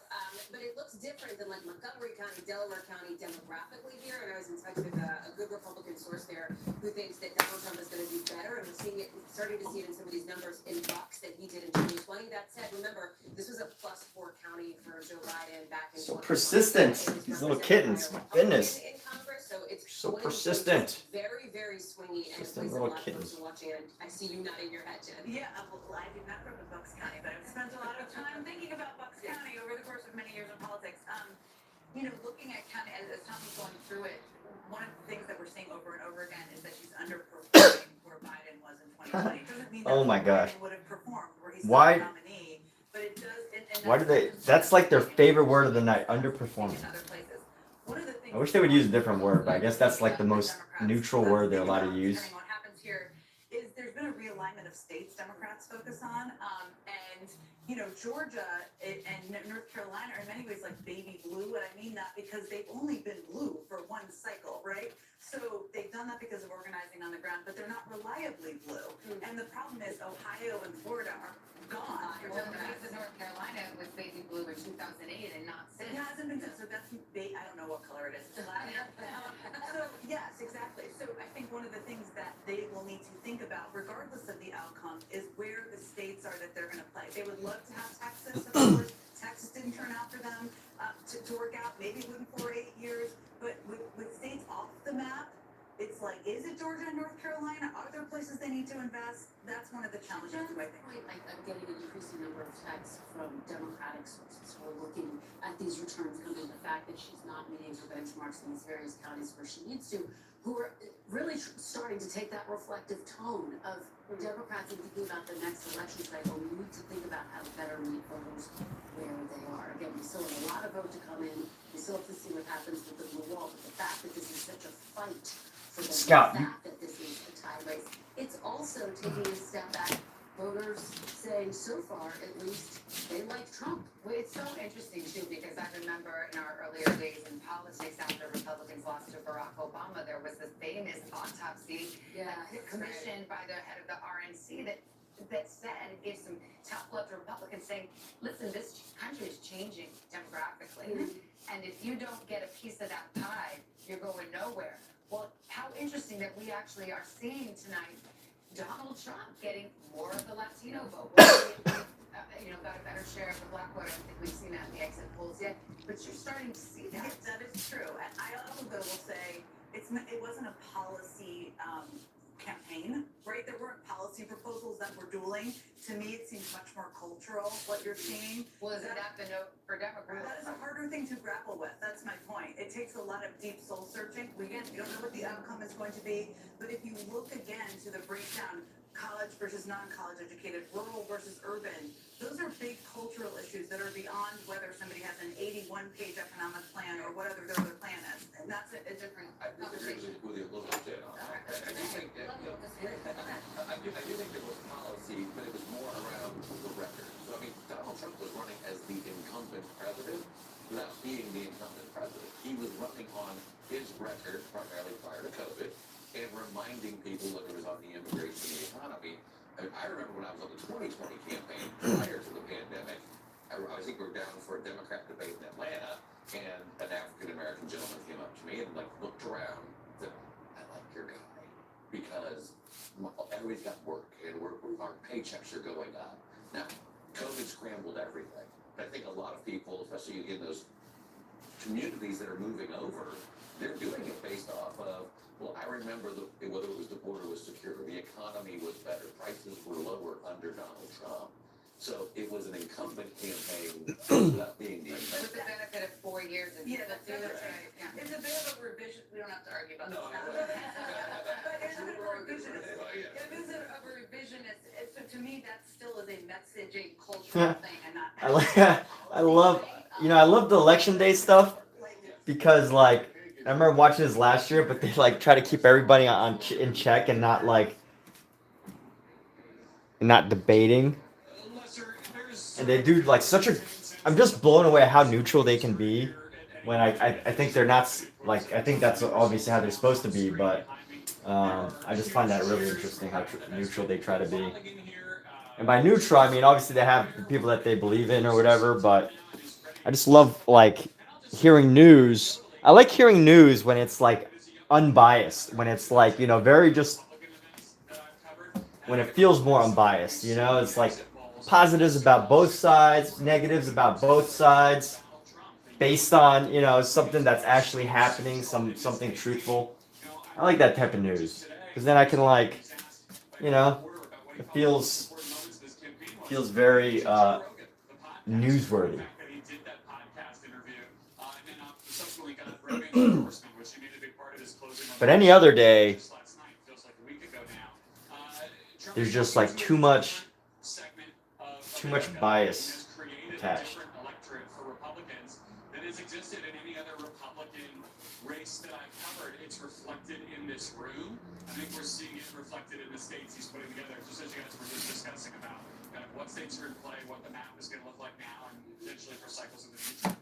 But it looks different than like Montgomery County, Delaware County demographically here. And I was in touch with a good Republican source there who thinks that Donald Trump is going to do better. And we're seeing it, starting to see it in some of these numbers in Bucks that he did in 2020. That said, remember, this was a +4 county for Joe Biden back in So 2020. persistent. It was These little Representative kittens. Iowa Goodness. In Congress, so it's So one of these persistent. places Very, very swingy, and it's a Persistent place that a little lot of kittens. folks are watching. And I see you nodding your head, Jen. Yeah, well, I did not grow up in Bucks County, but I've spent a lot of time thinking about Bucks County over the course of many years in politics. Looking at county, as Tom was going through it, one of the things that we're seeing over and over again is that she's underperforming where Biden was in 2020. It doesn't mean that Oh my gosh. Biden would have performed where he's Why- still the nominee, but it does. And Why do they? That's like their favorite word of the night. Underperforming. in other places. One of the things I wish they would use a different word, but I guess that's like the most neutral word they're allowed to use. What happens here is there's been a realignment of states Democrats focus on, and Georgia and North Carolina are in many ways like baby blue, and I mean that because they've only been blue for one cycle, right? So they've done that because of organizing on the ground, but they're not reliably blue. And the problem is Ohio and Florida are gone. Well, the case of North Carolina was baby blue in 2008 and not It since. hasn't been so that's I don't know what color it is. It's black. So yes, exactly. So I think one of the things that they will need to think about, regardless of the outcome, is where the states are that they're going to play. They would love to have Texas. Of course, Texas didn't turn out for them to work out. Maybe it wouldn't for 8 years, but with states off the map, it's like, is it Georgia and North Carolina? Are there places they need to invest? That's one of the challenges, Jen's I think. point, I'm getting an increasing number of texts from Democratic sources who are looking at these returns coming, the fact that she's not meeting her benchmarks in these various counties where she needs to, who are really starting to take that reflective tone of Democrats and thinking about the next election cycle. We need to think about how to better meet voters where they are. Again, we still have a lot of vote to come in. We still have to see what happens with the blue wall, but the fact that this is such a fight for them, Scout, the fact that this is a tie race, it's also taking a step back. Voters saying so far, at least, they like Trump. Well, it's so interesting too, because I remember in our earlier days in politics after Republicans lost to Barack Obama, there was this famous autopsy commissioned by the head of the RNC that said, gave some tough love to Republicans saying, listen, this country is changing demographically. And if you don't get a piece of that pie, you're going nowhere. Well, how interesting that we actually are seeing tonight Donald Trump getting more of the Latino vote. Got a better share of the black vote. I don't think we've seen that in the exit polls yet, but you're starting to see that. Yes, that is true. And I also will say it wasn't a policy campaign, right? There weren't policy proposals that were dueling. To me, it seems much more cultural, what you're seeing. Well, is that the note for Democrats? That is a harder thing to grapple with. That's my point. It takes a lot of deep soul searching. Again, we don't know what the outcome is going to be, but if you look again to the breakdown, college versus non-college educated, rural versus urban, those are big cultural issues that are beyond whether somebody has an 81-page economic plan or whatever their other plan is. And that's a different I disagree conversation. with you a little bit, Jen, on that. I do think that, I do think there was policy, but it was more around the record. So, I mean, Donald Trump was running as the incumbent president without being the incumbent president. He was running on his record, primarily prior to COVID, and reminding people that it was on the immigration and the economy. I remember when I was on the 2020 campaign prior to the pandemic, I think we were down for a Democrat debate in Atlanta, and an African-American gentleman came up to me and looked around and said, I like your guy, because everybody's got work, and our paychecks are going up. Now, COVID scrambled everything, but I think a lot of people, especially in those communities that are moving over, they're doing it based off of, well, I remember whether it was the border was secure, the economy was better, prices were lower under Donald Trump. So it was an incumbent campaign without being the With incumbent. the benefit of 4 years of Yeah, that's right. right. It's a bit of a revision. We don't have to argue about No, this now. I- But it's a bit of a revisionist. Oh, yeah. It is a revisionist. So to me, that still is a messaging cultural thing and not. I love the election day stuff because I remember watching this last year, but they try to keep everybody in check and not not debating. And they do like such a. I'm just blown away at how neutral they can be. When I think they're not like I think that's obviously how they're supposed to be, but I just find that really interesting how neutral they try to be. And by neutral, I mean obviously they have the people that they believe in or whatever, but I just love like hearing news. I like hearing news when it's like unbiased, when it's like, you know, very just when it feels more unbiased, you know, it's like positives about both sides, negatives about both sides, based on, you know, something that's actually happening, something truthful. I like that type of news because then I can like, you know, it feels very newsworthy. But any other day, there's just like too much bias attached. That has existed in any other Republican race that I've covered. It's reflected in this room. I think we're seeing it reflected in the states he's putting together, just as you guys were just discussing about kind of what states are in play, what the map is going to look like now, and potentially for cycles in the future.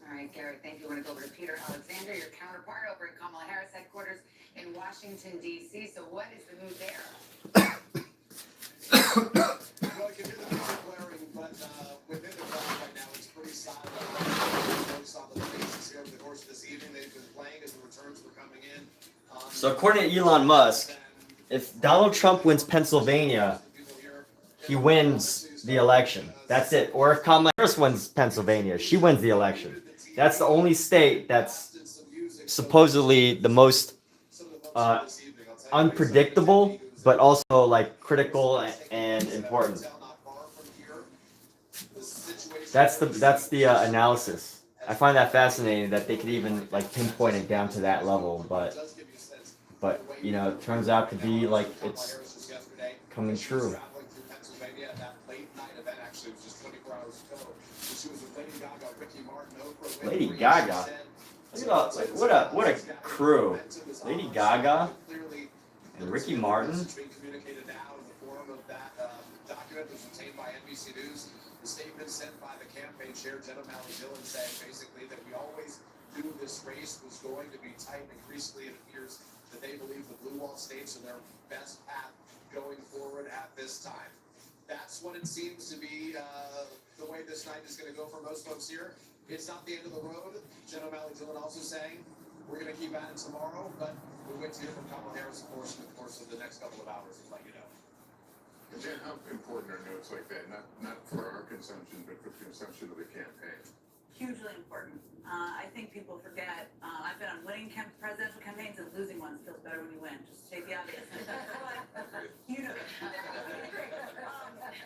All right, Gary, thank you. I want to go over to Peter Alexander, your counterpart over at Kamala Harris headquarters in Washington, D.C. So what is the mood there? Well, you can hear the music blaring, but within the crowd right now, it's pretty solid. Folks on the faces here over the course of this evening, they've been playing as the returns were coming in. So according to Elon Musk, if Donald Trump wins Pennsylvania, he wins the election. That's it. Or if Kamala Harris wins Pennsylvania, she wins the election. That's the only state that's supposedly the most unpredictable, but also like critical and important. That's the analysis. I find that fascinating that they could even like pinpoint it down to that level, but you know, it turns out to be like it's coming true. Lady Gaga. Look at what a crew. Lady Gaga and Ricky Martin. The statement sent by the campaign chair, Jenna Dillon, saying basically that we always knew this race was going to be tight. Increasingly, it appears that they believe the blue wall states are their best path going forward at this time. That's what it seems to be the way this night is going to go for most folks here. It's not the end of the road. Jenna Dillon also saying we're going to keep at it tomorrow, but we'll wait to hear from Kamala Harris, of course, in the course of the next couple of hours, to let you know. And Jen, how important are notes like that? Not for our consumption, but for the consumption of the campaign. Hugely important. I think people forget. I've been on winning presidential campaigns and losing ones feels better when you win. Just state the obvious. You know.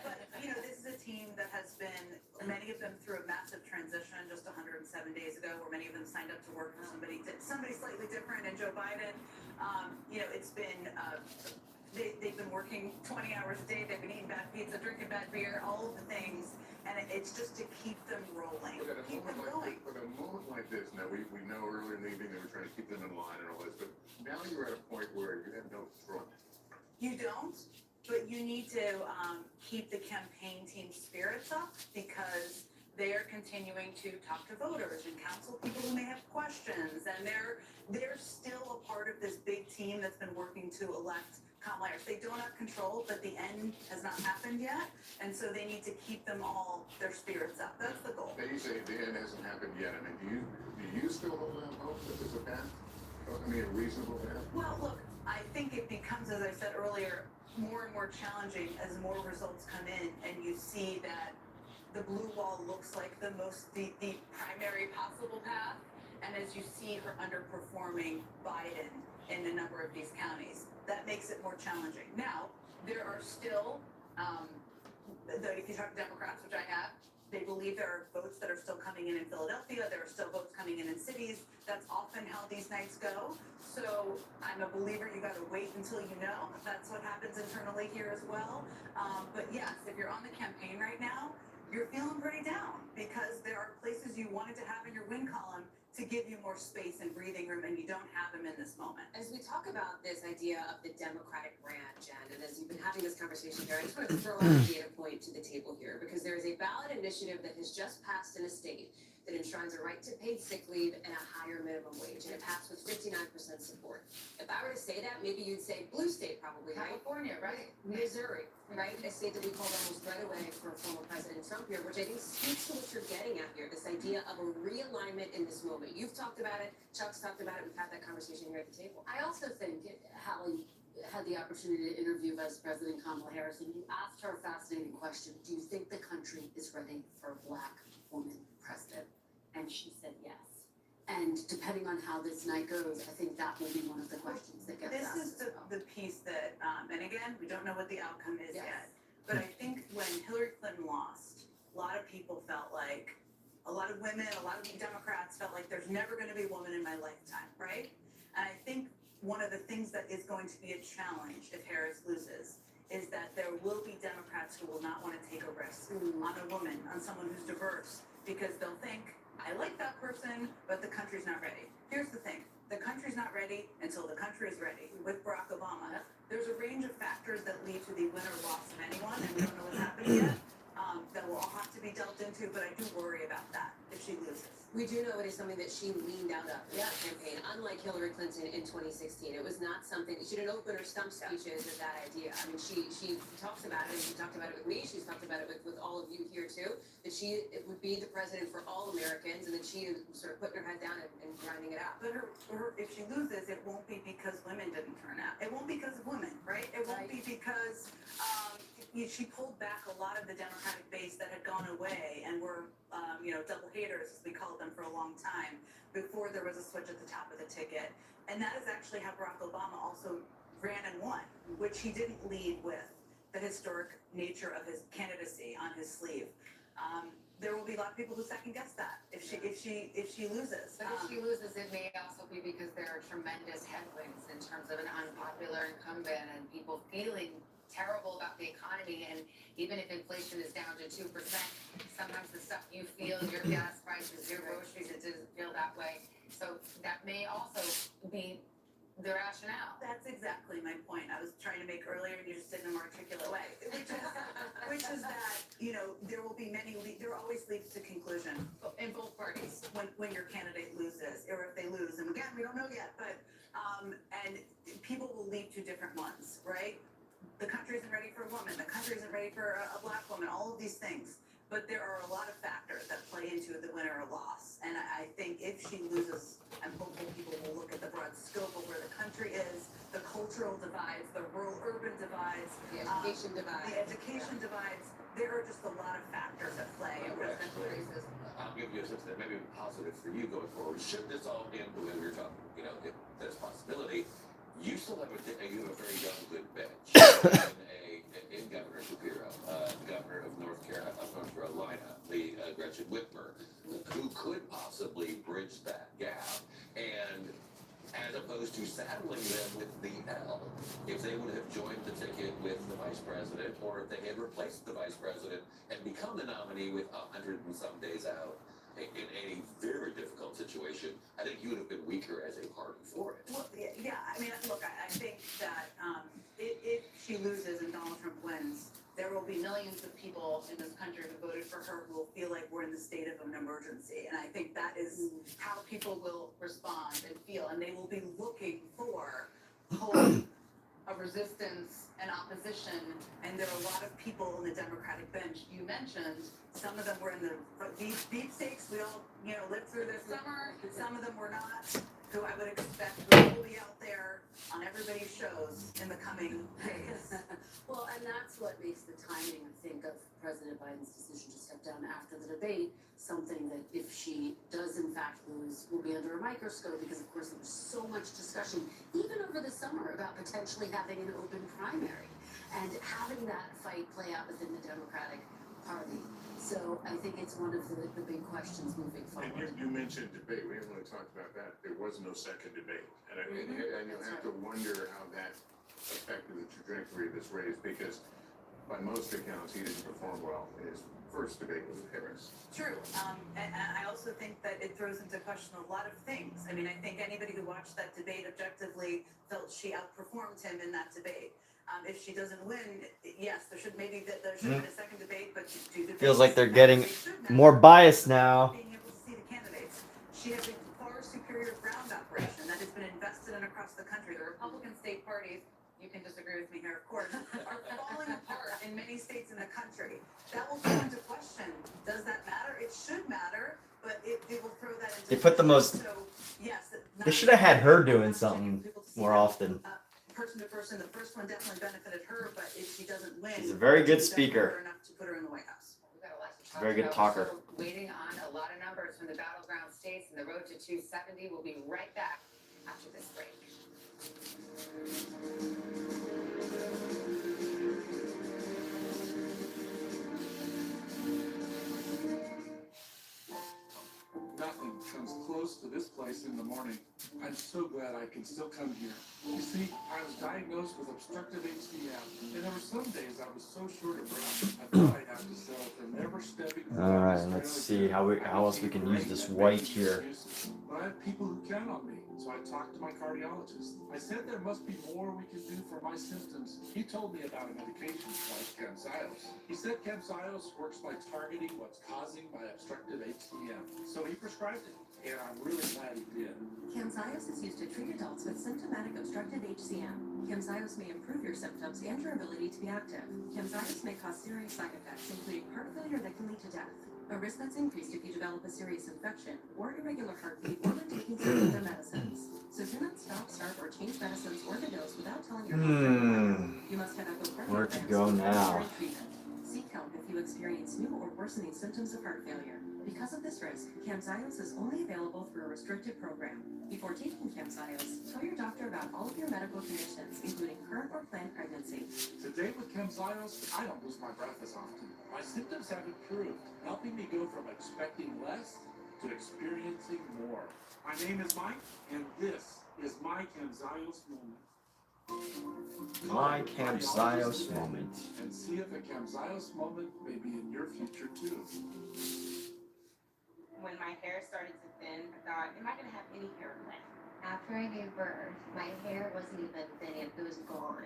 But you know, this is a team that has been, many of them through a massive transition just 107 days ago, where many of them signed up to work for somebody slightly different, and Joe Biden. You know, it's been. They've been working 20 hours a day. They've been eating bad pizza, drinking bad beer, all of the things, and it's just to keep them rolling. But at a moment like this, now we know earlier in the evening they were trying to keep them in line and all this, but now you're at a point where you have no front. You don't, but you need to keep the campaign team's spirits up, because they are continuing to talk to voters and counsel people who may have questions, and they're still a part of this big team that's been working to elect Kamala Harris. They don't have control, but the end has not happened yet, and so they need to keep them all, their spirits up. That's the goal. They say the end hasn't happened yet. I mean, do you still hold out hope that there's a path? I mean, a reasonable path? Well, look, I think it becomes, as I said earlier, more and more challenging as more results come in, and you see that the blue wall looks like the primary possible path, and as you see her underperforming Biden in a number of these counties, that makes it more challenging. Now, there are still, if you talk to Democrats, which I have, they believe there are votes that are still coming in Philadelphia. There are still votes coming in cities. That's often how these nights go. So I'm a believer you got to wait until you know. That's what happens internally here as well. But yes, if you're on the campaign right now, you're feeling pretty down, because there are places you wanted to have in your win column to give you more space and breathing room, and you don't have them in this moment. As we talk about this idea of the Democratic branch, and as you've been having this conversation here, I just want to throw out a data point to the table here, because there is a ballot initiative that has just passed in a state that enshrines a right to paid sick leave and a higher minimum wage, and it passed with 59% support. If I were to say that, maybe you'd say blue state probably, right? California, right? Missouri, right? A state that we called almost right away for former President Trump here, which I think speaks to what you're getting at here, this idea of a realignment in this moment. You've talked about it, Chuck's talked about it, we've had that conversation here at the table. I also think Hallie had the opportunity to interview Vice President Kamala Harris, and you asked her a fascinating question. Do you think the country is ready for a black woman president? And she said yes. And depending on how this night goes, I think that will be one of the questions that gets asked. This is the piece that, and again, we don't know what the outcome is yet. But I think when Hillary Clinton lost, a lot of people felt like, a lot of women, a lot of Democrats felt like there's never going to be a woman in my lifetime, right? And I think one of the things that is going to be a challenge if Harris loses is that there will be Democrats who will not want to take a risk on a woman, on someone who's diverse, because they'll think, I like that person, but the country's not ready. Here's the thing, the country's not ready until the country is ready. With Barack Obama, there's a range of factors that lead to the win or loss of anyone, and we don't know what's happening yet. That will all have to be delved into, but I do worry about that if she loses. We do know it is something that she leaned out of in that campaign, unlike Hillary Clinton in 2016. It was not something, she didn't open her stump speeches with that idea. I mean, she talks about it, and she talked about it with me, she's talked about it with all of you here too, that it would be the president for all Americans, and that she sort of putting her head down and grinding it out. But if she loses, it won't be because women didn't turn out. It won't be because of women, right? It won't be because she pulled back a lot of the Democratic base that had gone away and were, double haters, as we called them, for a long time before there was a switch at the top of the ticket. And that is actually how Barack Obama also ran and won, which he didn't lead with the historic nature of his candidacy on his sleeve. There will be a lot of people who second guess that if she loses. But if she loses, it may also be because there are tremendous headwinds in terms of an unpopular incumbent and people feeling terrible about the economy, and even if inflation is down to 2%, sometimes the stuff you feel, your gas prices, your groceries, it doesn't feel that way. So that may also be the rationale. That's exactly my point. I was trying to make earlier, and you just didn't articulate way. Which is that there will be there always leads to conclusion In both parties. when your candidate loses, or if they lose, and again, we don't know yet, but and people will lead to different ones, right? The country isn't ready for a woman, the country isn't ready for a black woman, all of these things. But there are a lot of factors that play into the win or loss. And I think if she loses, I'm hopeful people will look at the broad scope of where the country is, the cultural divides, the rural-urban divides, The education divide. the education divides. There are just a lot of factors at play in presidential races. I'll give you a sense that maybe positive for you going forward. Should this all end the way we were talking, if there's a possibility, you still have a very young, good bench. in Governor Shapiro, the governor of North Carolina, the Gretchen Whitmer, who could possibly bridge that gap, and as opposed to saddling them with the L, if they would have joined the ticket with the vice president, or if they had replaced the vice president and become the nominee with 100 and some days out, in a very difficult situation, I think you would have been weaker as a party for it. Well, yeah. I mean, look, I think that if she loses and Donald Trump wins, there will be millions of people in this country who voted for her who will feel like we're in the state of an emergency. And I think that is how people will respond and feel. And they will be looking for hope, a resistance, and opposition. And there are a lot of people in the Democratic bench you mentioned. Some of them were in the deep stakes we all lived through this summer. Some of them were not, who I would expect will be out there on everybody's shows in the coming days. Well, and that's what makes the timing, I think, of President Biden's decision to step down after the debate something that, if she does in fact lose, will be under a microscope, because of course there was so much discussion, even over the summer, about potentially having an open primary and having that fight play out within the Democratic Party. So I think it's one of the big questions moving forward. And you mentioned debate. We haven't really talked about that. There was no second debate. And you have to wonder how that affected the trajectory of this race, because by most accounts, he didn't perform well in his first debate with Harris. True. And I also think that it throws into question a lot of things. I mean, I think anybody who watched that debate objectively felt she outperformed him in that debate. If she doesn't win, yes, there should maybe there should have been a second debate, but do debates Feels like they're matter? getting They should matter. more biased now. Being able to see the candidates. She has a far superior ground operation that has been invested in across the country. The Republican state parties, you can disagree with me here, of course, are falling apart in many states in the country. That will come into question. Does that matter? It should matter, but it will throw that into They put the most. So, yes, They should have had her doing something more often. person to person, the first one definitely benefited her, but if she doesn't win, She's a very good it doesn't speaker. matter enough to put her in the White House. We've got a lot to She's a talk very good about. talker. We're waiting on a lot of numbers from the battleground states and the road to 270. We'll be right back after this break. Nothing comes close to this place in the morning. I'm so glad I can still come here. You see, I was diagnosed with obstructive HCM, and there were some days I was so short of breath, I thought I'd have to settle for never stepping foot All on right, this let's trailer. see how else we can use this white here. But I have people who count on me, so I talked to my cardiologist. I said there must be more we can do for my symptoms. He told me about a medication called Camzyos. He said Camzyos works by targeting what's causing my obstructive HCM. So he prescribed it, and I'm really glad he did. Camzyos is used to treat adults with symptomatic obstructive HCM. Camzyos may improve your symptoms and your ability to be active. Camzyos may cause serious side effects, including heart failure that can lead to death. A risk that's increased if you develop a serious infection or irregular heartbeat or when taking some of their medicines. So do not stop, start, or change medicines or the dose without telling your healthcare provider. You must have a Where to go now? treatment. Seek help if you experience new or worsening symptoms of heart failure. Because of this risk, Camzyos is only available through a restricted program. Before taking Camzyos, tell your doctor about all of your medical conditions, including current or planned pregnancy. Today with Camzyos, I don't lose my breath as often. My symptoms have improved, helping me go from expecting less to experiencing more. My name is Mike, and this is my Camzyos moment. My Camzyos moment. And see if a Camzyos moment may be in your future too. When my hair started to thin, I thought, am I going to have any hair left? After I gave birth, my hair wasn't even thin, it was gone.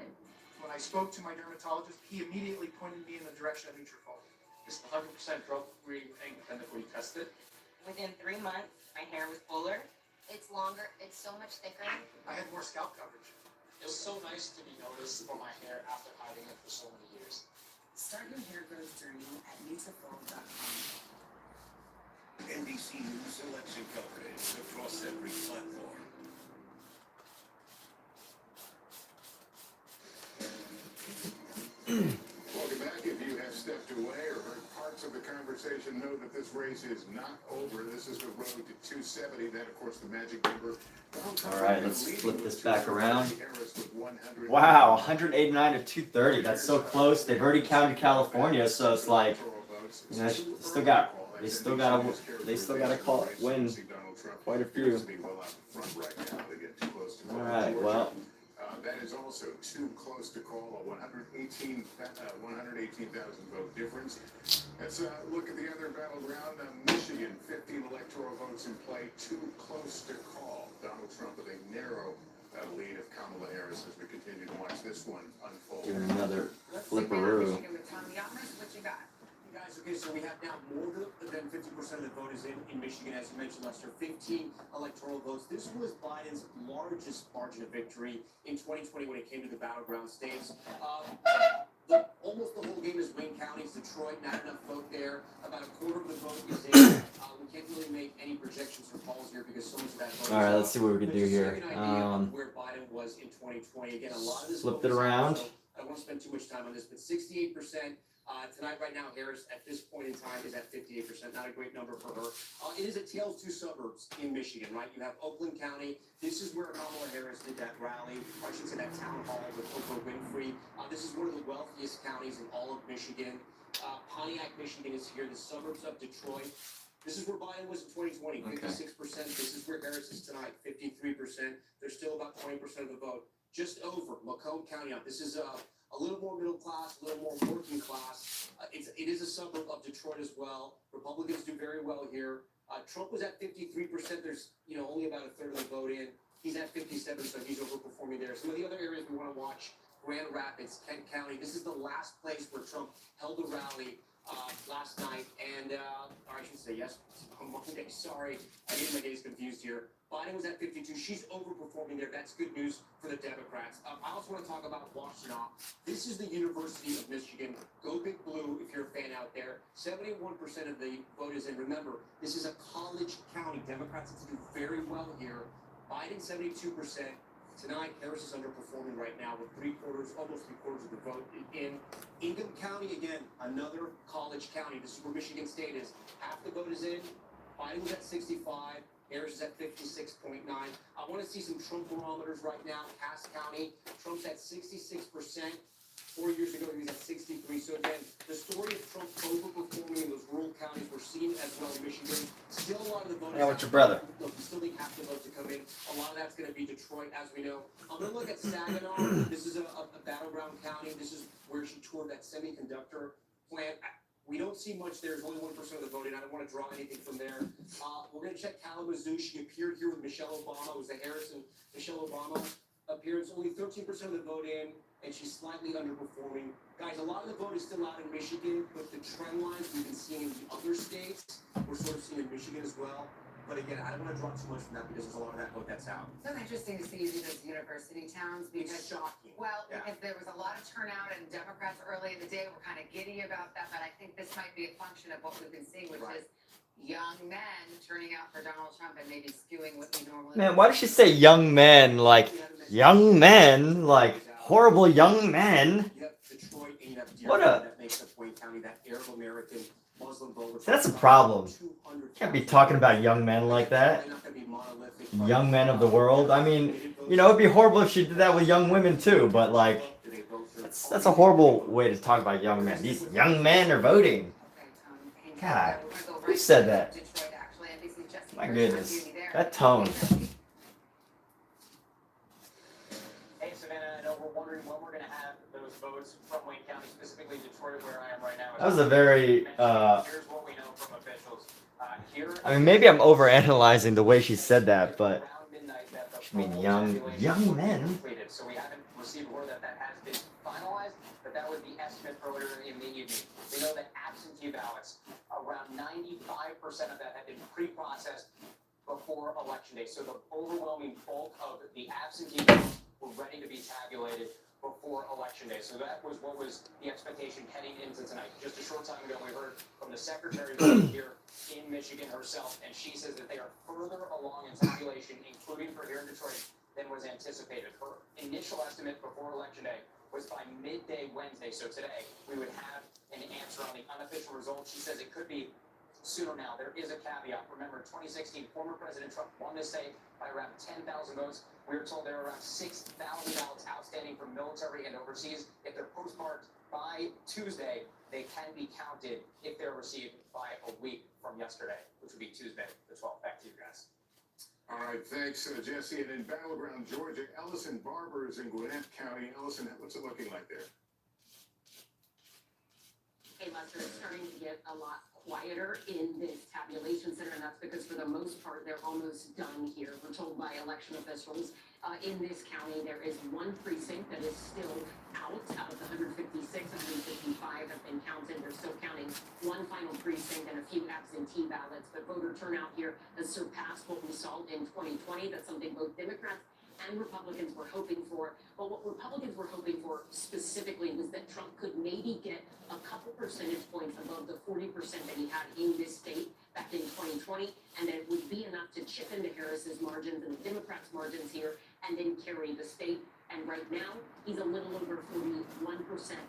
When I spoke to my dermatologist, he immediately pointed me in the direction of Nutrafol. It's 100% drug-free ink before you test it. Within 3 months, my hair was fuller. It's longer, it's so much thicker. I had more scalp coverage. It was so nice to be noticed for my hair after hiding it for so many years. Start your hair growth journey at Nutrafol.com. NBC News election coverage across every platform. Welcome back. If you have stepped away or heard parts of the conversation, know that this race is not over. This is the road to 270. That, of course, the magic number. All right, let's flip this back around. Wow, 189 to 230. That's so close. They've already counted California, so it's like, you know, they still gotta call it, win quite a few. All right, well. That is also too close to call, a 118,000 vote difference. Let's look at the other battleground. Michigan, 15 electoral votes in play, too close to call. Donald Trump with a narrow lead of Kamala Harris as we continue to watch this one unfold. Give it another What flipperoo. you got? Guys, okay, so we have now more than 50% of the vote is in Michigan, as you mentioned, Lester. 15 electoral votes. This was Biden's largest margin of victory in 2020 when it came to the battleground states. Almost the whole game is Wayne County's Detroit, not enough vote there. About a quarter of the vote is in. We can't really make any projections for polls here because so much of that vote. All right, let's see what we can do here. Where Biden was in 2020. Again, a lot of this Flipped it around. So I don't want to spend too much time on this, but 68%. Tonight, right now, Harris, at this point in time, is at 58%. Not a great number for her. It is a tale of two suburbs in Michigan, right? You have Oakland County. This is where Kamala Harris did that rally, or I should say that town hall with Oprah Winfrey. This is one of the wealthiest counties in all of Michigan. Pontiac, Michigan is here, the suburbs of Detroit. This is where Biden was in 2020, 56%. This is where Harris is tonight, 53%. There's still about 20% of the vote. Just over Macomb County. Now, this is a little more middle class, a little more working class. It is a suburb of Detroit as well. Republicans do very well here. Trump was at 53%. There's only about a third of the vote in. He's at 57%, so he's overperforming there. Some of the other areas we want to watch. Grand Rapids, Kent County. This is the last place where Trump held a rally last night, and or I should say yes, on Monday. Sorry, I get my days confused here. Biden was at 52. She's overperforming there. That's good news for the Democrats. I also want to talk about Washtenaw. This is the University of Michigan. Go Big Blue if you're a fan out there. 71% of the vote is in. Remember, this is a college county. Democrats have to do very well here. Biden 72%. Tonight, Harris is underperforming right now with almost three quarters of the vote in. Ingham County, again, another college county. This is where Michigan State is. Half the vote is in. Biden was at 65. Harris is at 56.9. I want to see some Trump barometers right now. Cass County, Trump's at 66%. 4 years ago, he was at 63. So again, the story of Trump overperforming in those rural counties we're seeing as well in Michigan. Still a lot of the vote. Yeah, what's your brother? Look, we still need half the vote to come in. A lot of that's going to be Detroit, as we know. I'm going to look at Saginaw. This is a battleground county. This is where she toured that semiconductor plant. We don't see much there. There's only 1% of the voting. I don't want to draw anything from there. We're going to check Kalamazoo. She appeared here with Michelle Obama. It was the Harris and Michelle Obama appearance. Only 13% of the vote in, and she's slightly underperforming. Guys, a lot of the vote is still out in Michigan, but the trend lines we've been seeing in the other states, we're sort of seeing in Michigan as well. But again, I don't want to draw too much from that because there's a lot of that vote that's out. So interesting to see you do those university towns because, It's shocking. well, Yeah. because there was a lot of turnout and Democrats early in the day were kind of giddy about that, but I think this might be a function of what we've been seeing, which is young men turning out for Donald Trump and maybe skewing what we normally. Man, why does she say young men? Like, young men? Like, horrible young men? Yep, Detroit, and you have What Dearborn, a- that makes up Wayne County, that Arab American Muslim vote. which That's a is problem. 200,000. Can't be talking about young men like that. They're not gonna be monolithic, Young men of the world. I mean, you know, it'd be horrible if she did that with young women too, but like, that's a horrible way to talk about young men. These young men are voting. God, who said that? My goodness, that tone. Hey Savannah, I know we're wondering when we're going to have those votes from Wayne County, specifically Detroit, where I am right now. That was a very, Here's what we know from officials. I mean, maybe I'm overanalyzing the way she said that, but I mean, young men. So we haven't received word that has been finalized, but that was the estimate earlier in the evening. We know that absentee ballots, around 95% of that have been pre-processed before Election Day. So the overwhelming bulk of the absentee ballots were ready to be tabulated before Election Day. So that was what was the expectation heading into tonight. Just a short time ago, we heard from the Secretary here in Michigan herself, and she says that they are further along in tabulation, including for here in Detroit, than was anticipated. Her initial estimate before Election Day was by midday Wednesday, so today, we would have an answer on the unofficial results. She says it could be sooner now. There is a caveat. Remember, 2016, former President Trump won this state by around 10,000 votes. We were told there are around 6,000 ballots outstanding from military and overseas. If they're postmarked by Tuesday, they can be counted if they're received by a week from yesterday, which would be Tuesday the 12th. Back to you guys. All right, thanks, Jesse. And in Battleground, Georgia, Ellison Barber is in Gwinnett County. Ellison, what's it looking like there? Hey, Lester, it's starting to get a lot quieter in this tabulation center, and that's because for the most part, they're almost done here. We're told by election officials in this county, there is one precinct that is still out of the 156, 155 have been counted. They're still counting one final precinct and a few absentee ballots, but voter turnout here has surpassed what we saw in 2020. That's something both Democrats and Republicans were hoping for. But what Republicans were hoping for specifically was that Trump could maybe get a couple percentage points above the 40% that he had in this state back in 2020, and that it would be enough to chip into Harris's margins and the Democrats' margins here, and then carry the state. And right now, he's a little over 41%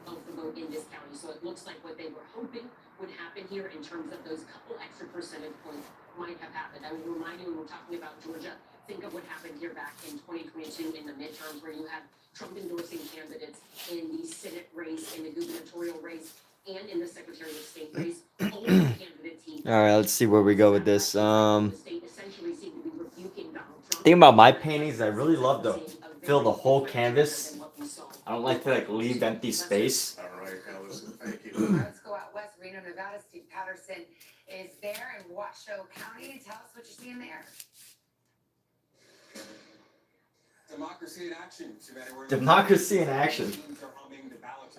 of the vote in this county. So it looks like what they were hoping would happen here in terms of those couple extra percentage points might have happened. I will remind you, when we're talking about Georgia, think of what happened here back in 2022 in the midterms, where you had Trump endorsing candidates in the Senate race, in the gubernatorial race, and in the Secretary of State race. All of the candidates he All right, let's see where we go with this. the state essentially seemed to be rebuking Donald Trump. Thing about my paintings, I really love to fill the whole canvas. I don't like to like leave empty space. All right, Ellison, thank you. Let's go out west, Reno, Nevada. Steve Patterson is there in Washoe County. Tell us what you're seeing there. Democracy in action. Democracy in action.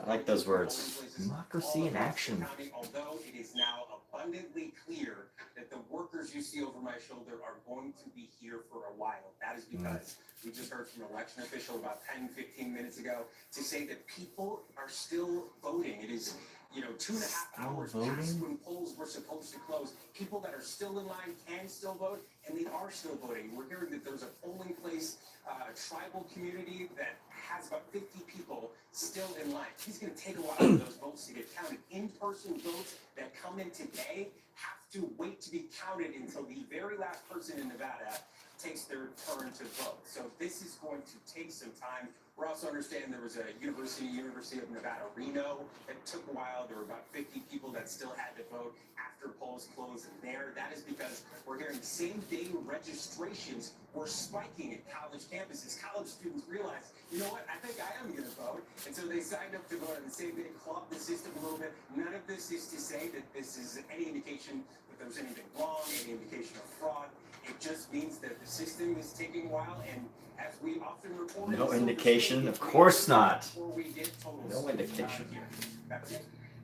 I like those words. Democracy in action. Although it is now abundantly clear that the workers you see over my shoulder are going to be here for a while. That is because we just heard from an election official about 10, 15 minutes ago to say that people are still voting. It is, 2.5 hours past when polls were supposed to close. People that are still in line can still vote, and they are still voting. We're hearing that there's a polling place, a tribal community that has about 50 people still in line. It's going to take a while for those votes to get counted. In-person votes that come in today have to wait to be counted until the very last person in Nevada takes their turn to vote. So this is going to take some time. We're also understanding there was a University of Nevada, Reno, that took a while. There were about 50 people that still had to vote after polls closed there. That is because we're hearing same-day registrations were spiking at college campuses. College students realized, you know what, I think I am going to vote. And so they signed up to vote on the same day, clubbed the system a little bit. None of this is to say that this is any indication that there's anything wrong, any indication of fraud. It just means that the system is taking a while, and as we often report, no indication, of course not. No indication.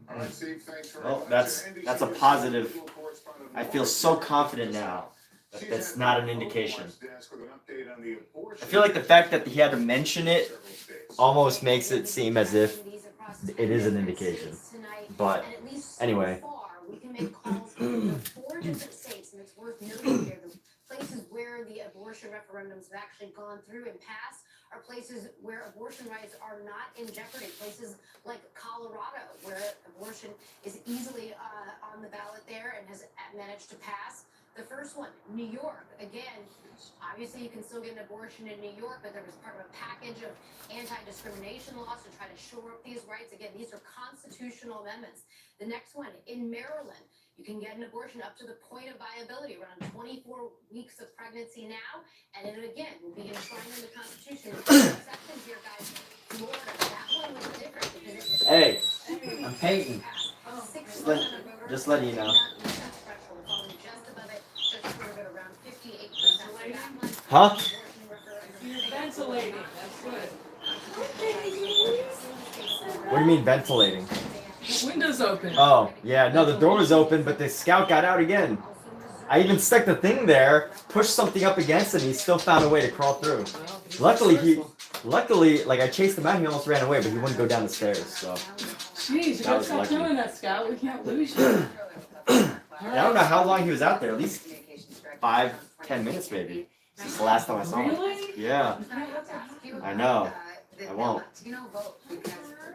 All right, Steve, thanks very Well, much. that's a positive. I feel so confident now that that's not an indication. I feel like the fact that he had to mention it almost makes it seem as if it is an indication. But anyway. We can make calls in 4 different states, and it's worth noting here the places where the abortion referendums have actually gone through and passed are places where abortion rights are not in jeopardy. Places like Colorado, where abortion is easily on the ballot there and has managed to pass. The first one, New York. Again, obviously you can still get an abortion in New York, but there was part of a package of anti-discrimination laws to try to shore up these rights. Again, these are constitutional amendments. The next one, in Maryland, you can get an abortion up to the point of viability, around 24 weeks of pregnancy now, and it again will be enshrined in the Constitution. Exceptions here, guys. Florida, that one was different because it was. Hey, I'm painting. Just letting you know. Huh? Ventilating, that's good. What do you mean ventilating? Windows open. Oh, yeah, no, the door was open, but the scout got out again. I even stuck the thing there, pushed something up against it, and he still found a way to crawl through. Luckily, like I chased him out, he almost ran away, but he wouldn't go down the stairs, so. Jeez, you gotta stop doing that, Scout. We can't lose you. I don't know how long he was out there, at least 5-10 minutes maybe. Since the last time I saw him. Really? Yeah. I know. I won't. Latino vote because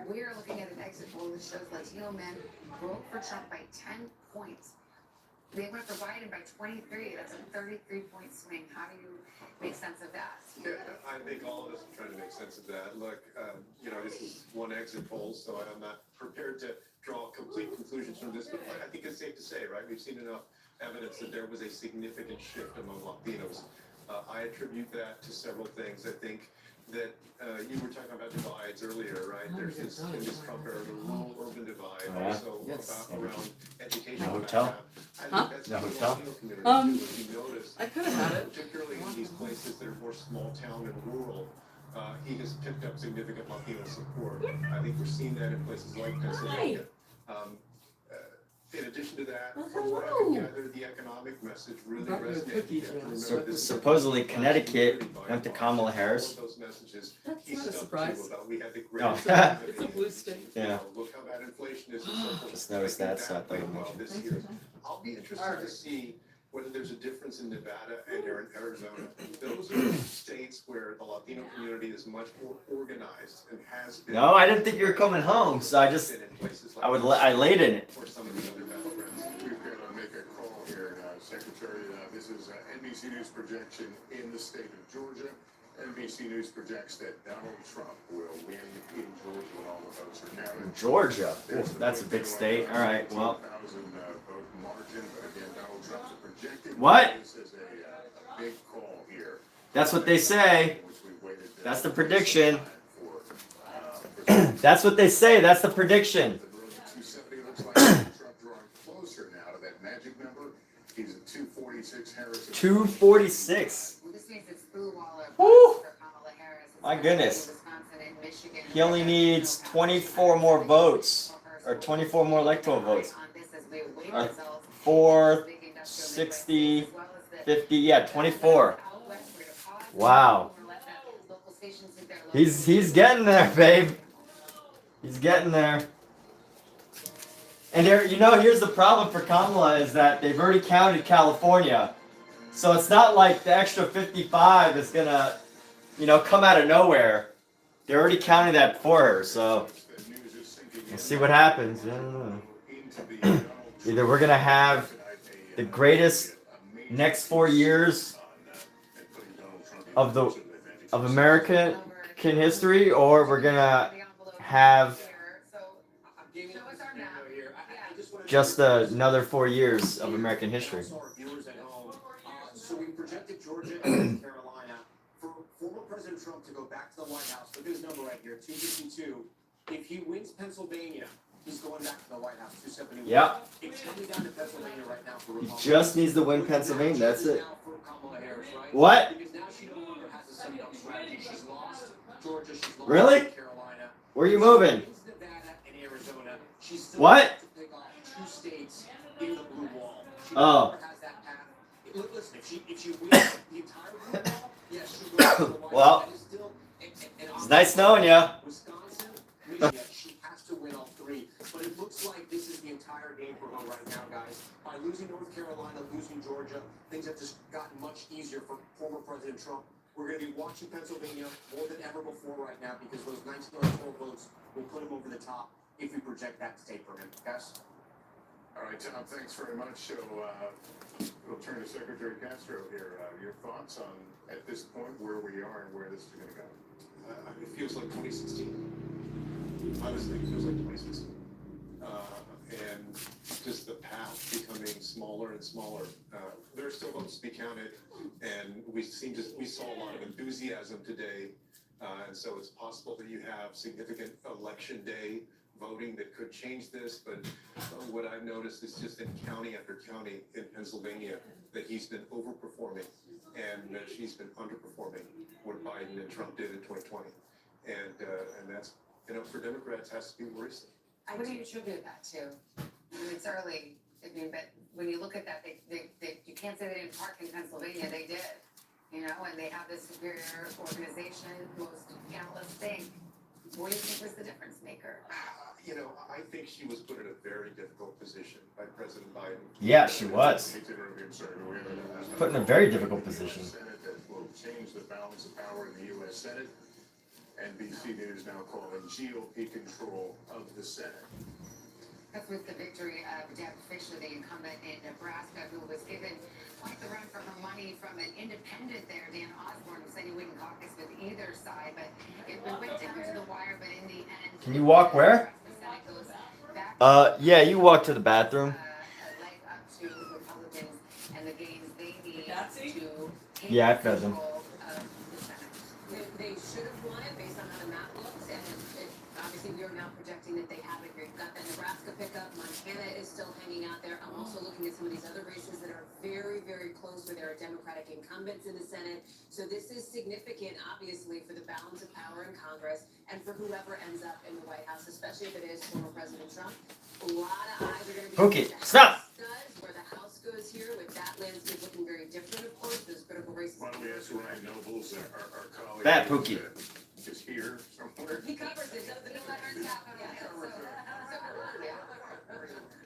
we are looking at an exit poll that shows Latino men vote for Trump by 10 points. They went for Biden by 23. That's a 33-point swing. How do you make sense of that? Yeah, I think all of us are trying to make sense of that. Look, this is one exit poll, so I'm not prepared to draw complete conclusions from this, but I think it's safe to say, right? We've seen enough evidence that there was a significant shift among Latinos. I attribute that to several things. I think that you were talking about divides earlier, right? There's this in this Trump era, the rural-urban divide, also around education. No hotel? Huh? No hotel? I could have had it. Particularly in these places that are more small town and rural, he has picked up significant Latino support. I think we're seeing that in places like Pennsylvania. In addition to that, from what I can gather, the economic message really resonated. Supposedly Connecticut went to Kamala Harris. Those messages, That's not a surprise. we had the Oh. It's a blue state. Yeah. Look how bad inflation is. Just noticed that, so I thought you'd mention this year. I'll be interested to see whether there's a difference in Nevada and in Arizona. Those are states where the Latino community is much more organized and has been. No, I didn't think you were coming home, so I laid in it. For some of the other battlegrounds. We've got to make a call here, Secretary. This is NBC News projection in the state of Georgia. NBC News projects that Donald Trump will win in Georgia when all the votes are counted. Georgia? Ooh, that's a big state. All right, well. Vote margin, but again, Donald Trump's projected. What? This is a big call here. That's what they say. That's the prediction. That's what they say. That's the prediction. 270 looks like Trump drawing closer now to that magic number. He's at 246. Harris. 246. Well, this means it's through Waller Woo! for Kamala Harris. My goodness. He only needs 24 more votes, or 24 more electoral votes. 4, 60, 50, yeah, 24. Wow. He's getting there, babe. He's getting there. And there, here's the problem for Kamala is that they've already counted California. So it's not like the extra 55 is gonna, come out of nowhere. They're already counting that for her, so we'll see what happens. I don't know. Either we're gonna have the greatest next 4 years of American history, or we're gonna have just another 4 years of American history. So we projected Georgia and Carolina for former President Trump to go back to the White House. Look at his number right here, 252. If he wins Pennsylvania, he's going back to the White House, 271. Yeah. It's coming down to Pennsylvania right now for He Republicans. just needs to win Pennsylvania. That's it. Harris, right? What? Because now she no longer has a Sun Belt strategy. She's lost Georgia, she's lost Really? Carolina. Where are you moving? Nevada and Arizona. She's still What? to pick off 2 states in the blue wall. She no Oh. longer has that path. Listen, if she wins the entire blue wall, yes, she'll go to the White Well, House. That is still it's nice knowing you. Wisconsin, Michigan, she has to win all 3. But it looks like this is the entire game for her right now, guys. By losing North Carolina, losing Georgia, things have just gotten much easier for former President Trump. We're going to be watching Pennsylvania more than ever before right now because those 19 electoral votes will put him over the top if we project that state for him. Guys? All right, Tom, thanks very much. So we'll turn to Secretary Castro here. Your thoughts on, at this point, where we are and where this is going to go? It feels like 2016. Honestly, it feels like 2016. And just the path becoming smaller and smaller. There are still votes to be counted, and we saw a lot of enthusiasm today, and so it's possible that you have significant election day voting that could change this, but what I've noticed is just in county after county in Pennsylvania that he's been overperforming and that she's been underperforming what Biden and Trump did in 2020. And that's, for Democrats has to be worrisome. What do you attribute that to? I mean, it's early. I mean, but when you look at that, you can't say they didn't park in Pennsylvania. They did, and they have this superior organization. Most analysts think. What do you think was the difference maker? I think she was put in a very difficult position by President Biden. Yeah, she was. Put in a very difficult position. Senate that will change the balance of power in the U.S. Senate. NBC News now calling GOP control of the Senate. That's with the victory of Deb Fischer, the incumbent in Nebraska, who was given quite the run for her money from an independent there, Dan Osborne, who said he wouldn't caucus with either side, but it went down to the wire, but in the end... Can you walk where? Yeah, you walk to the bathroom. Leg up to Republicans and the gains they need to take Yeah, I fed them. control of the Senate. They should have won it based on how the map looks, and obviously we are now projecting that they have it. You've got that Nebraska pickup. Montana is still hanging out there. I'm also looking at some of these other races that are very, very close where there are Democratic incumbents in the Senate. So this is significant, obviously, for the balance of power in Congress and for whoever ends up in the White House, especially if it is former President Trump. A lot of eyes are going to be Okay, on the stop. House does, where the House goes here, with that landscape looking very different, of course. Those critical races. Why don't we ask Ryan Nobles, our colleague, Bad Pookie. is here somewhere? He covers it, doesn't he?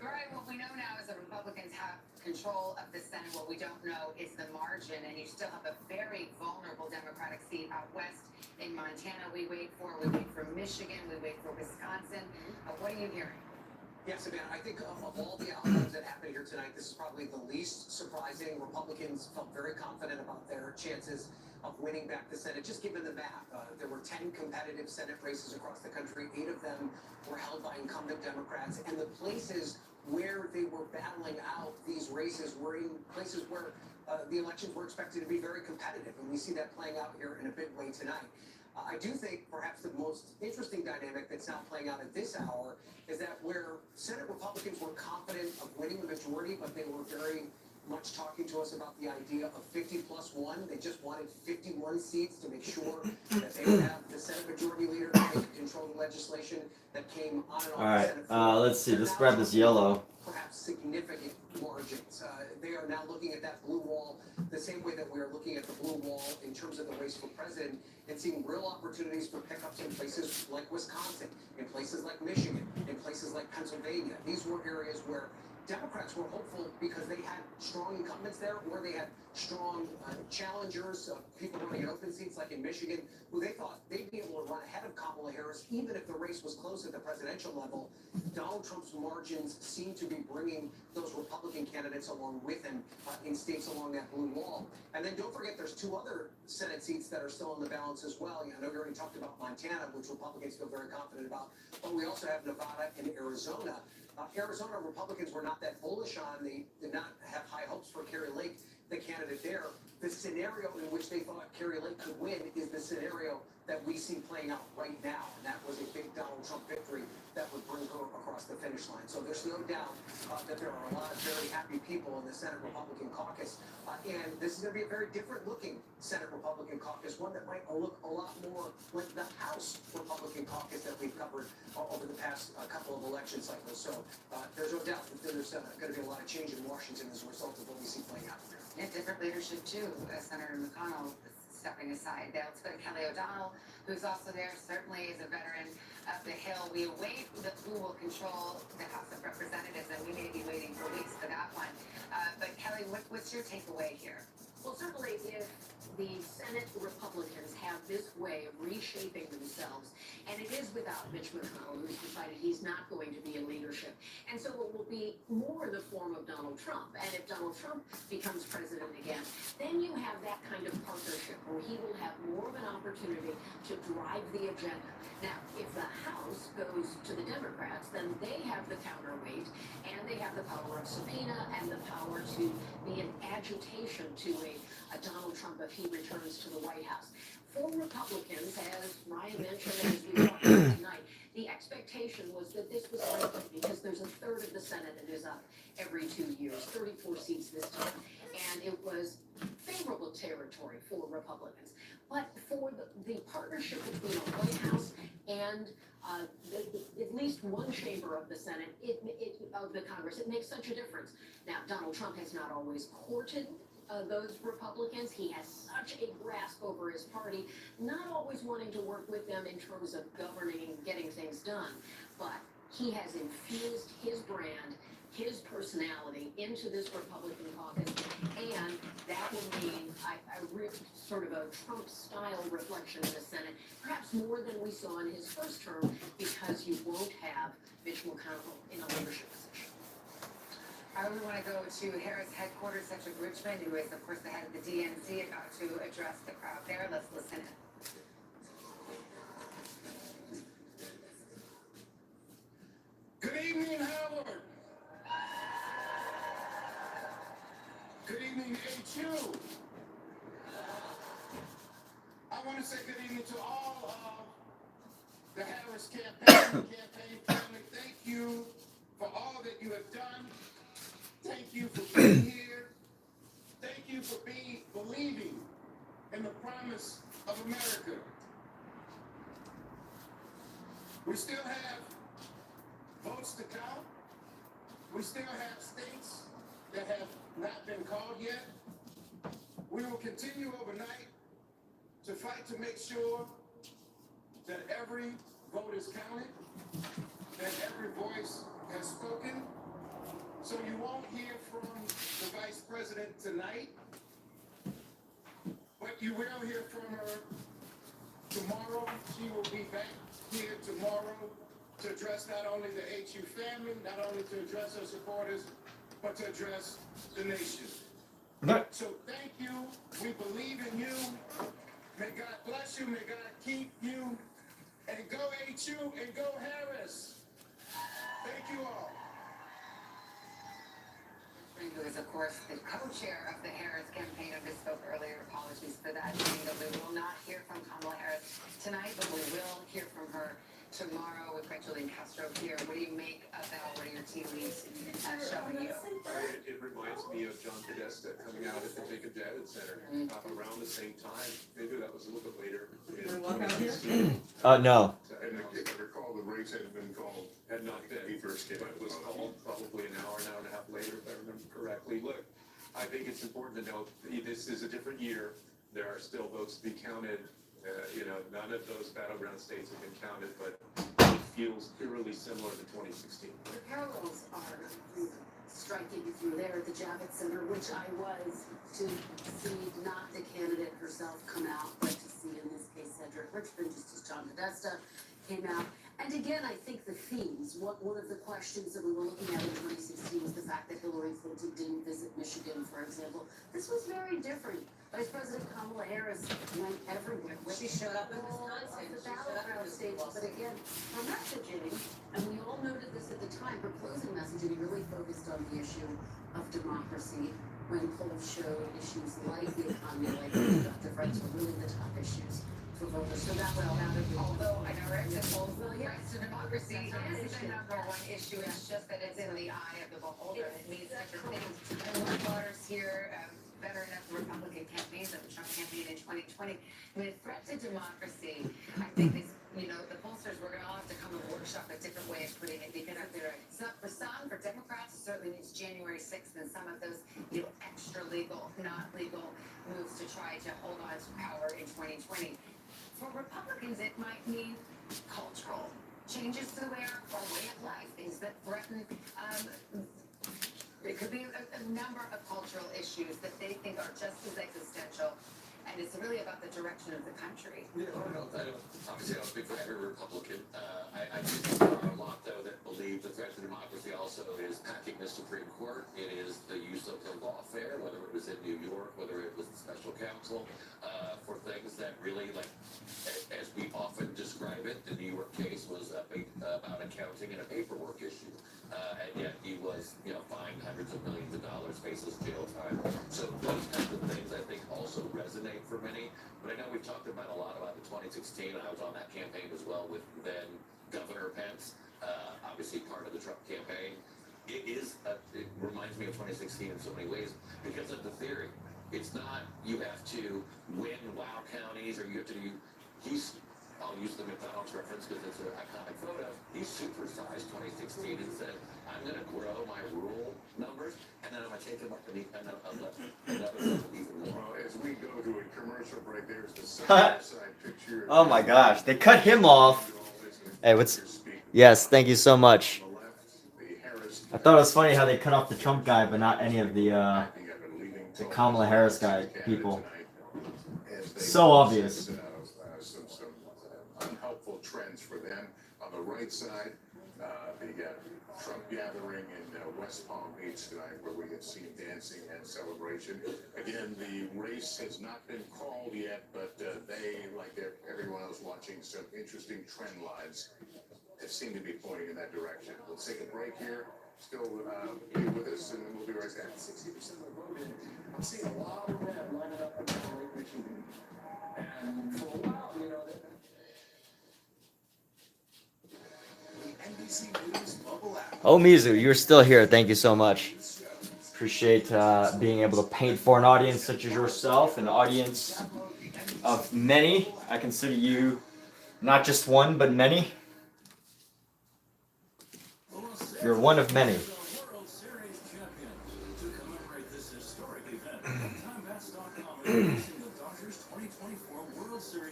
All right, what we know now is the Republicans have control of the Senate. What we don't know is the margin, and you still have a very vulnerable Democratic seat out west in Montana. We wait for Michigan, we wait for Wisconsin. What are you hearing? Yes, Savannah, I think of all the outcomes that happened here tonight, this is probably the least surprising. Republicans felt very confident about their chances of winning back the Senate, just given the map. There were 10 competitive Senate races across the country. 8 of them were held by incumbent Democrats, and the places where they were battling out these races were in places where the elections were expected to be very competitive, and we see that playing out here in a big way tonight. I do think perhaps the most interesting dynamic that's now playing out at this hour is that where Senate Republicans were confident of winning the majority, but they were very much talking to us about the idea of 50+1. They just wanted 51 seats to make sure that they would have the Senate Majority Leader to take control of the legislation that came on and off All the right, Senate floor. let's see. Let's grab this yellow. Perhaps significant margins. They are now looking at that blue wall the same way that we are looking at the blue wall in terms of the race for president, and seeing real opportunities for pickups in places like Wisconsin, in places like Michigan, in places like Pennsylvania. These were areas where Democrats were hopeful because they had strong incumbents there, or they had strong challengers, people running in open seats like in Michigan, who they thought they'd be able to run ahead of Kamala Harris, even if the race was close at the presidential level. Donald Trump's margins seem to be bringing those Republican candidates along with him in states along that blue wall. And then don't forget, there's 2 other Senate seats that are still in the balance as well. I know you already talked about Montana, which Republicans feel very confident about, but we also have Nevada and Arizona. Arizona Republicans were not that bullish on. They did not have high hopes for Carrie Lake, the candidate there. The scenario in which they thought Carrie Lake could win is the scenario that we see playing out right now, and that was a big Donald Trump victory that would bring her across the finish line. So there's no doubt that there are a lot of very happy people in the Senate Republican caucus, and this is going to be a very different looking Senate Republican caucus, one that might look a lot more like the House Republican caucus that we've covered over the past couple of election cycles. So there's no doubt that there's going to be a lot of change in Washington as a result of what we see playing out there. Yeah, different leadership too. Senator McConnell stepping aside. Now let's go to Kelly O'Donnell, who's also there, certainly is a veteran of the Hill. We await who will control the House of Representatives, and we may be waiting for weeks for that one. But Kelly, what's your takeaway here? Well, certainly if the Senate Republicans have this way of reshaping themselves, and it is without Mitch McConnell, who's decided he's not going to be in leadership. And so it will be more in the form of Donald Trump. And if Donald Trump becomes president again, then you have that kind of partnership where he will have more of an opportunity to drive the agenda. Now, if the House goes to the Democrats, then they have the counterweight, and they have the power of subpoena and the power to be an agitation to a Donald Trump if he returns to the White House. For Republicans, as Ryan mentioned, and as we talked about tonight, the expectation was that this was likely because there's a third of the Senate that is up every 2 years, 34 seats this time, and it was favorable territory for Republicans. But for the partnership between the White House and at least one chamber of the Senate, of the Congress, it makes such a difference. Now, Donald Trump has not always courted those Republicans. He has such a grasp over his party, not always wanting to work with them in terms of governing and getting things done. But he has infused his brand, his personality into this Republican caucus, and that will mean sort of a Trump-style reflection in the Senate, perhaps more than we saw in his first term, because you won't have Mitch McConnell in a leadership position. We want to go to Harris headquarters, Cedric Richmond, who is, of course, the head of the DNC, about to address the crowd there. Let's listen in. Good evening, Howard. Good evening, HU. I want to say good evening to all of the Harris campaign family. Thank you for all that you have done. Thank you for being here. Thank you for believing in the promise of America. We still have votes to count. We still have states that have not been called yet. We will continue overnight to fight to make sure that every vote is counted, that every voice has spoken. So you won't hear from the Vice President tonight, but you will hear from her tomorrow. She will be back here tomorrow to address not only the HU family, not only to address her supporters, but to address the nation. So thank you. We believe in you. May God bless you. May God keep you. And go HU and go Harris. Thank you all. Who is, of course, the co-chair of the Harris campaign, who misspoke earlier. Apologies for that. We will not hear from Kamala Harris tonight, but we will hear from her tomorrow. We've got Julian Castro here. What do you make of that? What are your tea leaves showing you. It reminds me of John Podesta coming out at the Jacob Javits Center around the same time. Maybe that was a little bit later. No. And if I recall, the race had been called, Had not been, he first came but it was called probably an hour and a half later, if I remember correctly. Look, I think it's important to note that this is a different year. There are still votes to be counted. None of those battleground states have been counted, but it feels eerily similar to 2016. The parallels are striking through there at the Javits Center, which I was, to see not the candidate herself come out, but to see in this case Cedric Richmond, just as John Podesta came out. And again, I think the themes, one of the questions that we were looking at in 2016 was the fact that Hillary Clinton didn't visit Michigan, for example. This was very different. Vice President Kamala Harris went everywhere. She showed up in All Wisconsin. of the battleground states, but again, her messaging, and we all noted this at the time, her closing messaging really focused on the issue of democracy, when polls showed issues like the economy, like reproductive rights were really the top issues for voters. So that went out of Although I know right, the polls, Well, yeah. rights to democracy is the number one issue. It's just that it's in the eye of the beholder. It means different things. And one voters here, veteran of the Republican campaigns, of the Trump campaign in 2020, I mean, a threat to democracy. I think this, the pollsters, we're going to all have to come and workshop a different way of putting it, because for some, for Democrats, it certainly means January 6th and some of those, extra legal, not legal moves to try to hold on to power in 2020. For Republicans, it might mean cultural changes to their way of life, things that threaten. It could be a number of cultural issues that they think are just as existential, and it's really about the direction of the country. Yeah, obviously, I don't speak for every Republican. I do think there are a lot, though, that believe the threat to democracy also is packing the Supreme Court. It is the use of the lawfare, whether it was in New York, whether it was the special counsel, for things that really, as we often describe it, the New York case was about accounting and a paperwork issue. And yet he was, fined hundreds of millions of dollars, faces jail time. So those kinds of things, I think, also resonate for many. But I know we've talked about a lot about the 2016. I was on that campaign as well with then Governor Pence, obviously part of the Trump campaign. It reminds me of 2016 in so many ways because of the theory. It's not you have to win wow counties or you have to do. I'll use the McDonald's reference because it's an iconic photo. He supersized 2016 and said, I'm going to grow my rural numbers, and then I'm going to take them up another even more. Well, as we go to a commercial break, there's the side picture. Oh my gosh, they cut him off. Hey, Yes, thank you so much. I thought it was funny how they cut off the Trump guy, but not any of the Kamala Harris guy people. So obvious. Some unhelpful trends for them. On the right side, the Trump gathering in West Palm Beach tonight, where we have seen dancing and celebration. Again, the race has not been called yet, but they, like everyone else watching, some interesting trend lines that seem to be pointing in that direction. We'll take a break here. Still be with us, and then we'll be right back. 60% of the vote, I'm seeing a lot of red lining up in Lake Michigan. And for a while, Oh, Mizu, you're still here. Thank you so much. Appreciate being able to paint for an audience such as yourself, an audience of many. I consider you not just one, but many. You're one of many.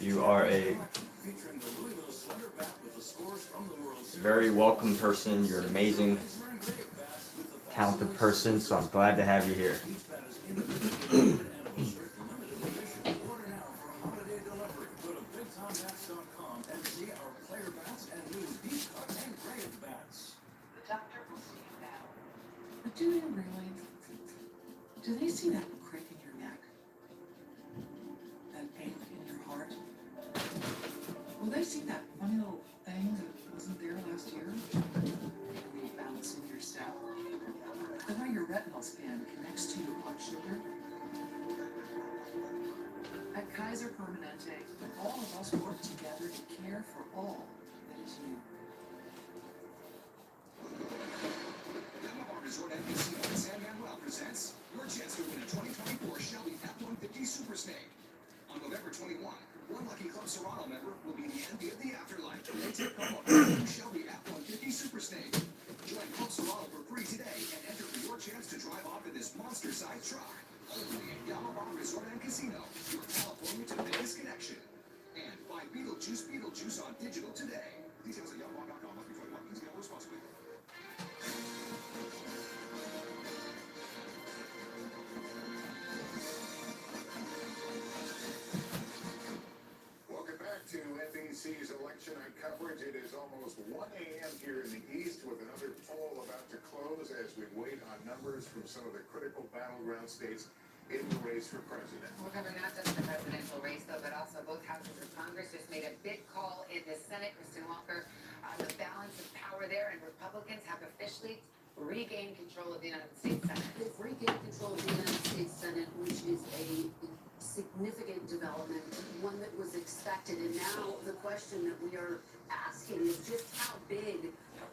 You are a very welcome person. You're an amazing, talented person, so I'm glad to have you here. But do you really? Do they see that crick in your neck? That ache in your heart? Will they see that funny little thing that wasn't there last year? Maybe bounce in your step. The way your retinal scan connects to your blood sugar. At Kaiser Permanente, all of us work together to care for all that is you. monster-sized truck. Only at Yamaha Resort and Casino, your California to Vegas connection. And buy Beetlejuice on digital today. Details at Yamaha.com. Must be 21. Please gamble responsibly. Welcome back to NBC's election night coverage. It is almost 1 a.m. here in the East with another poll about to close as we wait on numbers from some of the critical battleground states in the race for president. We're covering not just the presidential race, though, but also both houses of Congress just made a big call in the Senate. Kristen Walker, the balance of power there, and Republicans have officially regained control of the United States Senate. They've regained control of the United States Senate, which is a significant development, one that was expected. And now the question that we are asking is just how big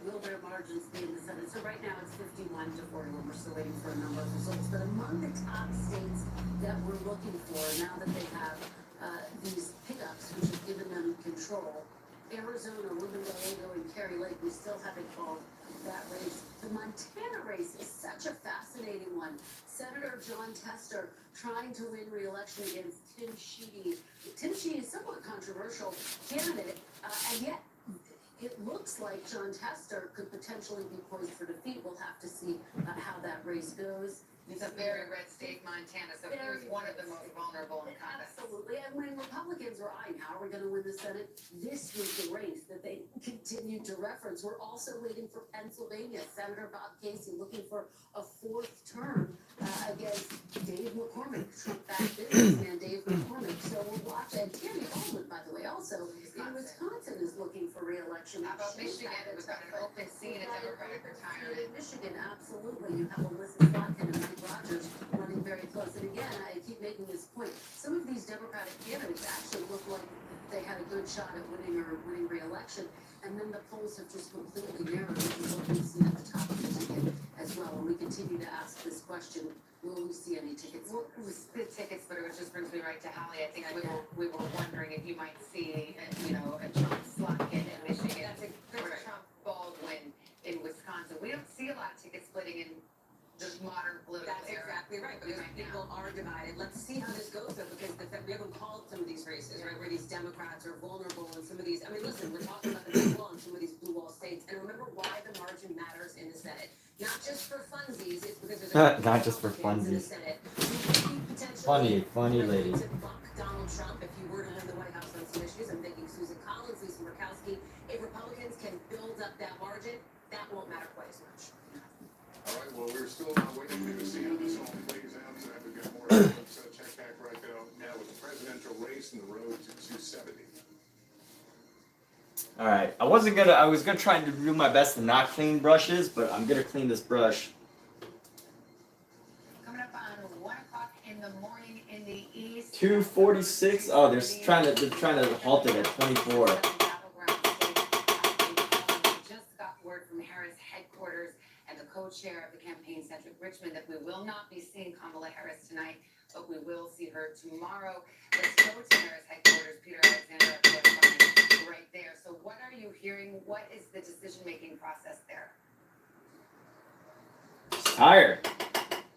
will their margins be in the Senate? So right now it's 51 to 41. We're still waiting for a number of results. But among the top states that we're looking for, now that they have these pickups, which have given them control, Arizona, Ruben Gallego, and Kari Lake, we still haven't called that race. The Montana race is such a fascinating one. Senator John Tester trying to win re-election against Tim Sheedy. Tim Sheedy is a somewhat controversial candidate, and yet it looks like John Tester could potentially be poised for defeat. We'll have to see how that race goes. It's a very red state, Montana, so here's one of the most vulnerable incumbents. Absolutely, and when Republicans were eyeing how are we going to win the Senate, this was the race that they continued to reference. We're also waiting for Pennsylvania. Senator Bob Casey looking for a fourth term against Dave McCormick, Trump-backed businessman Dave McCormick. So we'll watch. And Tammy Baldwin, by the way, also in Wisconsin is looking for re-election. How about Michigan? We've got an open seat, a Democratic retirement. Michigan, absolutely. You have Elizabeth Slotkin and Mike Rogers running very close. And again, I keep making this point. Some of these Democratic candidates actually look like they had a good shot at winning re-election. And then the polls have just completely narrowed, which is what we've seen at the top of the ticket as well. And we continue to ask this question, will we see any tickets? Well, the tickets, but it just brings me right to Holly. I think we were wondering if you might see, a Trump Slotkin in Michigan. That's Trump Baldwin in Wisconsin. We don't see a lot of ticket splitting in the modern political That's era. exactly right, because people are divided. Let's see how this goes, though, because we haven't called some of these races, right, where these Democrats are vulnerable and some of these, listen, we're talking about the blue wall in some of these blue wall states, and remember why the margin matters in the Senate. Not just for funsies, it's because there's Not just for Republicans in the funsies. Senate. Funny lady. To buck Donald Trump if he were to win the White House on some issues. I'm thinking Susan Collins, Lisa Murkowski. If Republicans can build up that margin, that won't matter quite as much. All right, well, we're still waiting to see how this all plays out. We've got more evidence. Check back right now with the presidential race and the road to 270. All right, I was gonna try and do my best to not clean brushes, but I'm gonna clean this brush. Coming up on 1 o'clock in the morning in the east. 246. Oh, they're trying to halt it at 24. We just got word from Harris headquarters and the co-chair of the campaign, Cedric Richmond, that we will not be seeing Kamala Harris tonight, but we will see her tomorrow. Let's go to Harris headquarters. Peter Alexander, our correspondent, right there. So what are you hearing? What is the decision-making process there? Tired.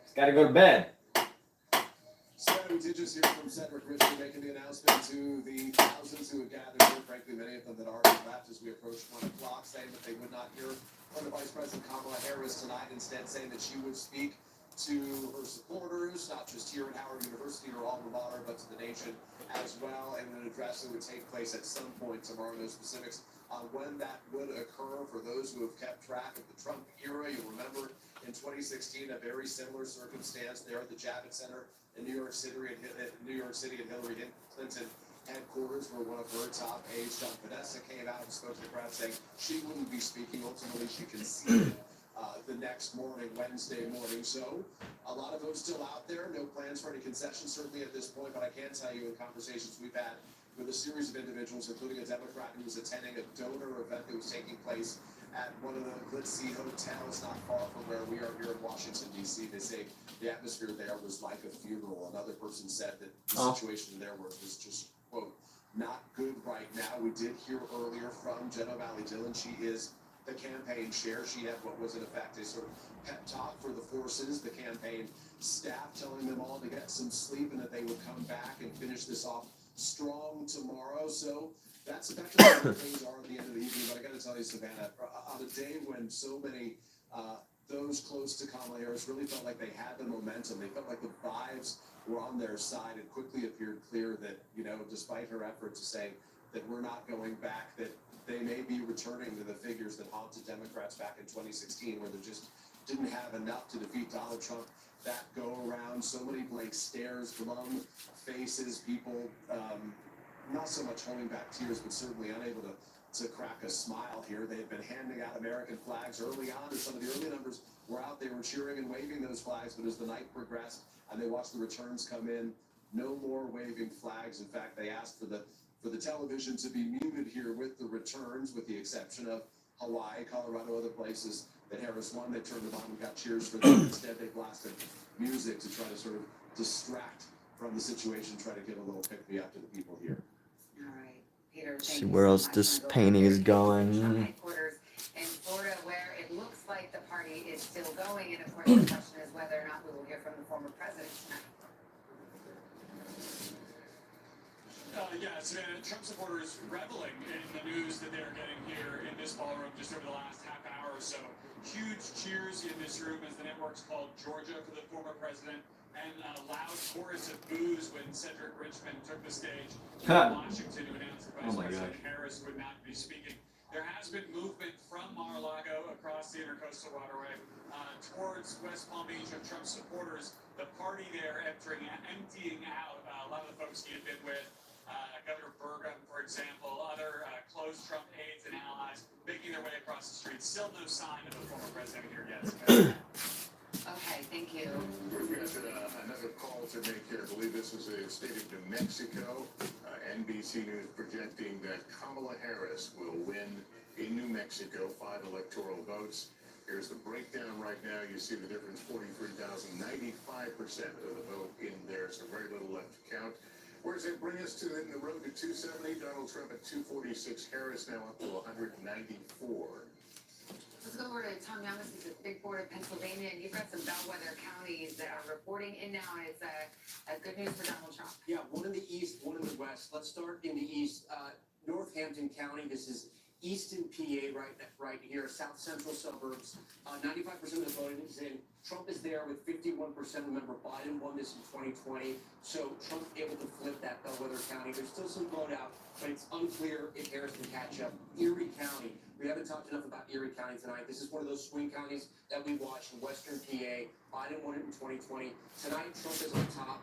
Just gotta go to bed. So we did just hear from Cedric Richmond making the announcement to the thousands who had gathered here, frankly many of them that already left as we approach 1 o'clock, saying that they would not hear from the Vice President Kamala Harris tonight, instead saying that she would speak to her supporters, not just here at Howard University or alma mater, but to the nation as well, and an address that would take place at some point tomorrow. No specifics on when that would occur. For those who have kept track of the Trump era, you'll remember in 2016 a very similar circumstance there at the Javits Center in New York City, and Hillary Clinton headquarters, where one of her top aides, John Podesta, came out and spoke to the crowd saying she wouldn't be speaking. Ultimately, she conceded the next morning, Wednesday morning. So a lot of votes still out there. No plans for any concessions, certainly at this point. But I can tell you in conversations we've had with a series of individuals, including a Democrat who was attending a donor event that was taking place at one of the glitzy hotels not far from where we are here in Washington, D.C. They say the atmosphere there was like a funeral. Another person said that the situation there was just, quote, not good right now. We did hear earlier from Jenna Valley Dillon. She is the campaign share. She had what was in effect a sort of pep talk for the forces, the campaign staff, telling them all to get some sleep and that they would come back and finish this off strong tomorrow. So that's effectively what things are at the end of the evening. But I got to tell you, Savannah, on a day when so many those close to Kamala Harris really felt like they had the momentum, they felt like the vibes were on their side, it quickly appeared clear that, you know, despite her efforts to say that we're not going back, that they may be returning to the figures that haunted Democrats back in 2016, where they just didn't have enough to defeat Donald Trump. That go around, so many blank stares, glum faces, people not so much holding back tears, but certainly unable to crack a smile here. They had been handing out American flags early on, and some of the early numbers were out. They were cheering and waving those flags, but as the night progressed and they watched the returns come in, no more waving flags. In fact, they asked for the television to be muted here with the returns, with the exception of Hawaii, Colorado, other places that Harris won. They turned them on and got cheers for them. Instead, they blasted music to try to sort of distract from the situation, try to give a little pick-me-up to the people here. All right, Peter, See where else this painting is going. headquarters in Florida, where it looks like the party is still going, and of course the question is whether or not we will hear from the former president tonight. Yeah, Savannah, Trump supporters reveling in the news that they're getting here in this ballroom just over the last half hour or so. Huge cheers in this room as the network's called Georgia for the former president, and a loud chorus of boos when Cedric Richmond took the stage in Washington to announce that Vice President Harris would not be speaking. There has been movement from Mar-a-Lago across the Intercoastal Waterway towards West Palm Beach of Trump supporters. The party there emptying out a lot of the folks he had been with. Governor Burgum, for example, other close Trump aides and allies making their way across the street. Still no sign of the former president here yet. Okay, thank you. We've got another call to make here. I believe this is the state of New Mexico. NBC News projecting that Kamala Harris will win in New Mexico 5 electoral votes. Here's the breakdown right now. You see the difference, 43,000, 95% of the vote in there, so very little left to count. Where does it bring us to in the road to 270? Donald Trump at 246, Harris now up to 194. Let's go over to Tom Yamas, who's at the big board of Pennsylvania, and you've got some bellwether counties that are reporting in now, and it's a good news for Donald Trump. Yeah, one in the east, one in the west. Let's start in the east. Northampton County, this is Easton, PA, right here, south central suburbs. 95% of the voting is in. Trump is there with 51%. Remember, Biden won this in 2020, so Trump able to flip that bellwether county. There's still some vote out, but it's unclear if Harris can catch up. Erie County. We haven't talked enough about Erie County tonight. This is one of those swing counties that we watched in western PA. Biden won it in 2020. Tonight, Trump is on top.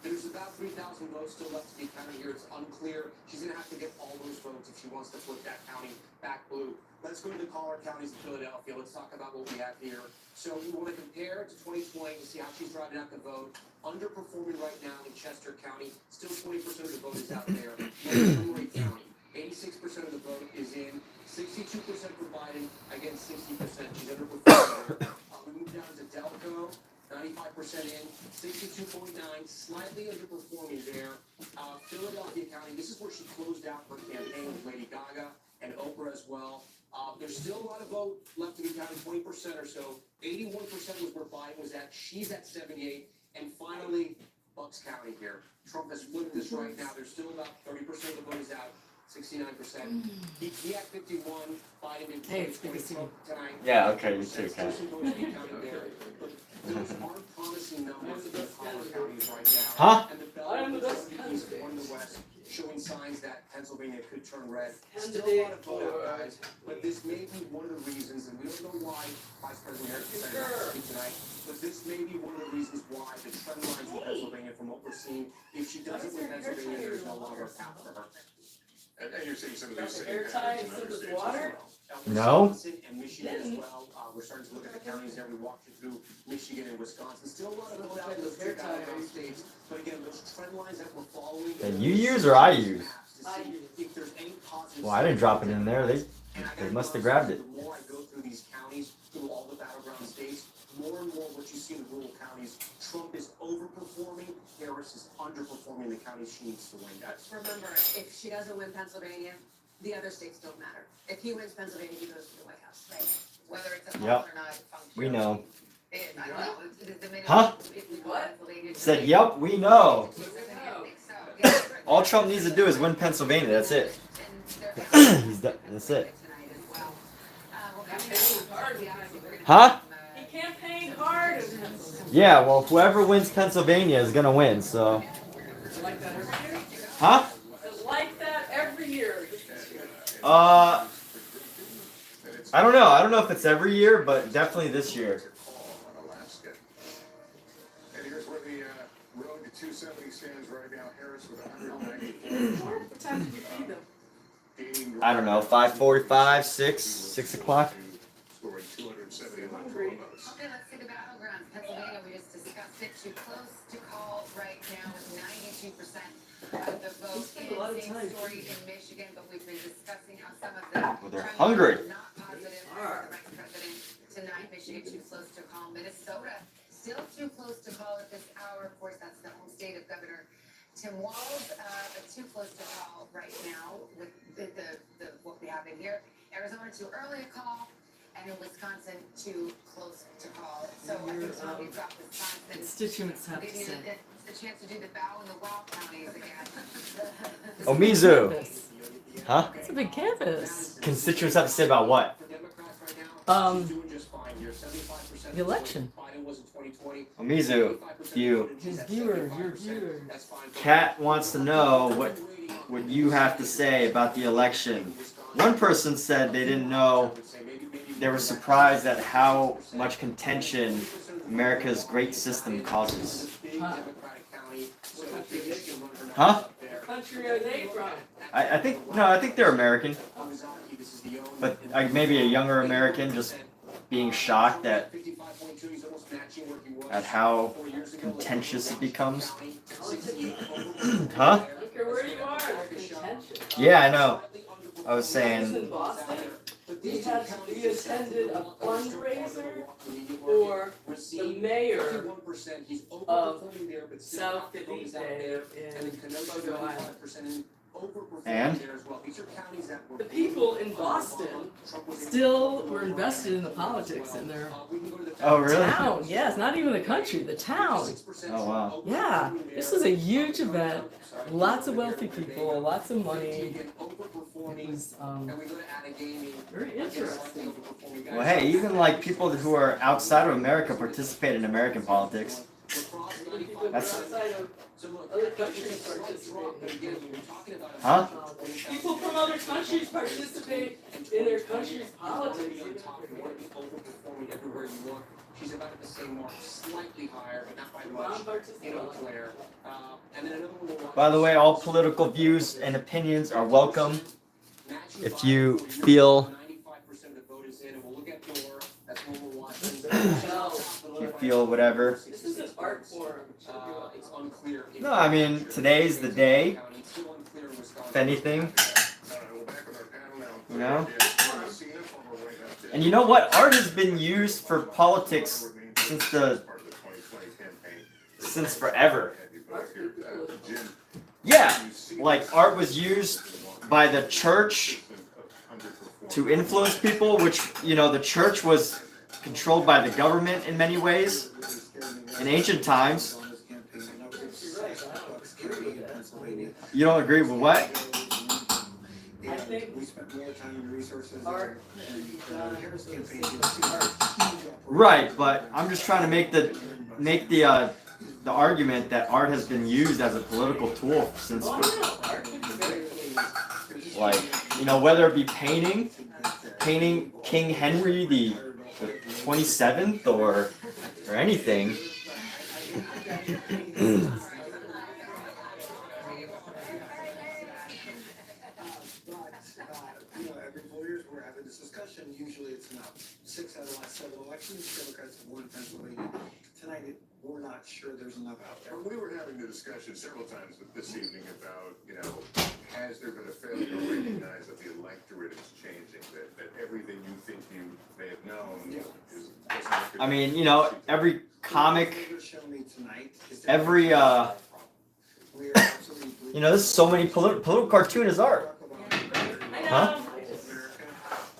There's about 3,000 votes still left to be counted here. It's unclear. She's going to have to get all those votes if she wants to flip that county back blue. Let's go to the collar counties of Philadelphia. Let's talk about what we have here. So we want to compare to 2020 to see how she's driving out the vote. Underperforming right now in Chester County. Still 20% of the vote is out there. Montgomery County, 86% of the vote is in. 62% for Biden, again 60%. She's underperforming there. We move down to Delco, 95% in, 62.9, slightly underperforming there. Philadelphia County, this is where she closed out her campaign with Lady Gaga and Oprah as well. There's still a lot of vote left to be counted, 20% or so. 81% was where Biden was at. She's at 78. And finally, Bucks County here. Trump has flipped this right now. There's still about 30% of the vote is out. 69%. He had 51. Biden in 2020 tonight. Yeah, okay, you too, Kat. Those aren't promising numbers in collar counties right now. Huh? And the bellwether is one in the west, showing signs that Pennsylvania could turn red. Still a lot of vote out, guys, but this may be one of the reasons, and we don't know why Vice President Harris decided not to speak tonight, but this may be one of the reasons why the trend lines in Pennsylvania, from what we're seeing, if she doesn't win Pennsylvania, there's no longer a path for her. And you're seeing some of these same Airtight patterns in other instead of states as water? well. No. And Michigan as well. We're starting to look at the counties there. We walked you through Michigan and Wisconsin. Still a lot of vote out in those two battleground states. But again, those trend lines that we're following. That you use or I use? I use. If there's any positive. Well, I didn't drop it in there. They must have grabbed it. The more I go through these counties, through all the battleground states, more and more what you see in the rural counties, Trump is overperforming. Harris is underperforming the counties she needs to win. Remember, if she doesn't win Pennsylvania, the other states don't matter. If he wins Pennsylvania, he goes to the White House. Right. Whether it's a Yep. or not, We know. I don't know. The minute Huh? if we go What? Pennsylvania, Said, yep, we know. I think so. Yeah, All Trump needs to do is win Pennsylvania. That's it. and He's done. That's it. tonight as well. We're coming down. Huh? He campaigned hard. Yeah. Well, whoever wins Pennsylvania is gonna win. So. It's like that every year. Huh? It's like that every year. I don't know. I don't know if it's every year, but definitely this year. On Alaska. And here's where the road to 270 stands right now. Harris with 194. What time did you feed them? I don't know. 5:45, 6 o'clock. Scoring 270 Hungry. Okay, let's see the battlegrounds. Pennsylvania, we just discussed it. Too close to call right now with 92% of the vote. spend a lot of Same time. story in Michigan, but we've been discussing how some of the Well, they're trends hungry. are not positive for the vice president tonight. Michigan too close to call. Minnesota still too close to call at this hour. Of course, that's the home state of Governor Tim Walz, but too close to call right now with the what we have in here. Arizona too early to call, and in Wisconsin too close to call. So I think now we've got Wisconsin Constituents have to giving you say. the chance to do the bow in the wild counties again. Omizu. Huh? It's a big campus. Constituents have to say about what? The election. Omizu. You. His viewers, your viewers. Kat wants to know what you have to say about the election. One person said they didn't know. They were surprised at how much contention America's great system causes. Huh? What country are they from? I think they're American. But maybe a younger American just being shocked at how contentious it becomes. Huh? I don't care where you are, they're contentious. Yeah, I know. I was In saying, Boston, we attended a fundraiser for the mayor of South Felipe in Fogo Island. and? The people in Boston still were invested in the politics in their Oh, really? town. Yes, not even the country, the town. Oh, wow. Yeah, this was a huge event. Lots of wealthy people, lots of money. It was very interesting. Well, hey, even like people who are outside of America participate in American politics. People That's- outside of other countries participate. Huh? People from other countries participate in their country's politics. She's about at the same mark, slightly higher, but not by much. In Eau Claire. And then another one. By the way, all political views and opinions are welcome. If you feel 95% of the vote is in, and we'll look at door. That's what we're watching. if you feel whatever. This is an art form. It's unclear. No, I mean today's the day. It's still unclear in Wisconsin. If anything, We're back with our panel now. you know. Yeah, Cena, former White House And you know what? Art has been used for politics since since forever. Yeah, like art was used by the church to influence people, which, you know, the church was controlled by the government in many ways in ancient times. You don't agree with what? I think We spent more time and resources art on Harris campaign. Right, but I'm just trying to make the argument that art has been used as a political tool since, like, you know, whether it be painting King Henry the 27th or anything. Every 4 years we're having this discussion. Usually it's not 6 out of the last 7 elections. Democrats have won Pennsylvania. Tonight we're not sure there's enough out there. Well, we were having the discussion several times this evening about, you know, has there been a failure to recognize that the electorate is changing, that everything you think you may have known is... I mean, you know, every comic, Show me tonight is every, we are absolutely you know, there's so many political cartoon is art. I Huh? America,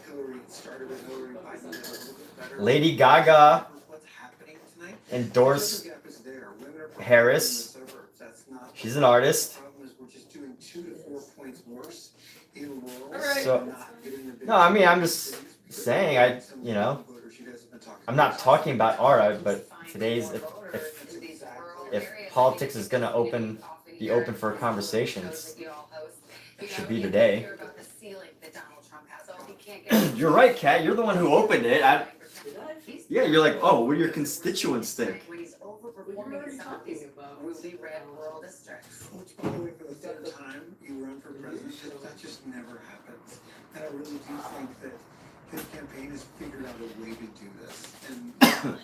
Hillary started with Hillary Biden did a little bit better. Lady Gaga What's happening tonight? endorsed The gap is there. Women are Harris. in the suburbs. That's not She's an artist. the problem is we're just doing 2 to 4 points worse in rural. So, Not getting the big no, I mean, I'm just saying, you know, I'm not talking about art, but today's, if politics is gonna be open for conversations, it should be today. You're right, Kat. You're the one who opened it. Yeah, you're like, oh, what do your constituents think? When he's overperforming in some of these really red rural districts. Which, by the way, for the third time you run for president, that just never happens. And I really do think that his campaign has figured out a way to do this. And really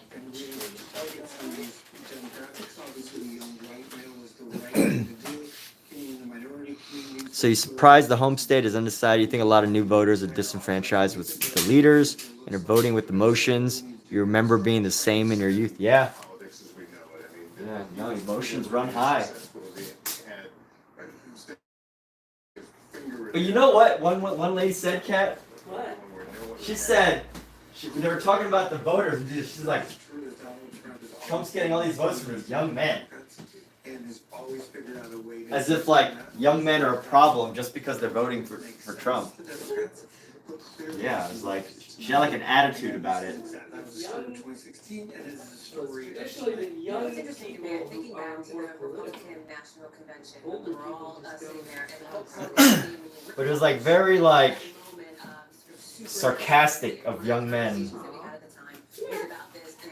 target some of these demographics. Obviously, the young white male was the right thing to do. In the minority community. So you surprised the home state is undecided. You think a lot of new voters are disenfranchised with the leaders and are voting with emotions. You remember being the same in your youth. Yeah. Yeah, no, emotions run high. But you know what? One lady said, Kat? What? She said, they were talking about the voters. She's like, Trump's getting all these votes from these young men. As if like young men are a problem just because they're voting for Trump. Yeah, it was like she had like an attitude about it. Especially the young It's interesting to me, people thinking who are back to the more political. Republican National Convention, Older we're all people just sitting don't- there and But it was like very like sarcastic of young men. that we had at the time was about this, and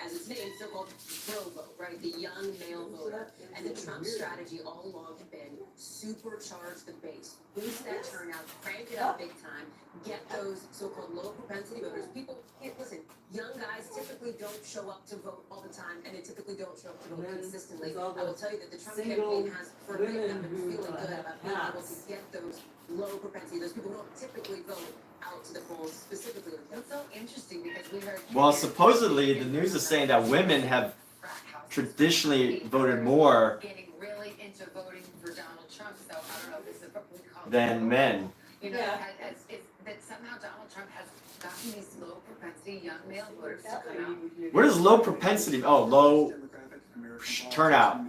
as its name, so-called pro vote, right? The young male voter. And the Trump strategy all along had been supercharge the base, boost that turnout, crank it up big time, get those so-called low propensity voters. People, listen, young guys typically don't show up to vote all the time, and they typically don't show up to vote consistently. I will tell you that the Trump campaign has, for a bit, been feeling good about being able to get those low propensity, those people who don't typically vote out to the polls specifically. That's so interesting because we heard. Well, supposedly the news is saying that women have traditionally voted more Getting really into voting for Donald Trump, so I don't know if this is what we call than men. You know, that somehow Donald Trump has gotten these low propensity young male voters to come out. What is low propensity? Oh, low turnout.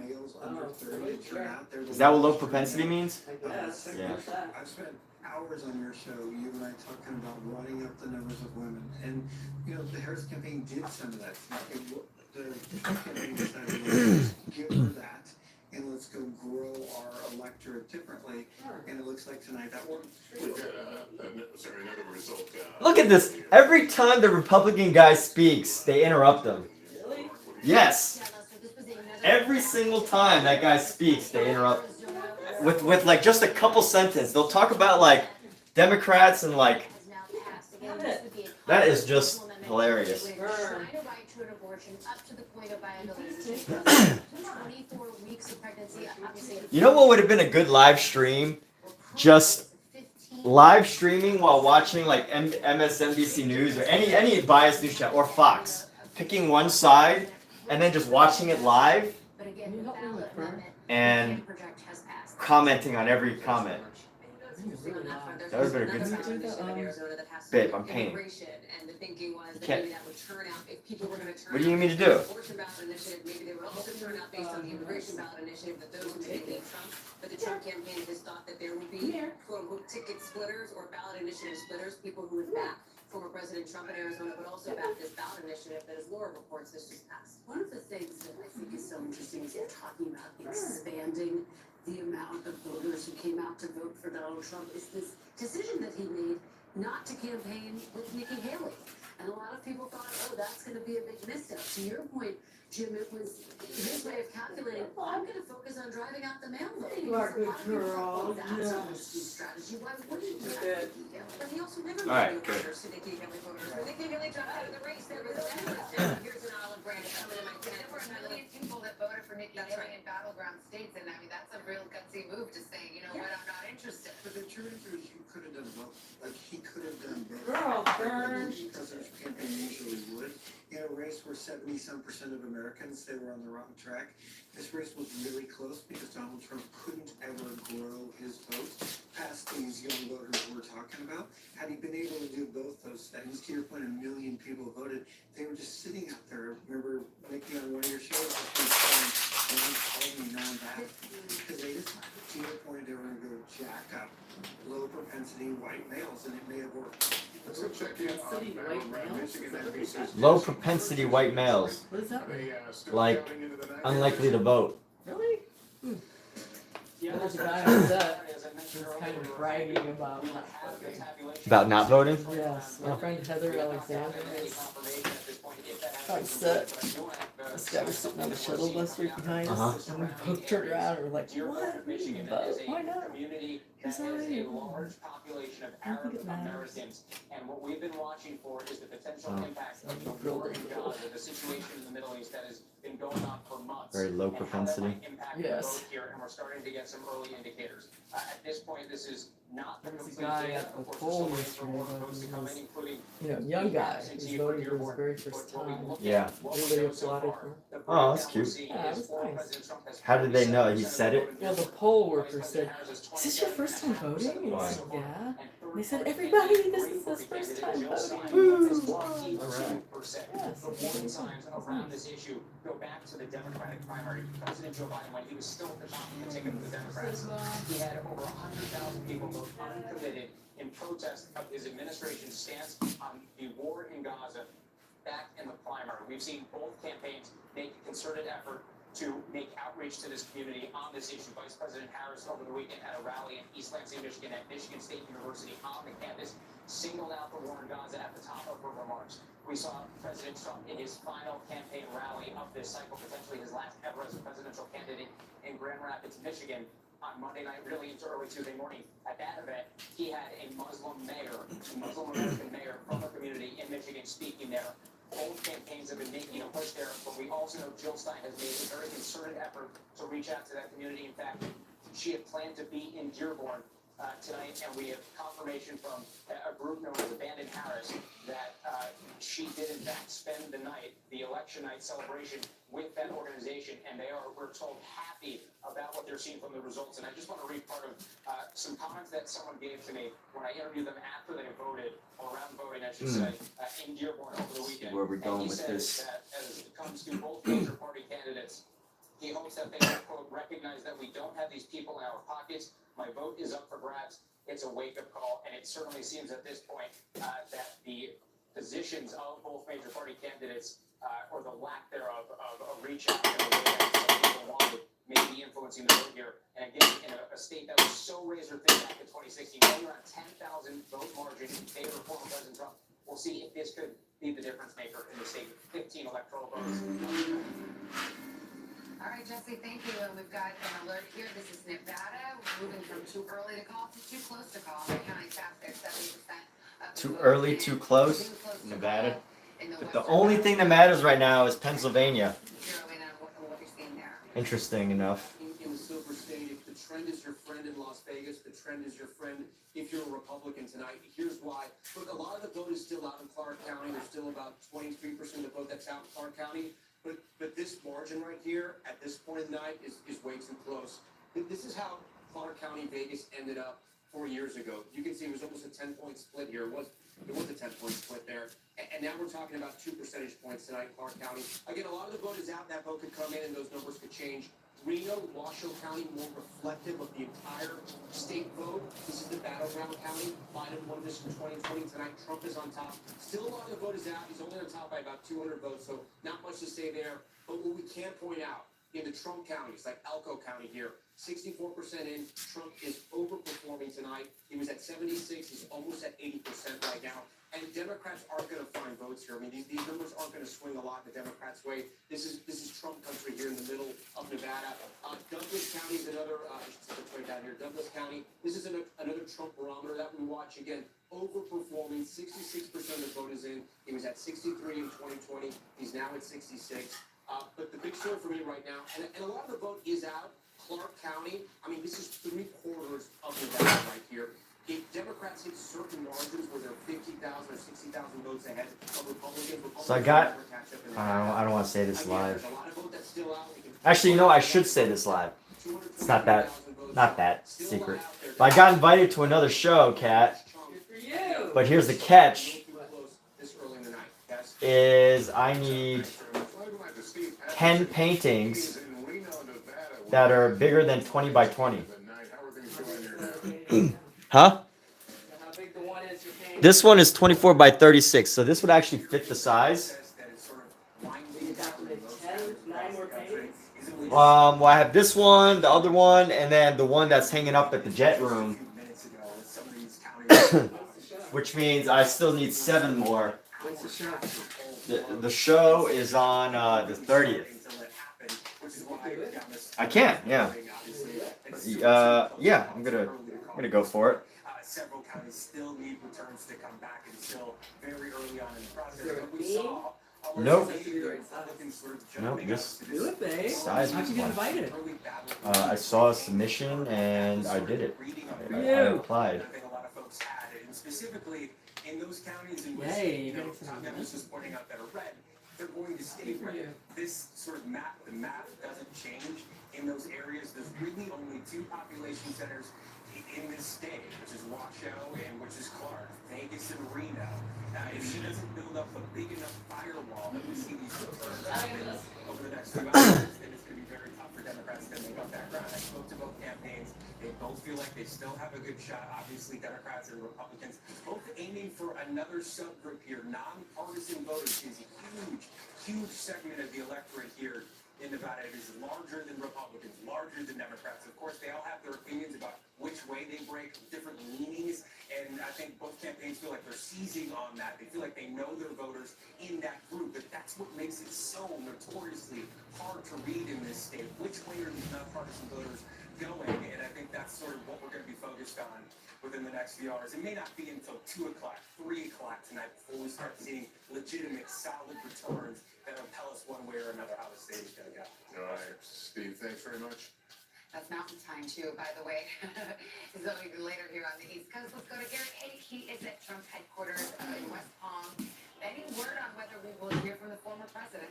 Is that what low propensity means? Yeah. I've spent hours on your show, you and I talking about running up the numbers of women. And, you know, the Harris campaign did some of that. The Trump campaign decided, let's give her that, and let's go grow our electorate differently. And it looks like tonight that worked. Another result. Look at this. Every time the Republican guy speaks, they interrupt him. Yes. Every single time that guy speaks, they interrupt with like just a couple sentences. They'll talk about like Democrats and like that is just hilarious. You know what would have been a good live stream? Just live streaming while watching like MSNBC News or any biased news channel or Fox, picking one side and then just watching it live and commenting on every comment. That would have been a good time. Babe, I'm painting. You can't. What do you need me to do? Maybe they would also turn out based on the immigration ballot initiative that those who may leave Trump, but the Trump campaign has thought that there would be quote unquote ticket splitters or ballot initiative splitters, people who would back former President Trump in Arizona, but also back this ballot initiative that, as Laura reports, this just passed. One of the things that I think is so interesting is you're talking about expanding the amount of voters who came out to vote for Donald Trump is this decision that he made not to campaign with Nikki Haley. And a lot of people thought, oh, that's going to be a big misstep. To your point, Jim, it was his way of calculating, well, I'm going to focus on driving out the mail vote. You are a good girl. That's not a strategy. Why wouldn't you? Good. But he also never All right, made good. voters to Nikki Haley voters. When Nikki Haley dropped out of the race, there was here's an olive branch coming in my tent. There were a million people that voted for Nikki Haley in battleground states, and I mean, that's a real gutsy move to say, you know what, I'm not interested. But the truth is, you could have done both. Like, he could have done both. Girl, burn. Because his campaign usually would. In a race race where 70-some% of Americans say we're on the wrong track. This race was really close because Donald Trump couldn't ever grow his vote past these young voters we're talking about. Had he been able to do both those things, to your point, 1 million people voted. They were just sitting out there. I remember making on one of your shows, no one called me, no one back. Because they just, to your point, they were going to go jack up low propensity white males, and it may have worked. Let's go check in on Michigan NBC's Low propensity white males. What does that mean? Like, unlikely to vote. Really? There's a guy on set who's kind of bragging about not voting. About not voting? Yes, my friend Heather Alexander is on set. This guy was sitting on the shuttle bus right behind us, and we both turned around and were like, what? We didn't vote. Why not? Because I a large population of Arab Americans, and what we've been watching for is the potential impact of the war in Gaza, the situation in the Middle East that has been going on for months. Very low propensity. Yes. Here, and we're starting to get some early indicators. At this point, this is not the There's a guy at the poll yesterday who was, young guy who's voting for his very first time. Yeah. Everybody applauded him. Oh, that's cute. Yeah, it was nice. How did they know? He said it? Well, the poll worker said, is this your first time voting? And he said, yeah. And they said, everybody, this is his first time voting. Woo! Alright. The warning signs around this issue go back to the Democratic primary. President Joe Biden, when he was still at the top of the ticket for the Democrats, he had over 100,000 people vote uncommitted in protest of his administration's stance on the war in Gaza back in the primary. We've seen both campaigns make a concerted effort to make outreach to this community on this issue. Vice President Harris over the weekend at a rally in East Lansing, Michigan at Michigan State University on the campus singled out the war in Gaza at the top of her remarks. We saw President Trump in his final campaign rally of this cycle, potentially his last ever as a presidential candidate in Grand Rapids, Michigan, on Monday night, really into early Tuesday morning. At that event, he had a Muslim mayor, a Muslim American mayor from the community in Michigan speaking there. Both campaigns have been making a push there, but we also know Jill Stein has made a very concerted effort to reach out to that community. In fact, she had planned to be in Dearborn tonight, and we have confirmation from a group known as Abandoned Harris that she did in fact spend the night, the election night celebration, with that organization, and they are, we're told, happy about what they're seeing from the results. And I just want to read part of some comments that someone gave to me when I interviewed them after they voted, or around voting, I should say, in Dearborn over the weekend. Where we're going and he with said this. that as it comes to both major party candidates, he hopes that they will, quote, recognize that we don't have these people in our pockets. My vote is up for grabs. It's a wake-up call, and it certainly seems at this point that the positions of both major party candidates, or the lack thereof, of a reach out in the way that some people wanted, may be influencing the vote here. And again, in a state that was so razor thin back in 2016, only around 10,000 vote margin in favor of former President Trump. We'll see if this could be the difference maker in the state with 15 electoral votes. All right, Jesse, thank you. And we've got an alert here. This is Nevada. We're moving from too early to call to too close to call. The county's fast there, 70%. Too early, too close? Nevada. But the only thing that matters right now is Pennsylvania. What you're seeing there. Interesting enough. In the Silver State, if the trend is your friend in Las Vegas, the trend is your friend if you're a Republican tonight. Here's why. Look, a lot of the vote is still out in Clark County. There's still about 23% of the vote that's out in Clark County. But this margin right here, at this point in the night, is way too close. This is how Clark County, Vegas ended up 4 years ago. You can see it was almost a 10-point split here. It was a 10-point split there. And now we're talking about 2 percentage points tonight, Clark County. Again, a lot of the vote is out. That vote could come in, and those numbers could change. Reno, Washoe County, more reflective of the entire state vote. This is the battleground county. Biden won this in 2020. Tonight, Trump is on top. Still, a lot of the vote is out. He's only on top by about 200 votes, so not much to say there. But what we can point out, in the Trump counties, like Elko County here, 64% in. Trump is overperforming tonight. He was at 76. He's almost at 80% right now. And Democrats aren't going to find votes here. I mean, these numbers aren't going to swing a lot the Democrats' way. This is Trump country here in the middle of Nevada. Douglas County is another, right down here, Douglas County. This is another Trump barometer that we watch. Again, overperforming. 66% of the vote is in. He was at 63 in 2020. He's now at 66. But the big story for me right now, and a lot of the vote is out. Clark County, I mean, this is 3/4 of Nevada right here. If Democrats hit certain margins where they're 50,000 or 60,000 votes ahead of Republicans, So I got I don't want to say this live. Actually, you know, I should say this live. It's not that secret. But I got invited to another show, Kat. But here's the catch: is I need 10 paintings that are bigger than 20 by 20. Huh? This one is 24 by 36, so this would actually fit the size. Well, I have this one, the other one, and then the one that's hanging up at the jet room. Which means I still need 7 more. The show is on the 30th. I can, yeah. Yeah, I'm gonna go for it. Several counties still need returns to come back and still very early on in the process. But we saw Nope. Nope, just size How'd you get invited? I saw a submission and I did it. I applied. I think a lot of folks had it, and specifically in those counties in which top members is pointing out that are red, they're going to stay red. This sort of map, the map doesn't change in those areas. There's really only 2 population centers in this state, which is Washoe and which is Clark, Vegas and Reno. If she doesn't build up a big enough firewall that we see these returns happen over the next 2 hours, then it's going to be very tough for Democrats to make up that ground. I spoke to both campaigns. They both feel like they still have a good shot. Obviously, Democrats and Republicans both aiming for another subgroup here. Nonpartisan voters is a huge segment of the electorate here in Nevada. It is larger than Republicans, larger than Democrats. Of course, they all have their opinions about which way they break, different leanings, and I think both campaigns feel like they're seizing on that. They feel like they know their voters in that group, but that's what makes it so notoriously hard to read in this state. Which way are these nonpartisan voters going? And I think that's sort of what we're going to be focused on within the next few hours. It may not be until 2 o'clock, 3 o'clock tonight before we start seeing legitimate, solid returns that'll tell us one way or another how the state is going to go. All right, Steve, thanks very much. That's mountain time too, by the way. So later here on the East Coast, let's go to Garrett Haig. He is at Trump headquarters in West Palm. Any word on whether we will hear from the former president?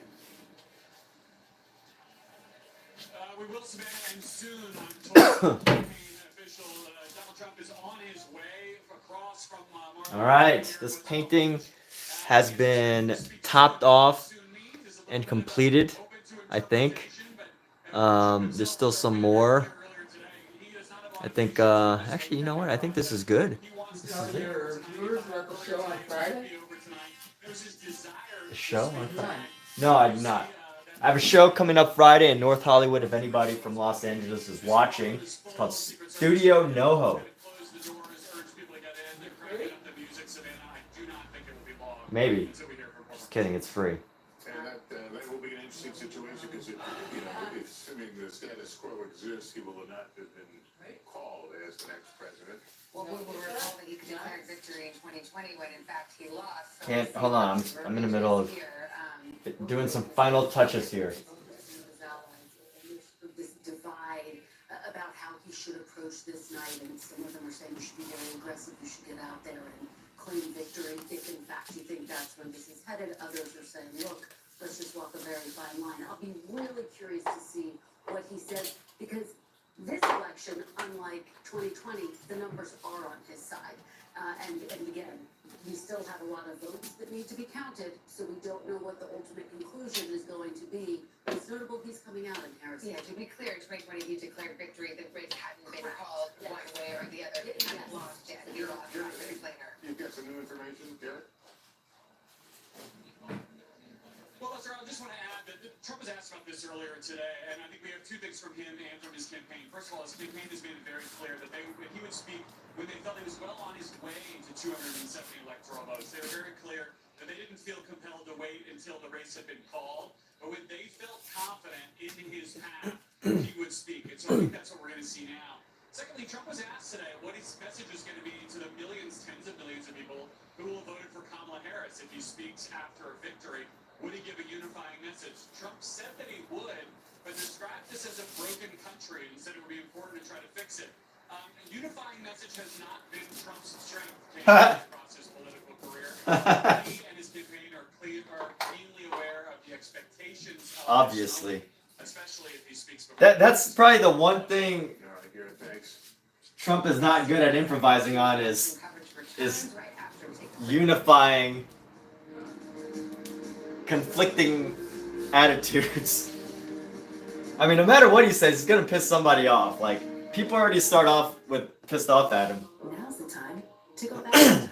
We will, Savannah, and soon I'm told campaign official Donald Trump is on his way across from All right, this painting has been topped off and completed, I think. There's still some more. I think, actually, you know what? I think this is good. This is it. The show on Friday? No, I do not. I have a show coming up Friday in North Hollywood if anybody from Los Angeles is watching. It's called Studio NoHo. Maybe. Just kidding, it's free. And that will be an interesting situation because, if assuming the status quo exists, he will not have been called as the next president. Well, we will recall that he declared victory in 2020 when, in fact, he lost. So Can't, hold on, I'm in the middle of doing some final touches here. This divide about how he should approach this night, and some of them are saying you should be very aggressive, you should get out there and claim victory if in fact you think that's where this is headed. Others are saying, look, let's just walk a very fine line. I'll be really curious to see what he says, because this election, unlike 2020, the numbers are on his side. And again, we still have a lot of votes that need to be counted, so we don't know what the ultimate conclusion is going to be. But it's notable he's coming out in Harrison. Yeah, to be clear, in 2020 he declared victory. The race hadn't been called one way or the other. He hadn't lost yet. He lost 5 years later. You've got some new information, Garrett? Well, Lester, I just want to add that Trump was asked about this earlier today, and I think we have 2 things from him and from his campaign. First of all, his campaign has made it very clear that he would speak when they felt he was well on his way to 270 electoral votes. They were very clear that they didn't feel compelled to wait until the race had been called, but when they felt confident in his path, he would speak. And so I think that's what we're going to see now. Secondly, Trump was asked today what his message is going to be to the millions, tens of millions of people who will have voted for Kamala Harris if he speaks after a victory. Would he give a unifying message? Trump said that he would, but described this as a broken country and said it would be important to try to fix it. A unifying message has not been Trump's strength across his political career. He and his campaign are keenly aware of the expectations of Obviously. especially if he speaks before. That's probably the one thing All right, Garrett, thanks. Trump is not good at improvising on is unifying conflicting attitudes. I mean, no matter what he says, he's gonna piss somebody off. Like, people already start off with pissed off at him. Now's the time to go back in time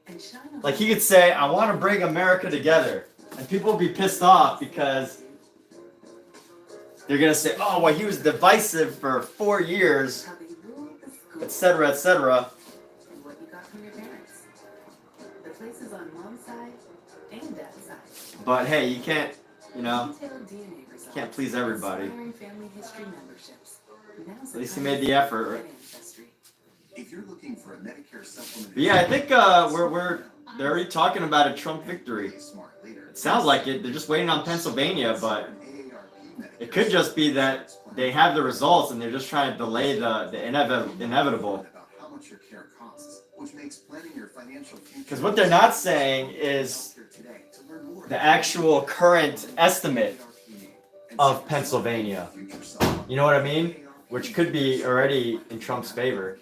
and shine a Like, light. he could say, I want to bring America together. And people will be pissed off because they're gonna say, oh, well, he was divisive for 4 years, How they ruled the school etc., etc. and what you got from your parents. The places on mom's side and dad's side. But hey, you can't, you know, Detailed DNA results. can't please everybody. Inspiring family history memberships. Now's At least he time made to the effort. get ancestry. If you're looking for a Medicare supplement, But yeah, I think they're already talking about a Trump victory. It sounds like it. They're just waiting on Pennsylvania, but it could just be that they have the results and they're just trying to delay the inevitable. about how much your care costs, which makes planning your financial future. Because what they're not saying is the actual current estimate of Pennsylvania. You know what I mean? Which could be already in Trump's favor.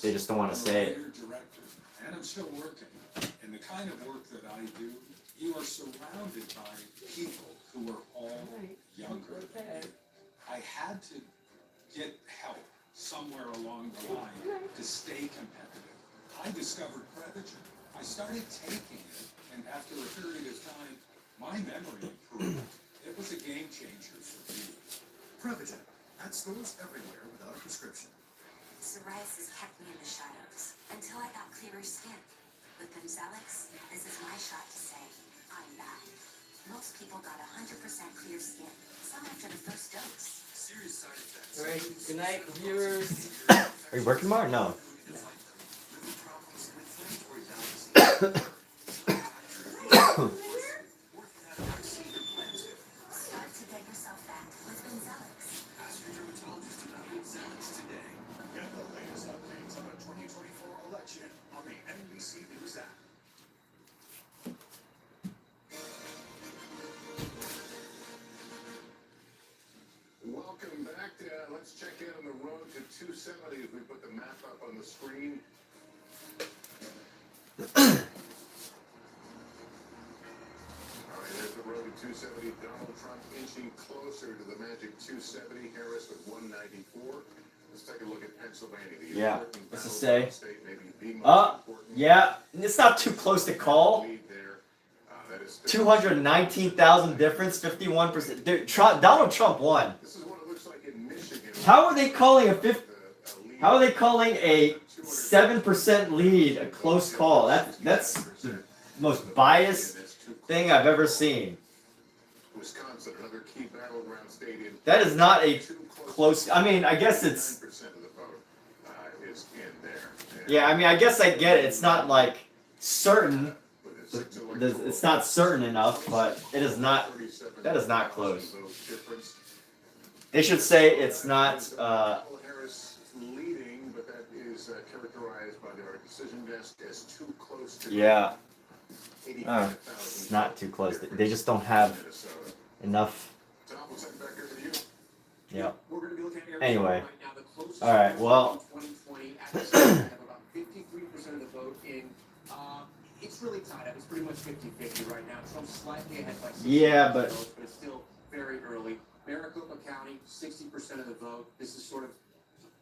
They just don't want to say it. And I'm still working. And the kind of work that I do, you are surrounded by people who are all younger than you. I had to get help somewhere along the line to stay competitive. I discovered Prevagen. I started taking it, and after a period of time, my memory improved. It was a game changer for me. Prevagen at stores everywhere without a prescription. Psoriasis kept me in the shadows until I got clearer skin. With Bimzelx, this is my shot to say, I'm back. Most people got 100% clear skin, some after the first dose. Serious side effects. All right, good night, viewers. Are you working tomorrow? No. Start to get yourself back with Bimzelx. Ask your dermatologist about Bimzelx today. Get the latest updates on the 2024 election on the NBC News app. Welcome back. Let's check in on the road to 270 as we put the map up on the screen. All right, there's the road to 270. Donald Trump inching closer to the magic 270. Harris with 194. Let's take a look at Pennsylvania. The Yeah, important what's it battleground say? state, maybe the most important Yeah, it's not too close to call. lead there. That is still 219,000 difference, 51%. Dude, Donald Trump won. This is what it looks like in Michigan. How are they calling a lead. How are they calling a 7% lead a close call? That's the most biased thing I've ever seen. Wisconsin, another key battleground state in That is not a close. I mean, I guess it's. 9% of the vote is in there. And Yeah, I mean, I guess I get it. It's not like certain. with a six It's not certain enough, but it is not. 37 That is not close. vote difference. They should say it's not. Kamala Harris leading, but that is characterized by our decision desk as too close to Yeah, 85,000 it's not too close. They just don't have Minnesota. enough. Tom, we'll send it back over to you. Yeah. We're going to be looking at Arizona Anyway. right now. The closest All right, well. in 2020 at the Senate have about 53% of the vote in. It's really tied up. It's pretty much 50-50 right now. Trump's slightly ahead by 60% Yeah, but- votes, but it's still very early. Maricopa County, 60% of the vote. This is sort of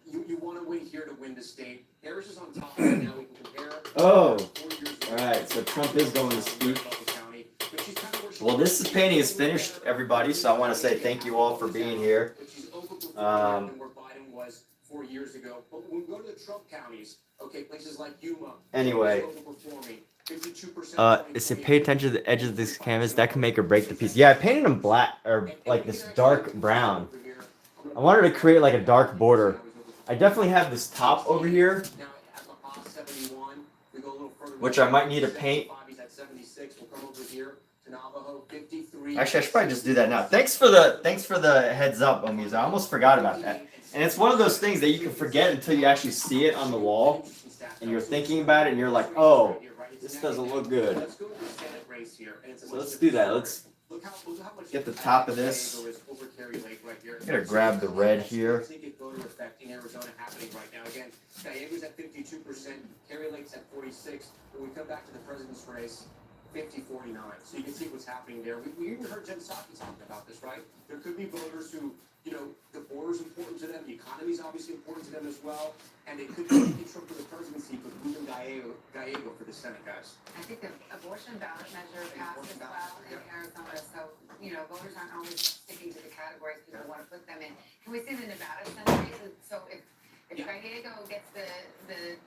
you want to win here to win the state. Harris is on top right now. We can compare. Oh. 4 years ago. All right, so Trump is going to speak. Maricopa County, but she's kind of where she Well, this painting is finished, everybody. So I want to say thank you all for being here. But she's overperforming Um, where Biden was 4 years ago. But when we go to the Trump counties, okay, places like Yuma, Anyway. she's overperforming. 52% It said pay attention to the edges of this canvas. That can make or break the piece. Yeah, I painted them black or like this dark brown. I wanted to create like a dark border. I definitely have this top over here, Now at La Paz 71, we go a little further. which I might need to paint. He's at 76. We'll come over here to Navajo 53. Actually, I should probably just do that now. Thanks for the heads up, Omiz. I almost forgot about that. And it's one of those things that you can forget until you actually see it on the wall, and you're thinking about it, and you're like, oh, This doesn't look good. Let's go to the Senate race here, and it's a So much let's do that. different Let's story. Look how much get the top of this. Diego is over Carrie Lake right here. I'm gonna grab the red here. Ticket voter effect in Arizona happening right now. Again, Diego's at 52%, Carrie Lake's at 46%. When we come back to the president's race, 50-49. So you can see what's happening there. We even heard Jen Psaki talking about this, right? There could be voters who, you know, the border's important to them, the economy's obviously important to them as well, and it could be a trip for the presidency, but moving Gallego for the Senate, guys. I think the abortion ballot measure passed as well in Arizona, so, you know, voters aren't always sticking to the categories people want to put them in. Can we see the Nevada Senate race? So if Gallego gets the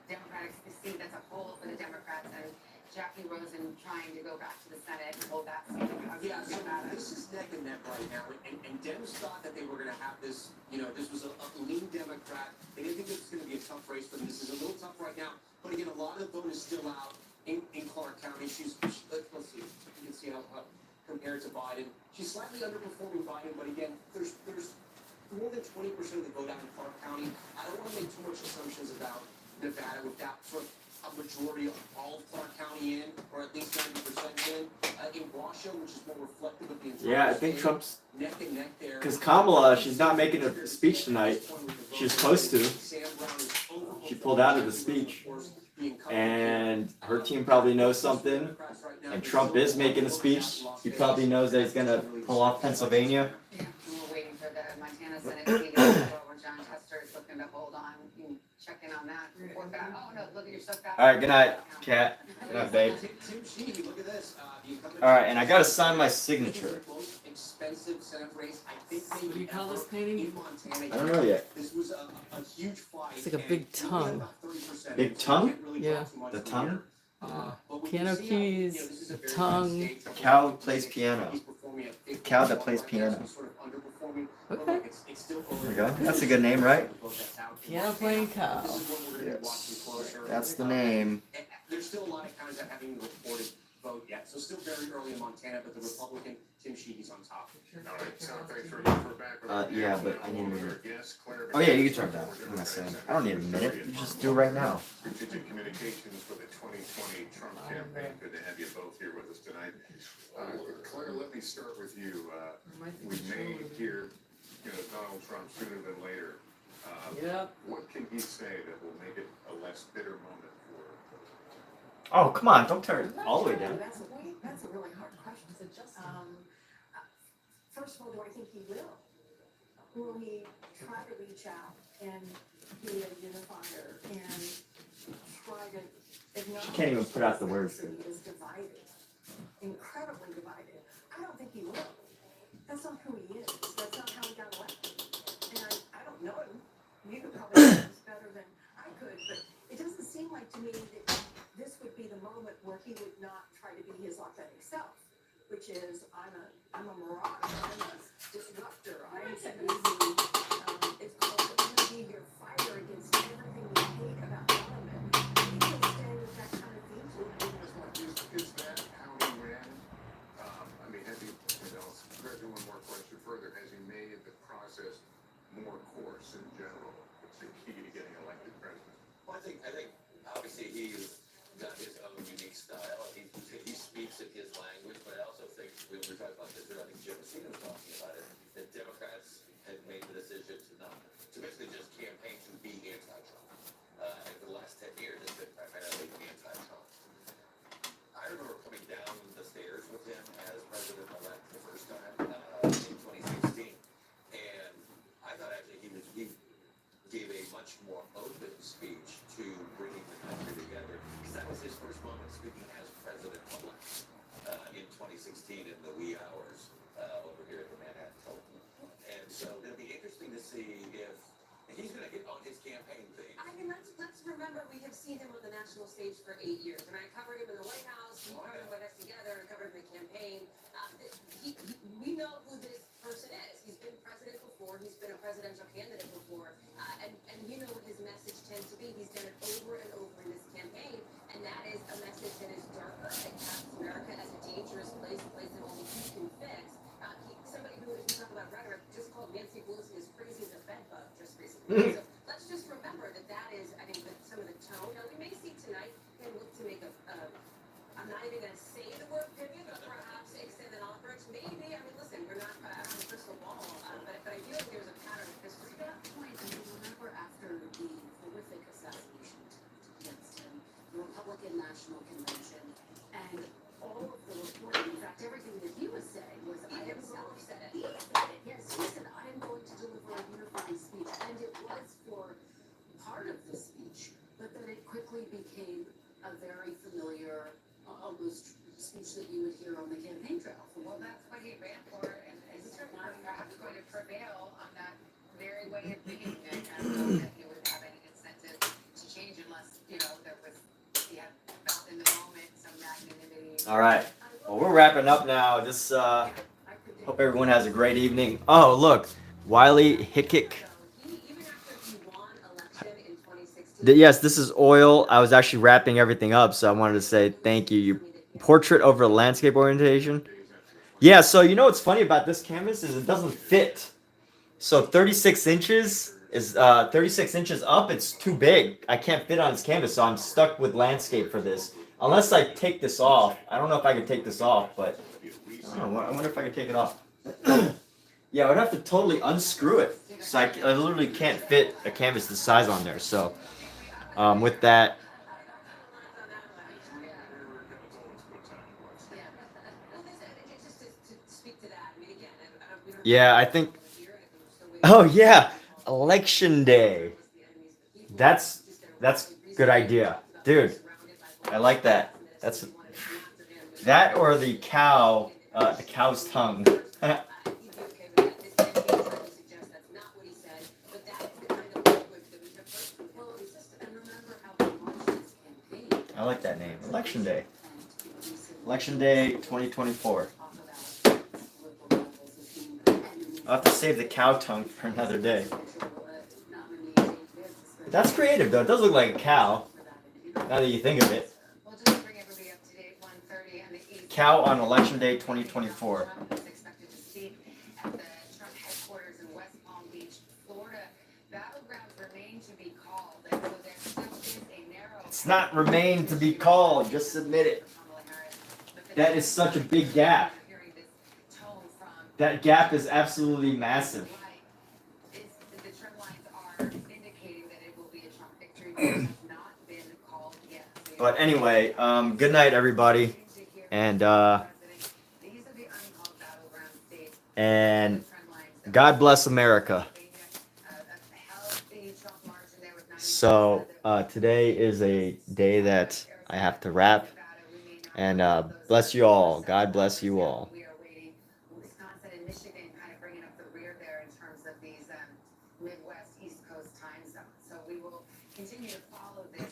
Democratic seat, that's a hole for the Democrats, and Jackie Rosen trying to go back to the Senate and hold that seat. Yeah, so this is neck and neck right now, and Dems thought that they were going to have this, you know, this was a lean Democrat. They didn't think this was going to be a tough race for them. This is a little tough right now, but again, a lot of the vote is still out in Clark County. Let's see, you can see how compared to Biden. She's slightly underperforming Biden, but again, there's more than 20% of the vote out in Clark County. I don't want to make too much assumptions about Nevada with that sort of a majority of all of Clark County in, or at least 90% in. In Washoe, which is more reflective of the entire Yeah, I think state, Trump's. neck and neck there. Because Kamala, she's not making a speech tonight. She was supposed to. She pulled out of the speech. And her team probably knows something. And Trump is making a speech. He probably knows that he's going to pull off Pennsylvania. Yeah, we're waiting for the Montana Senate meeting where John Tester is looking to hold on. You can check in on that. Report back. Oh no, look at your stuff back. All right, good night, Kat. Good night, babe. All right, and I got to sign my signature. Expensive Senate race. I think What do you call this painting? in Montana. I don't know yet. This was a huge fight. It's like a big tongue. Big tongue? Yeah. The tongue? Piano keys, a tongue. A cow plays piano. A cow that plays piano. Okay. There we go. That's a good name, right? Piano playing cow. Yes. That's the name. There's still a lot of counties that haven't even reported vote yet, so still very early in Montana, but the Republican Tim Sheehy's on top. All right, so thanks for back. Yeah, but I need a minute. Oh yeah, you can turn it down. What am I saying? I don't need a minute. You just do it right now. Strategic Communications for the 2020 Trump campaign. Good to have you both here with us tonight. Claire, let me start with you. We may hear, Donald Trump sooner than later. Yep. What can he say that will make it a less bitter moment for? Oh come on! Don't turn it all the way down. That's a really hard question. First of all, do I think he will? Will he try to reach out and be a unifier and try to acknowledge She can't even put out the words. that he is divided, incredibly divided? I don't think he will. That's not who he is. That's not how he got elected. And I don't know him. You could probably know this better than I could, but it doesn't seem like to me that this would be the moment where he would not try to be his authentic self, which is I'm a marauder, I'm a disruptor, I'm easy. It's called the energy your fighter against everything we hate about government. I think he'll stay with that kind of thing. Is that how he ran? I mean, has he, Greg, one more question further, has he made the process more coarse in general? It's the key to getting elected president. Well, I think obviously he's got his own unique style. He speaks in his language, but I also think when we're talking about this, I think Jim Messina was talking about it, that Democrats had made the decision to basically just campaign to be anti-Trump. And for the last 10 years, it's been primarily anti-Trump. I remember coming down the stairs with him as president-elect the first time in 2016, and I thought actually he gave a much more open speech to bringing the country together, because that was his first moment speaking as president-elect in 2016 in the wee hours over here at the Manhattan Hilton. And so it'll be interesting to see if he's going to get on his campaign thing. I mean, let's remember we have seen him on the national stage for 8 years, and I covered him in the White House, we covered him with us together, and covered him in the campaign. We know who this person is. He's been president before, he's been a presidential candidate before, and you know what his message tends to be. He's done it over and over in this campaign, and that is a message that is darker, that casts America as a dangerous place, a place that only he can fix. Somebody who, if you talk about rhetoric, just called Nancy Pelosi as crazy as a bed bug just recently. So let's just remember that is, I think, some of the tone. Now, we may see tonight him look to make a that's what he ran for, and is perhaps going to prevail on that very way of thinking. And I don't know that he would have any incentive to change unless, there was, he had felt in the moment some magnanimity. All right. Well, we're wrapping up now. Just hope everyone has a great evening. Oh, look, Wiley Hickick. Yes, this is oil. I was actually wrapping everything up, so I wanted to say thank you. Your portrait over landscape orientation. Yeah, so you know what's funny about this canvas is it doesn't fit. So 36 inches is 36 inches up. It's too big. I can't fit on this canvas, so I'm stuck with landscape for this. Unless I take this off. I don't know if I can take this off, but I don't know. I wonder if I can take it off. Yeah, I would have to totally unscrew it. So I literally can't fit a canvas this size on there. So with that, yeah, I think. Oh yeah, election day. That's good idea, dude. I like that. That's that or the cow's tongue. I like that name. Election Day. Election Day 2024. I'll have to save the cow tongue for another day. That's creative though. It does look like a cow. Now that you think of it. Cow on Election Day 2024. It's not remain to be called. Just submit it. That is such a big gap. That gap is absolutely massive. But anyway, good night, everybody, and God bless America. So today is a day that I have to wrap, and bless you all. God bless you all. Wisconsin and Michigan kind of bringing up the rear there in terms of these Midwest, East Coast time zones. So we will continue to follow this